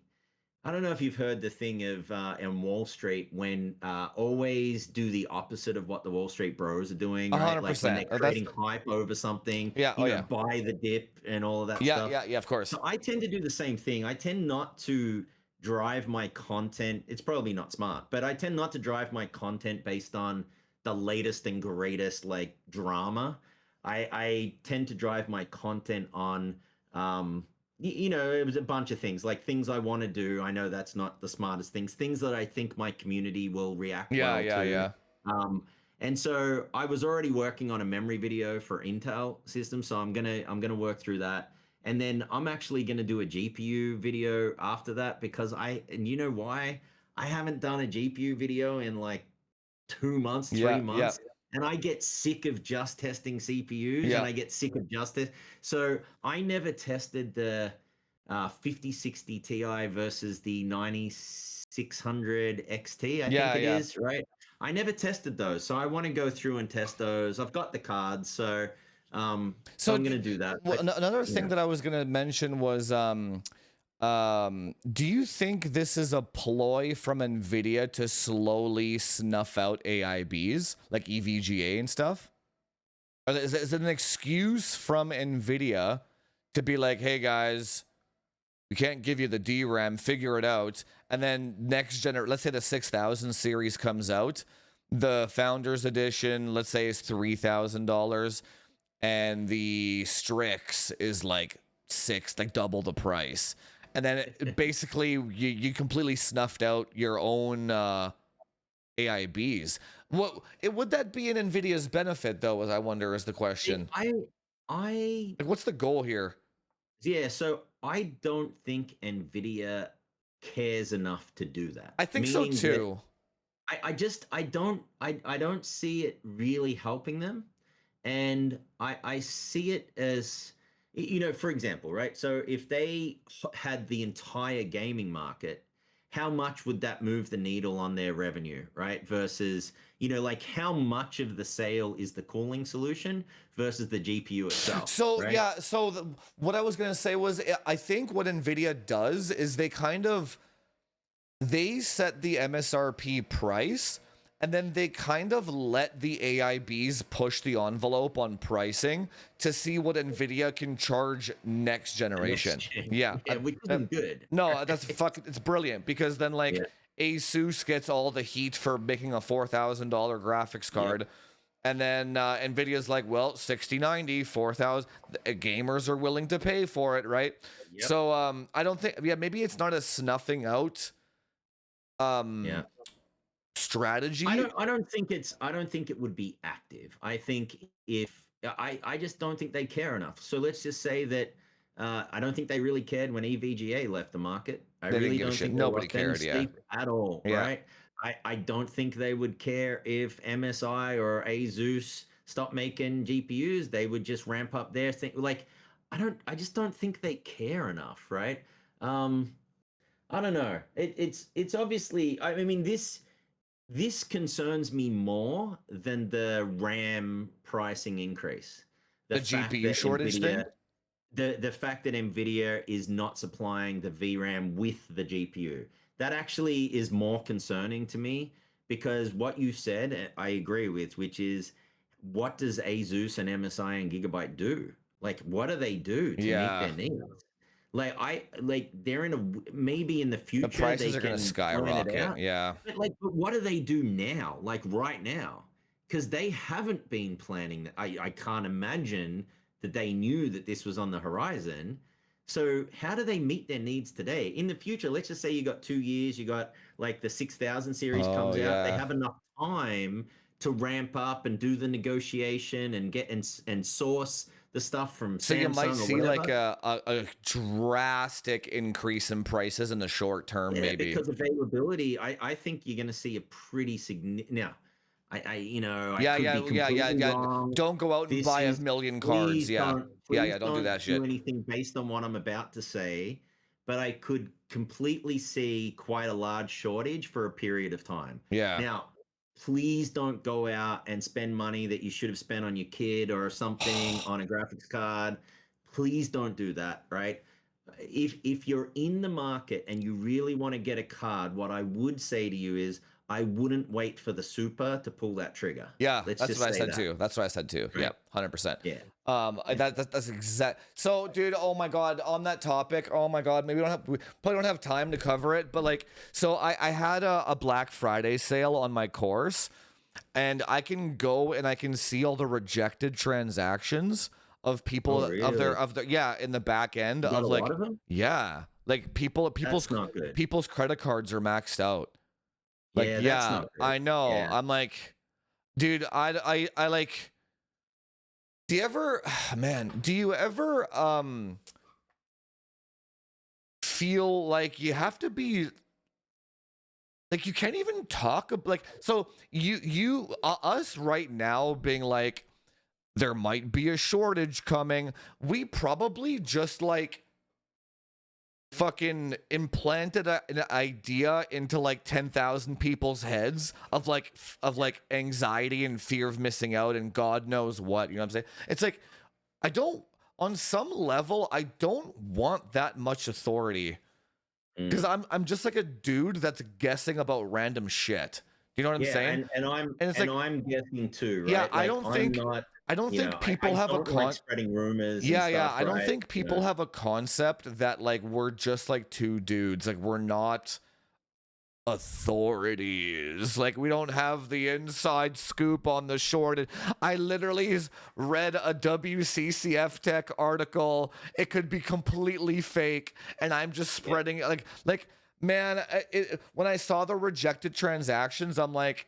I don't know if you've heard the thing of in Wall Street when always do the opposite of what the Wall Street bros are doing, A right? hundred Like when percent. they're That's creating hype over something, yeah. Oh yeah. buy the dip and all of that Yeah, stuff. yeah, yeah. Of course. So I tend to do the same thing. I tend not to drive my content. It's probably not smart, but I tend not to drive my content based on the latest and greatest like drama. I tend to drive my content on you know, it was a bunch of things, like things I want to do. I know that's not the smartest things that I think my community will react Yeah, well yeah, to. yeah. Um, and so I was already working on a memory video for Intel system, so I'm gonna work through that. And then I'm actually gonna do a GPU video after that because and you know why? I haven't done a GPU video in like 2 months, Yeah, three yeah, months, and I get sick of just testing CPUs, and yeah. I get sick of so I never tested the 5060 Ti versus the 9600 XT, I think Yeah, it yeah. is, right? I never tested those, so I want to go through and test those. I've got the cards, so So I'm gonna do that. another thing Yeah. that I was gonna mention was do you think this is a ploy from Nvidia to slowly snuff out AIBs like EVGA and stuff? Or is it an excuse from Nvidia to be like, hey guys, we can't give you the DRAM, figure it out. And then let's say the 6000 series comes out, the Founders Edition, let's say, is $3,000, and the Strix is like double the price. And then basically you completely snuffed out your own AIBs. Would that be in Nvidia's benefit though? As I wonder, is the question. I Like, what's the goal here? Yeah, so I don't think Nvidia cares enough to do that. I think so Meaning that too. I don't see it really helping them. And I see it as you know, for example, right? So if they had the entire gaming market, how much would that move the needle on their revenue, right? Versus, you know, like how much of the sale is the cooling solution versus the GPU itself, So right? yeah, what I was gonna say was I think what Nvidia does is they set the MSRP price, and then they kind of let the AIBs push the envelope on pricing to see what Nvidia can charge next generation. Next gen. Yeah, Yeah, which isn't good. no, it's brilliant because then like Yeah. Asus gets all the heat for making a $4,000 graphics Yep. card. And then Nvidia's like, well, 6090, 4,000. Gamers are willing to pay for it, right? Yep. So I don't think, yeah, maybe it's not a snuffing out Yeah. strategy. I don't think it would be active. I think if I just don't think they care enough. So let's just say that I don't think they really cared when EVGA left the market. I They didn't really give a don't shit. think they Nobody lost any cared. Yeah, sleep at all, yeah. right? I don't think they would care if MSI or Asus stopped making GPUs. They would just ramp up their thing. Like I just don't think they care enough, right? I don't know. It's obviously. I mean, this concerns me more than the RAM pricing increase. The fact GPU that shortage Nvidia, thing. the fact that Nvidia is not supplying the VRAM with the GPU, that actually is more concerning to me because what you said, I agree with, which is what does Asus and MSI and Gigabyte do? Like, what do they do to meet Yeah, their needs? Like they're in a maybe in the the future they prices are gonna can plan it skyrocket. out, Yeah, but what do they do now? Like right now, because they haven't been planning that. I can't imagine that they knew that this was on the horizon. So how do they meet their needs today? In the future, let's just say you got 2 years, you got like the 6000 series oh comes out, they yeah. have enough time to ramp up and do the negotiation and get and source the stuff from So you might Samsung or see like whatever. a drastic increase in prices in the short term, Yeah, maybe. because availability, I think you're going to see a pretty significant. Now, you know, I Yeah, could yeah, be yeah, yeah, completely yeah. wrong. Don't go out and This buy a is million cards. Yeah, yeah, please yeah. Don't do don't that do shit. anything based on what I'm about to say, but I could completely see quite a large shortage for a period of time. Yeah. Now, please don't go out and spend money that you should have spent on your kid or something on a graphics card. Please don't do that, right? If you're in the market and you really want to get a card, what I would say to you is I wouldn't wait for the super to pull that trigger. Yeah, Let's that's just what I say said that, too. That's what I said too. Yeah, right? 100%. Yeah. Yeah. That's exact. So, dude, oh my god, on that topic, oh my god, maybe we probably don't have time to cover it, but like, so I had a Black Friday sale on my course, and I can go and I can see all the rejected transactions of Oh, people really? of their yeah, in the back end You got of a lot like, of them? yeah, like That's not good. people's credit cards are maxed out. Like, Yeah, that's yeah, not good. I know. Yeah. I'm like, dude, I like, do you ever, man, do you ever feel like you have to be like, you can't even talk like, so us right now being like, there might be a shortage coming, we probably just like fucking implanted an idea into like 10,000 people's heads of like of like anxiety and fear of missing out and God knows what, you know what I'm saying? It's like, I don't, on some level, I don't want that much authority because Mm. I'm just like a dude that's guessing about random shit. You know what I'm Yeah, saying? and And it's like, I'm guessing too, yeah, right? Like, I'm not, I don't you know, think I people have a don't like spreading rumors and yeah, stuff, I don't right? think You people know? have a concept that like we're just like two dudes. Like, we're not authorities. Like, we don't have the inside scoop on the shortage. I literally read a WCCF Tech article. It could be completely fake, and I'm just Yeah, spreading like man. When I saw the rejected transactions, I'm like,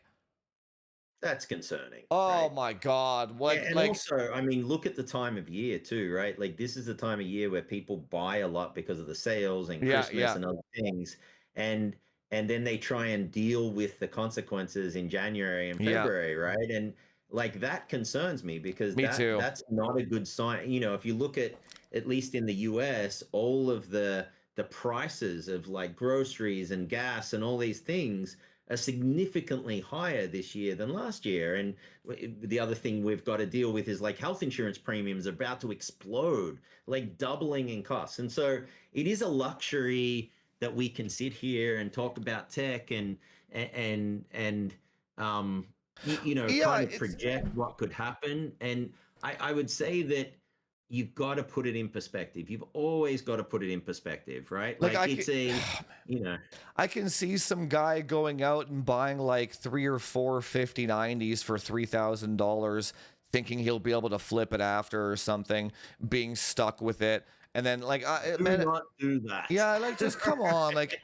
that's concerning, oh right? my god, Yeah, what and like also, I mean, look at the time of year too, right? Like, this is the time of year where people buy a lot because of the sales and yeah, Christmas yeah, and other things, and then they try and deal with the consequences in January and yeah. February, right? And like, that concerns me because Me too. that's not a good sign. You know, if you look at least in the US, all of the prices of like groceries and gas and all these things are significantly higher this year than last year. And the other thing we've got to deal with is like health insurance premiums are about to explode, like doubling in costs. And so it is a luxury that we can sit here and talk about tech and you know, Yeah, kind of it's project what could happen. And I would say that you've got to put it in perspective. You've always got to put it in perspective, right? like Like, I could. it's a, you know, I can see some guy going out and buying like 3 or 4 5090s for $3,000, thinking he'll be able to flip it after or something, being stuck with it, and then like, do man, not do that. yeah, like, just come on, like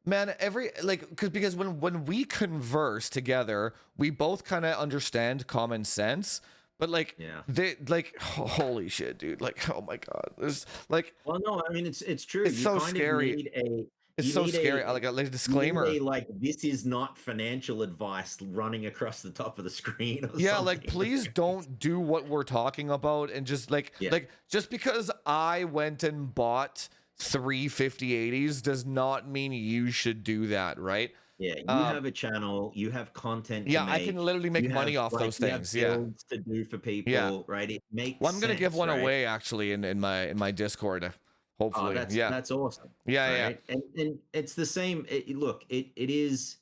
man, every like, because when we converse together, we both kind of understand common sense, but like Yeah. they like, holy shit, dude, like, oh my god, there's like, Well, no, I mean, it's true. it's You so kind of scary. need a It's you so need scary. a Like a you need disclaimer. a like, this is not financial advice running across the top of the screen or Yeah, like, something. please don't do what we're talking about, and just Yeah. just because I went and bought 35080s does not mean you should do that, right? Yeah, you Um have a channel, you have content to yeah, I can make, literally make money off those you have things. Yeah. builds to do for Yeah. people, right? It makes Well, I'm gonna give sense, one right? away actually in my Discord, Oh, hopefully. Yeah. that's awesome, Yeah, yeah. right? And it's the same. Look, it is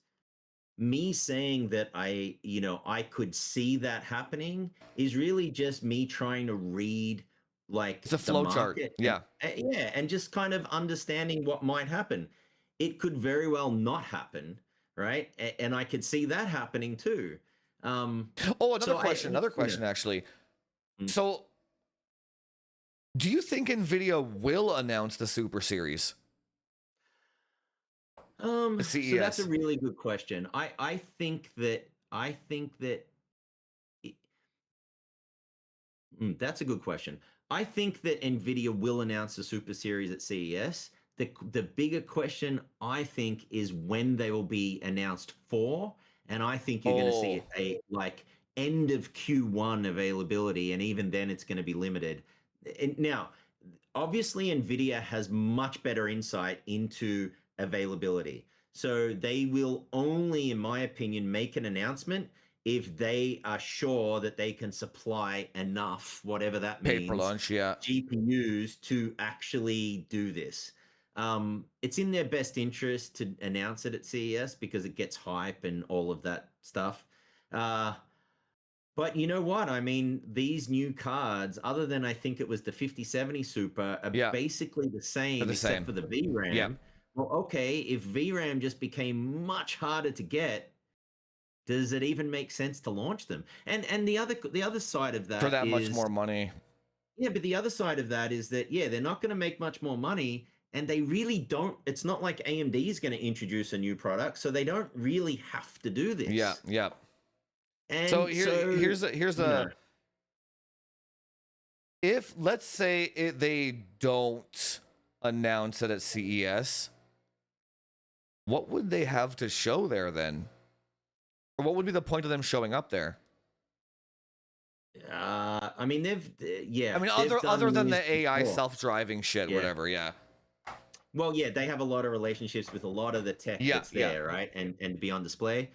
me saying that you know, I could see that happening is really just me trying to read like It's a the flow chart. market and Yeah. yeah, and just kind of understanding what might happen. It could very well not happen, right? And I could see that happening too. Oh, So another you know, question actually. mm, So, do you think Nvidia will announce the Super Series at so that's a CES? really good question. I think that that's a good question. I think that Nvidia will announce the Super Series at CES. The bigger question, I think, is when they will be announced for, and I think you're going to see Oh, a like end of Q1 availability, and even then it's going to be limited. And now, obviously, Nvidia has much better insight into availability, so they will only, in my opinion, make an announcement if they are sure that they can supply enough, whatever that paper means, lunch, yeah. GPUs to actually do this. It's in their best interest to announce it at CES because it gets hype and all of that stuff. Uh, but you know what? I mean, these new cards, other than I think it was the 5070 Super, are Yeah, basically the they're same the except same. for the Yeah. VRAM. Well, okay, if VRAM just became much harder to get, Does it even make sense to launch them? And the other side of for that that much is, more money. yeah, but the other side of that is that, yeah, they're not going to make much more money, and they really don't. It's not like AMD is going to introduce a new product, so they don't really have to do Yeah, this. yeah. So And here so, here's you know, a if let's say they don't announce it at CES, what would they have to show there then? Or what would be the point of them showing up there? I mean, I yeah, mean, they've done other than news the AI before. self-driving shit, Yeah. whatever. Yeah, Well, yeah, they have a lot of relationships with a lot of the tech yeah, that's yeah. there, right? And be on display.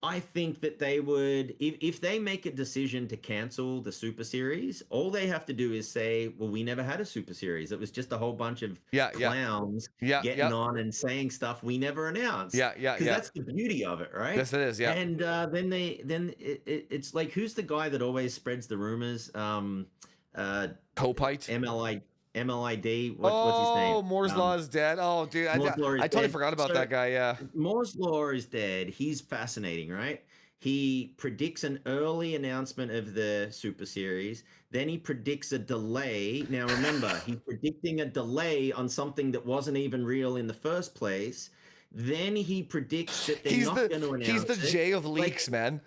I think that they would, if they make a decision to cancel the Super Series, all they have to do is say, well, we never had a Super Series. It was just a whole bunch of Yeah, yeah, clowns yeah, getting yeah, on and saying stuff we never announced. yeah, yeah, Because yeah. that's the beauty of it, right? Yes, it is. Yeah. And it's like, who's the guy that always spreads the rumors? Uh, Copite. MLI MLID. What's his name? Oh, Moore's Law is dead. Oh, dude, Moore's Law is I totally dead. forgot about So that guy. Yeah. Moore's Law is dead. He's fascinating, right? He predicts an early announcement of the Super Series. Then he predicts a delay. Now, remember, he's predicting a delay on something that wasn't even real in the first place. Then he predicts that they're not going to He's the announce it. J of Like, leaks, man.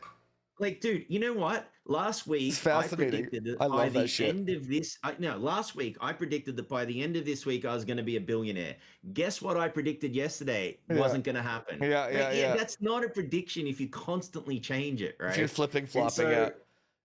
dude, you know what? Last It's week I fascinating. predicted I that by love that the shit. end of this. No, last week I predicted that by the end of this week I was going to be a billionaire. Guess what I predicted yesterday Yeah, wasn't going to happen. yeah, Like, yeah, yeah, yeah. that's not a prediction if you constantly change it, If you're right? flipping And flopping, so, yeah.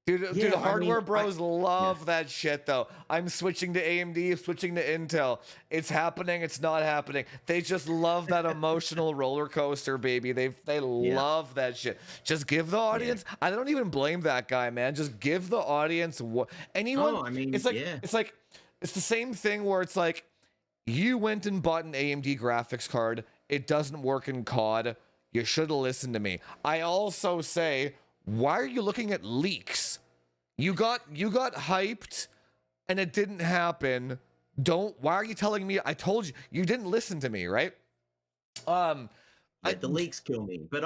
Dude, yeah, I mean, hardware bros yeah. love that shit though. I'm switching to AMD, switching to Intel. It's happening, it's not happening. They just love that emotional roller coaster, baby. They Yeah, love that shit. Just give the yeah. audience. I don't even blame that guy, man. Just give the audience what anyone. Oh, I mean, yeah. It's the same thing where it's like you went and bought an AMD graphics card. It doesn't work in COD. You should have listened to me. I also say, why are you looking at leaks? You got hyped and it didn't happen. Why are you telling me? I told you you didn't listen to me, right? Um Yeah, I the leaks kill me. But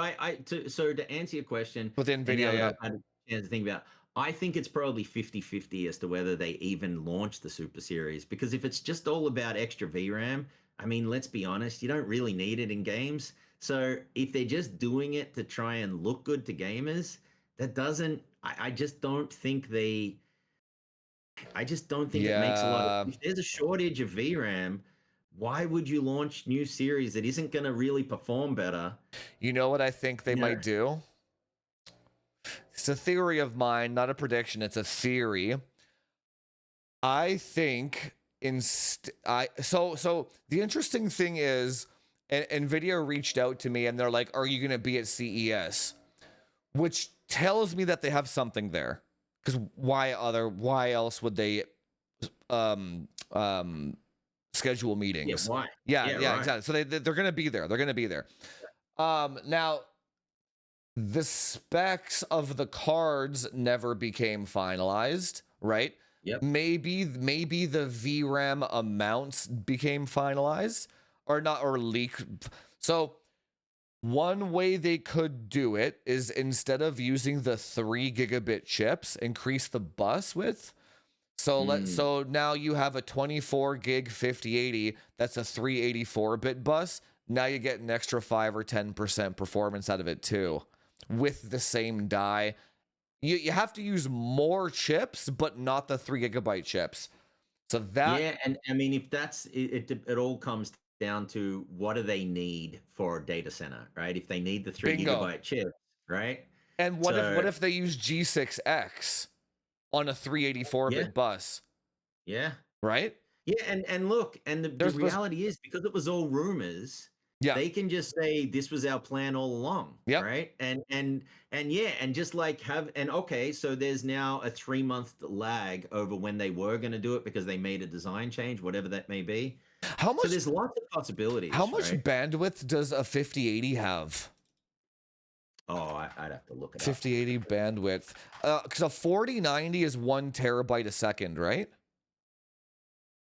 so to answer your question, with and now Nvidia, that yeah. I've had a chance to think about it, I think it's probably 50-50 as to whether they even launch the Super Series. Because if it's just all about extra VRAM, I mean, let's be honest, you don't really need it in games. So if they're just doing it to try and look good to gamers, that doesn't I just don't think they I just don't think it makes a lot of, Yeah. if there's a shortage of VRAM, why would you launch new series that isn't going to really perform better? You know what I think they You know, might do? It's a theory of mine, not a prediction. It's a theory. I think so the interesting thing is Nvidia reached out to me and they're like, "Are you going to be at CES?" Which tells me that they have something there. Cuz why else would they um schedule yeah, meetings? why? Yeah, Yeah, yeah, right. exactly. So they're going to be there. They're going to be there. Now the specs of the cards never became finalized, right? Yep. Maybe the VRAM amounts became finalized or not or leaked. So one way they could do it is instead of using the 3 gigabit chips, increase the bus width. Mm. So now you have a 24 gig 5080 that's a 384 bit bus. Now you get an extra 5 or 10% performance out of it too with the same die. You have to use more chips, but not the 3 gigabyte chips. So that Yeah, and I mean, if that's it, it all comes down to what do they need for a data center, right? If they need the three bingo. gigabyte chip, right? And So what if they use G6X on a yeah, 384-bit bus, yeah. right? Yeah, and look, and the There's reality is, because it was all rumors, yeah. they can just say this was our plan all along, Yep. right? And yeah, and just like have, and okay, so there's now a 3 month lag over when they were going to do it because they made a design change, whatever that may be. How So much there's lots of how possibilities, much right? bandwidth does a 5080 have? Oh, I'd have to look it up. 5080 bandwidth. Cuz a 4090 is 1 terabyte a second, right?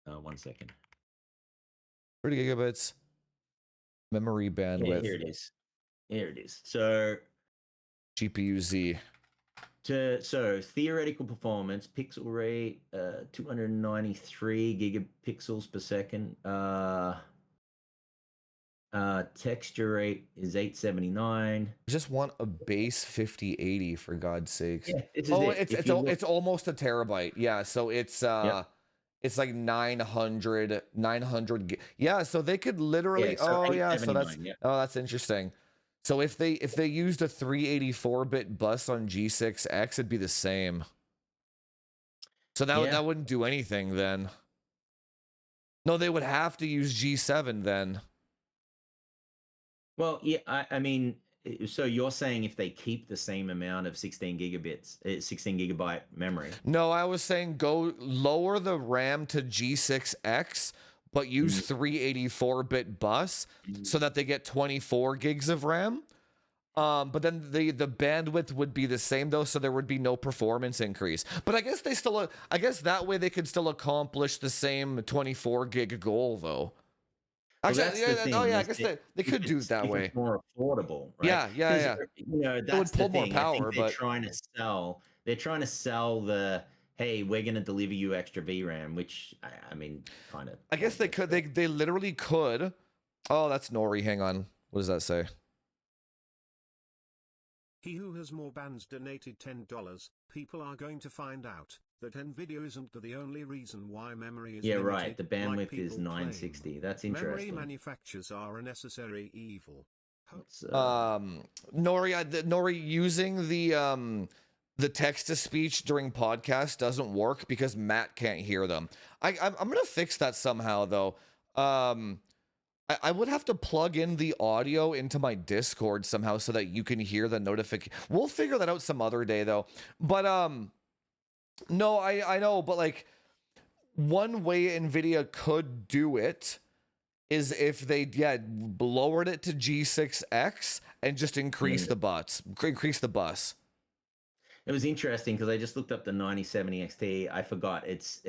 1 second. 30 gigabits memory Yeah, bandwidth. here it is. Here it is. So GPU Z. So theoretical performance, pixel rate, 293 gigapixels per second. Texture rate is 879. I just want a base 5080 for God's sakes. Yeah, this is Oh, it. If you look, it's almost a terabyte. Yeah, so yep, it's like 900 yeah, so they could literally yeah, so oh yeah, so 879, yeah. that's interesting. So if they used a 384-bit bus on G6X, it'd be the same. So Yeah. that wouldn't do anything then. No, they would have to use G7 then. Well, yeah, I mean, so you're saying if they keep the same amount of 16 gigabits, 16 gigabyte memory. No, I was saying go lower the RAM to G6X, but use 384-bit bus so that they get 24 gigs of RAM. But then the bandwidth would be the same though, so there would be no performance increase. But I guess I guess that way they could still accomplish the same 24 gig goal though. Well, Actually, that's the thing. oh yeah, I Is guess that they could do it that if way. it's more affordable, right? Yeah, yeah, 'Cause, yeah. you know, It would that's the pull more thing. I power, think they're but trying to sell. They're trying to sell the, hey, we're going to deliver you extra VRAM, which I mean, kind of. I guess they could. They literally could. Oh, that's Nori. Hang on. What does that say? He who has more bands donated $10. People are going to find out that Nvidia isn't the only reason why memory is Yeah, limited, right. The like bandwidth is people 960. claim. That's Memory interesting. manufacturers are a necessary evil. Nori using the text to speech during podcast doesn't work because Matt can't hear them. I'm gonna fix that somehow though. I would have to plug in the audio into my Discord somehow so that you can hear the notification. We'll figure that out some other day though. But no, I know, but like one way Nvidia could do it is if they lowered it to G6X and just increase the bus. It was interesting because I just looked up the 9070 XT. I forgot it's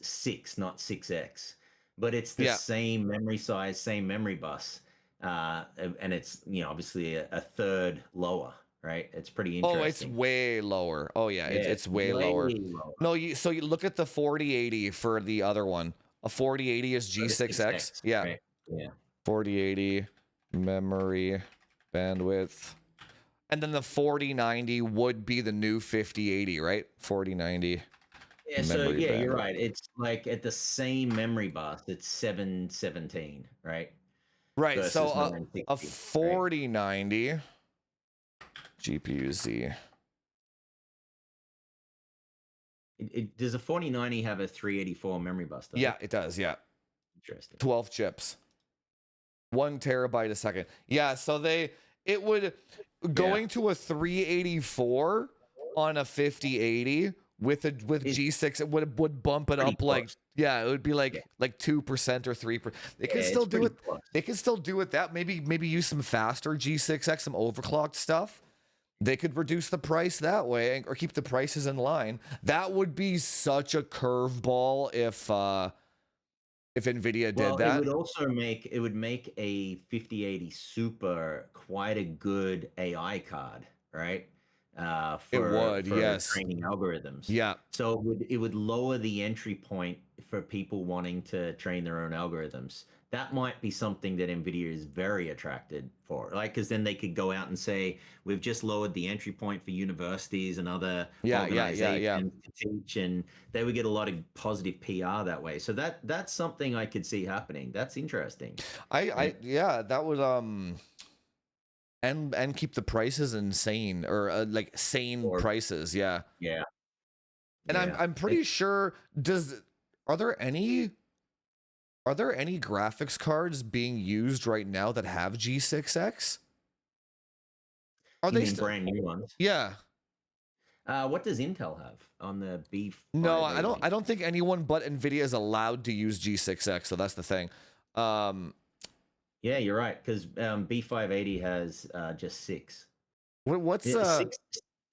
6, not 6X, but it's the same memory size, same memory bus, and it's obviously a third lower, right? It's pretty interesting. Oh, it's way lower. Oh yeah, it's way lower. No, so you look at the 4080 for the other one. A 4080 is G6X. Yeah. Right. Yeah. 4080 memory bandwidth. And then the 4090 would be the new 5080, right? 4090. Yeah, so yeah, you're right. It's like at the same memory bus, it's 717, right? Right. Versus So a 960, 4090 right? GPU Z. Does a 4090 have a 384 memory bus? Yeah, it does. Yeah. Interesting. 12 chips. 1 terabyte a second. Yeah, so it would going to a 384 on a 5080 with G6 it would bump it up like it would be like 2% or 3%. They can still do it. Close. They can still do it that maybe use some faster G6X, some overclocked stuff. They could reduce the price that way or keep the prices in line. That would be such a curveball if Nvidia did that. It would make a 5080 Super quite a good AI card, right? For training algorithms. Yeah. So it would lower the entry point for people wanting to train their own algorithms. That might be something that Nvidia is very attracted for, like, because then they could go out and say, we've just lowered the entry point for universities and other organizations to teach, and they would get a lot of positive PR that way. So that's something I could see happening. That's interesting. That would and keep the prices insane or like sane prices. Yeah. Yeah. And I'm pretty sure are there any graphics cards being used right now that have G6X? Are they brand new ones? Yeah. What does Intel have on the B580? No, I don't think anyone but Nvidia is allowed to use G6X, so that's the thing. Yeah, you're right, because B580 has just 6. What's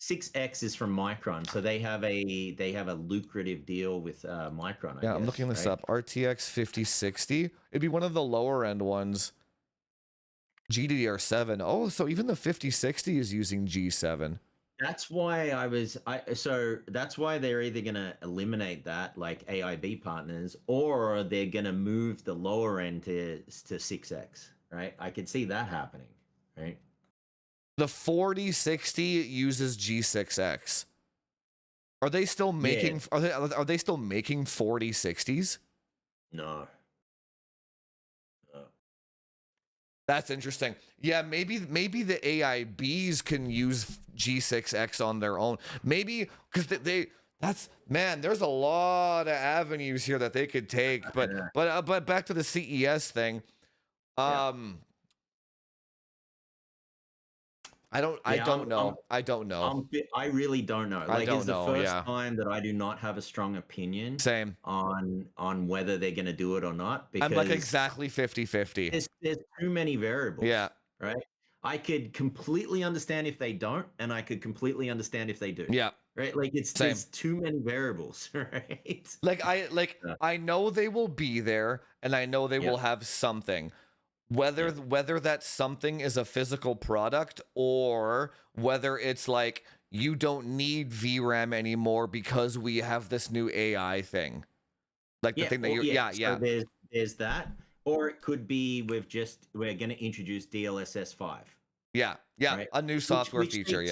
6X is from Micron, so they have a lucrative deal with Micron. I guess, I'm looking this up. RTX 5060. It'd be one of the lower end ones. GDDR7. Oh, so even the 5060 is using G7. That's why so that's why they're either going to eliminate that, like AIB partners, or they're going to move the lower end to 6X, right? I could see that happening, right? The 4060 uses G6X. Are they still making are they still making 4060s? No. That's interesting. Yeah, maybe the AIBs can use G6X on their own. Maybe because that's man, there's a lot of avenues here that they could take. But back to the CES thing. I don't know. I really don't know. I don't it's the know, first yeah. time that I do not have a strong opinion Same. on whether they're going to do it or not, I'm like because exactly 50-50. there's too many variables. Yeah. Right. I could completely understand if they don't, and I could completely understand if they do. Yeah. Right. Like there's too many variables. Right. I know they will be there, and I know they will have something. Whether that something is a physical product, or whether it's like you don't need VRAM anymore because we have this new AI thing. Like the thing that So there's that. Or it could be we're going to introduce DLSS 5. Yeah. Right? A new software feature,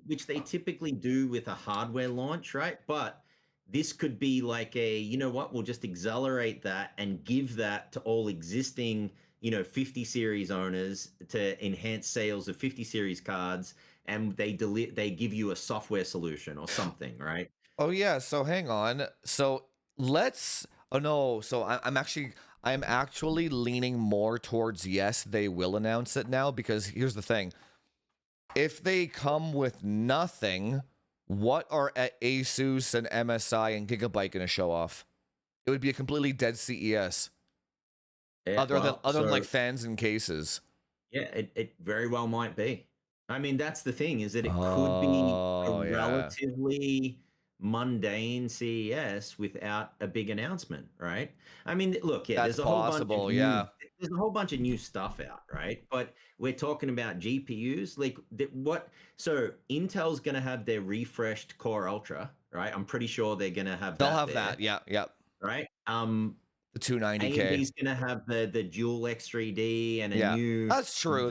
which they typically do with a hardware launch, right? But this could be like we'll just accelerate that and give that to all existing, 50 series owners to enhance sales of 50 series cards, and they give you a software solution or something, right? Oh yeah, so hang on. So I'm actually leaning more towards yes, they will announce it now, because here's the thing. If they come with nothing, what are Asus and MSI and Gigabyte going to show off? It would be a completely dead CES. Other than like fans and cases. Yeah, it very well might be. I mean, that's the thing, is that it could be a relatively mundane CES without a big announcement, right? I mean, look, that's there's a whole bunch of new stuff out, right? But we're talking about GPUs, like so Intel's going to have their refreshed Core Ultra, right? I'm pretty sure they're going to have They'll have that. Yeah. Right? The 290K. AMD's going to have the dual X3D and a new. That's true.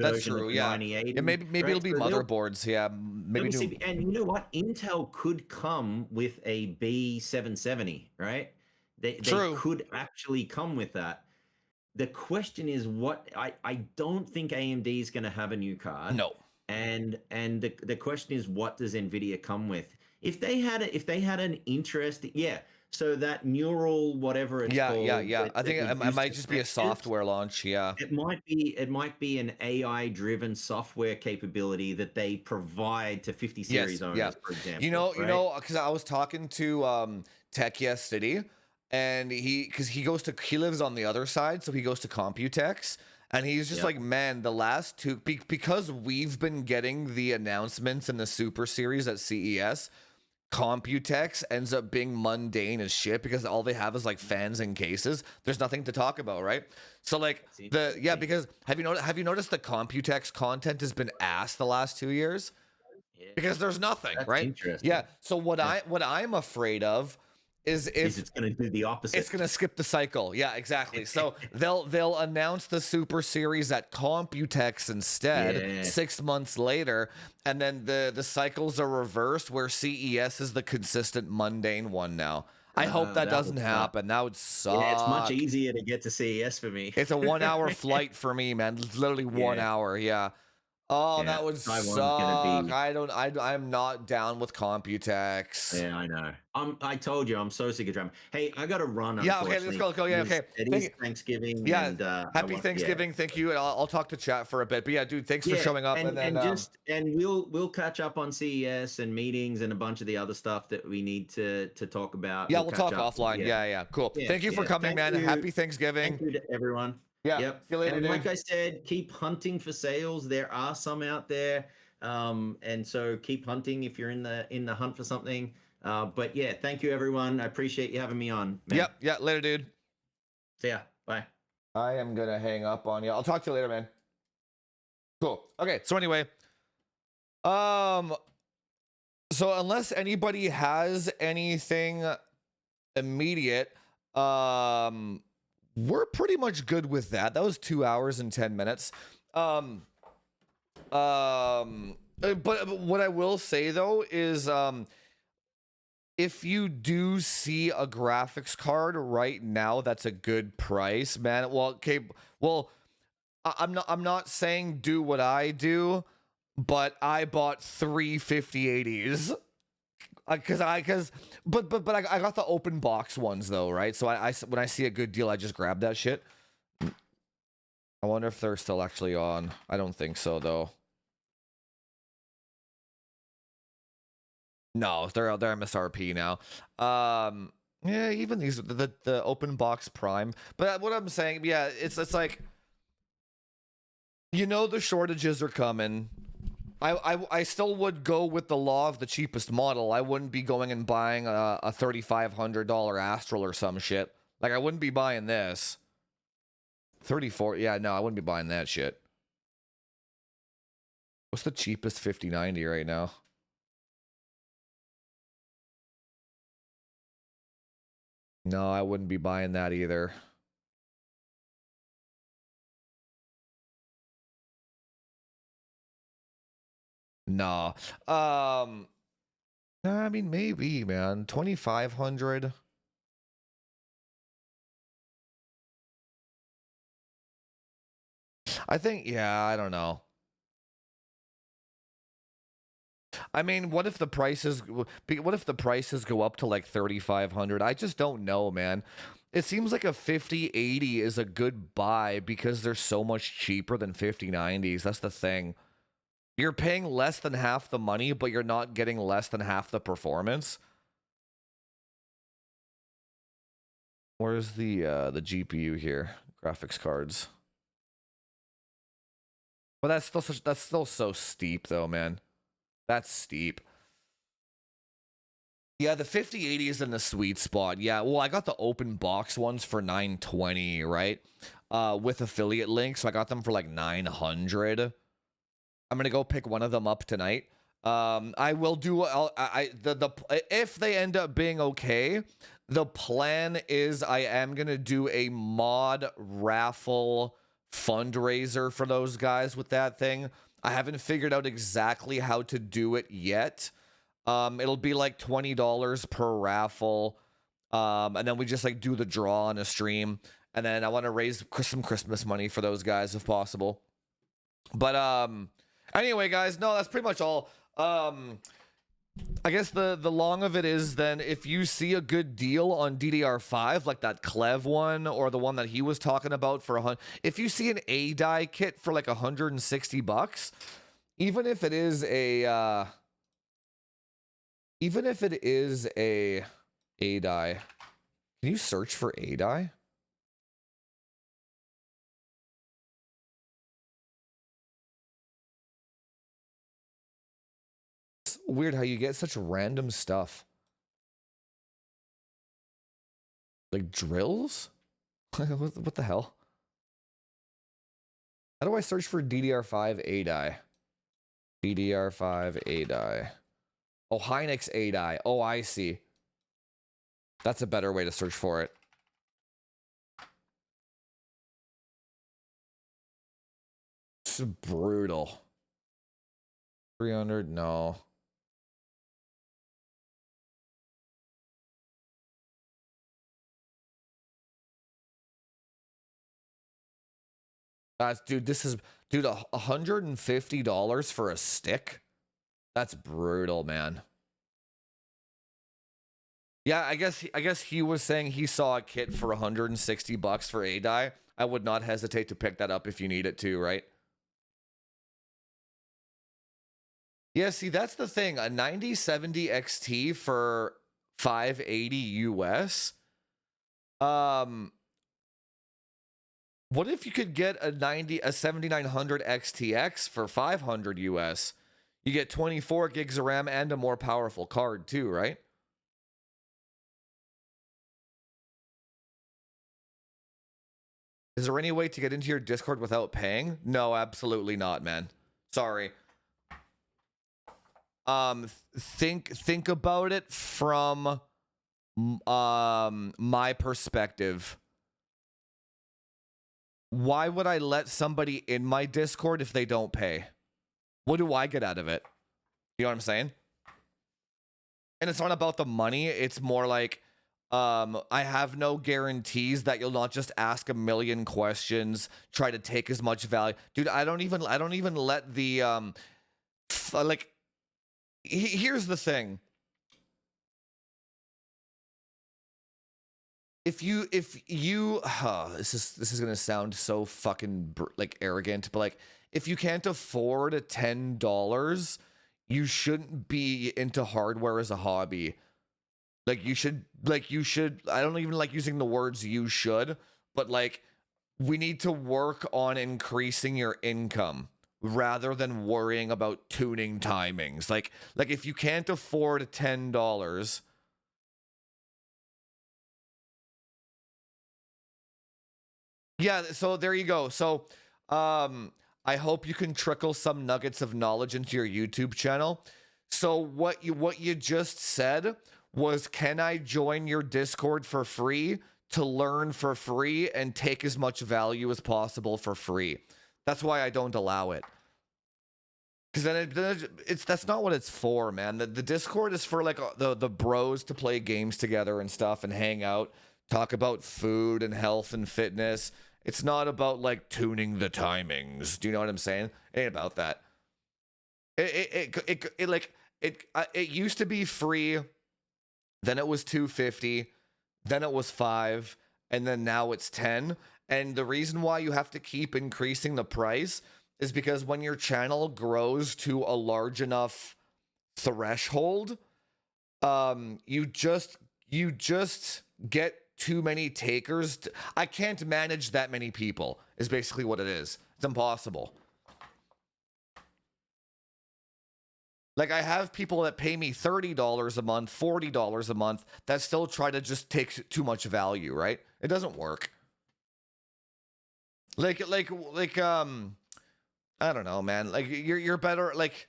Yeah. Maybe it'll be motherboards. Yeah. And you know what? Intel could come with a B770, right? They could actually come with that. The question is I don't think AMD is going to have a new card. No. And the question is, what does Nvidia come with? If they had an interest, so that neural whatever it's called. Yeah. I think it might just be a software launch. Yeah. It might be an AI driven software capability that they provide to 50 series owners, for example. You know, because I was talking to Tech yesterday, and he lives on the other side, so he goes to Computex. And he's just like, man, the last two, because we've been getting the announcements in the Super Series at CES, Computex ends up being mundane as shit because all they have is like fans and cases. There's nothing to talk about, right? So like because have you noticed the Computex content has been ass the last 2 years? Yeah. Because there's nothing, right? Interesting. Yeah. So what I'm afraid of is it's going to do the opposite. It's going to skip the cycle. Yeah, exactly. So they'll announce the Super Series at Computex instead 6 months later, and then the cycles are reversed where CES is the consistent mundane one now. I hope that doesn't happen. That would suck. Yeah, it's much easier to get to CES for me. It's a 1 hour flight for me, man. It's literally 1 hour. Yeah. Oh, that would suck. I'm not down with Computex. Yeah, I know. I told you, I'm so sick of Dram. Hey, I got to run. Yeah, okay, let's go. Yeah, okay. It is Thanksgiving. Yeah, and, happy Thanksgiving. Thank you. And I'll talk to chat for a bit. But yeah, dude, thanks for showing up. And we'll catch up on CES and meetings and a bunch of the other stuff that we need to talk about. Yeah, we'll talk offline. Yeah, cool. Thank you for coming, man. Happy Thanksgiving. Thank you to everyone. Yeah. Yep. See you later, and dude. like I said, keep hunting for sales. There are some out there. And so keep hunting if you're in the hunt for something. But yeah, thank you everyone. I appreciate you having me on, man. Yep. Yeah. Later, dude. See ya. Bye. I am gonna hang up on you. I'll talk to you later, man. Cool. Okay. So anyway, so unless anybody has anything immediate, we're pretty much good with that. That was 2 hours and 10 minutes. But what I will say though is, if you do see a graphics card right now, that's a good price, man. Well, okay, well, I'm not saying do what I do, but I bought 3 5080s. Because I got the open box ones though, right? So I when I see a good deal, I just grab that shit. I wonder if they're still actually on. I don't think so though. No, they're MSRP now. Yeah, even these the open box prime. But what I'm saying, yeah, it's like, you know, the shortages are coming. I still would go with the law of the cheapest model. I wouldn't be going and buying a $3,500 Astral or some shit. Like, I wouldn't be buying this. 34, yeah, no, I wouldn't be buying that shit. What's the cheapest 5090 right now? No, I wouldn't be buying that either. Nah. I mean, maybe, man. 2,500. I think, yeah, I don't know. I mean, what if the prices go up to like 3,500? I just don't know, man. It seems like a 5080 is a good buy because they're so much cheaper than 5090s. That's the thing. You're paying less than half the money, but you're not getting less than half the performance. Where's the GPU here? Graphics cards. But that's still so steep though, man. That's steep. Yeah, the 5080 is in the sweet spot. Yeah, well, I got the open box ones for 920, right? With affiliate links, so I got them for like 900. I'm gonna go pick one of them up tonight. I will do. If they end up being okay, the plan is I am gonna do a mod raffle fundraiser for those guys with that thing. I haven't figured out exactly how to do it yet. It'll be like $20 per raffle. And then we just like do the draw on a stream. And then I want to raise some Christmas money for those guys if possible. But anyway, guys, no, that's pretty much all. I guess the long of it is then, if you see a good deal on DDR5, like that Clev one or the one that he was talking about for if you see an A-die kit for like $160, even if it is a A-die, can you search for A-die? It's weird how you get such random stuff. Like drills? What the hell? How do I search for DDR5 A-die? DDR5 A-die. Oh, Hynix A-die. Oh, I see. That's a better way to search for it. It's brutal. 300? No. Dude, this is, dude, $150 for a stick? That's brutal, man. Yeah, I guess he was saying he saw a kit for $160 for A-die. I would not hesitate to pick that up if you need it too, right? Yeah, see, that's the thing. A 9070 XT for $580 US. What if you could get a 7900 XTX for $500 US? You get 24 gigs of RAM and a more powerful card too, right? Is there any way to get into your Discord without paying? No, absolutely not, man. Sorry. Think about it from my perspective. Why would I let somebody in my Discord if they don't pay? What do I get out of it? You know what I'm saying? And it's not about the money. It's more like, I have no guarantees that you'll not just ask a million questions, try to take as much value. Dude, I don't even let the, here's the thing. If you this is gonna sound so fucking like arrogant, but like, if you can't afford $10, you shouldn't be into hardware as a hobby. You should, I don't even like using the words you should, but like, we need to work on increasing your income rather than worrying about tuning timings. Like if you can't afford $10, yeah, so there you go. So, I hope you can trickle some nuggets of knowledge into your YouTube channel. So what you just said was, can I join your Discord for free to learn for free and take as much value as possible for free? That's why I don't allow it. Because then that's not what it's for, man. The Discord is for like the bros to play games together and stuff and hang out, talk about food and health and fitness. It's not about like tuning the timings. Do you know what I'm saying? It ain't about that. It used to be free, then it was $2.50, then it was $5, and then now it's $10. And the reason why you have to keep increasing the price is because when your channel grows to a large enough threshold, you just get too many takers. I can't manage that many people, is basically what it is. It's impossible. Like, I have people that pay me $30 a month, $40 a month, that still try to just take too much value, right? It doesn't work. I don't know, man. Like, you're better, like,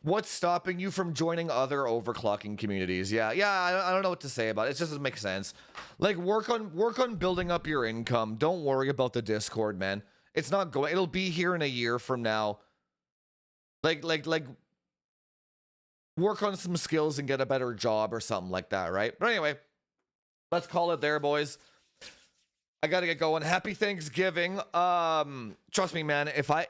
what's stopping you from joining other overclocking communities? Yeah, I don't know what to say about it. It just doesn't make sense. Like, work on building up your income. Don't worry about the Discord, man. It's not going. It'll be here in a year from now. Like, work on some skills and get a better job or something like that, right? But anyway, let's call it there, boys. I gotta get going. Happy Thanksgiving. Trust me, man. If I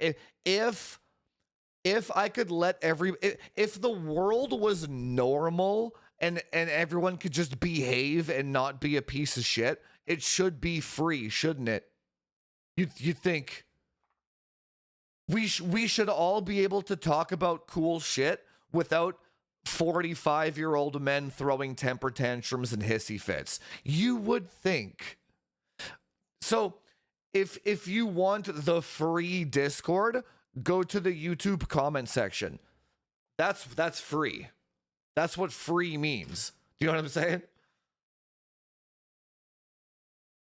could let if the world was normal and everyone could just behave and not be a piece of shit, it should be free, shouldn't it? You think we should all be able to talk about cool shit without 45-year-old men throwing temper tantrums and hissy fits? You would think. So if you want the free Discord, go to the YouTube comment section. That's free. That's what free means. Do you know what I'm saying?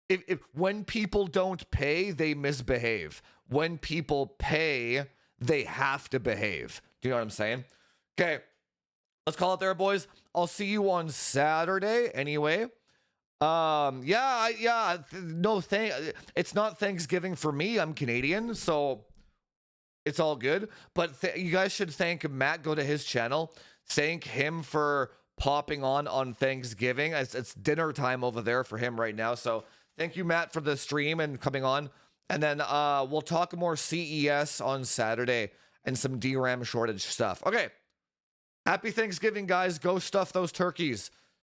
If when people don't pay, they misbehave. When people pay, they have to behave. Do you know what I'm saying? Okay, let's call it there, boys. I'll see you on Saturday anyway. No, it's not Thanksgiving for me. I'm Canadian, so it's all good. But you guys should thank Matt. Go to his channel. Thank him for popping on Thanksgiving. It's dinner time over there for him right now. So thank you, Matt, for the stream and coming on. And then we'll talk more CES on Saturday and some DRAM shortage stuff. Okay. Happy Thanksgiving, guys. Go stuff those turkeys.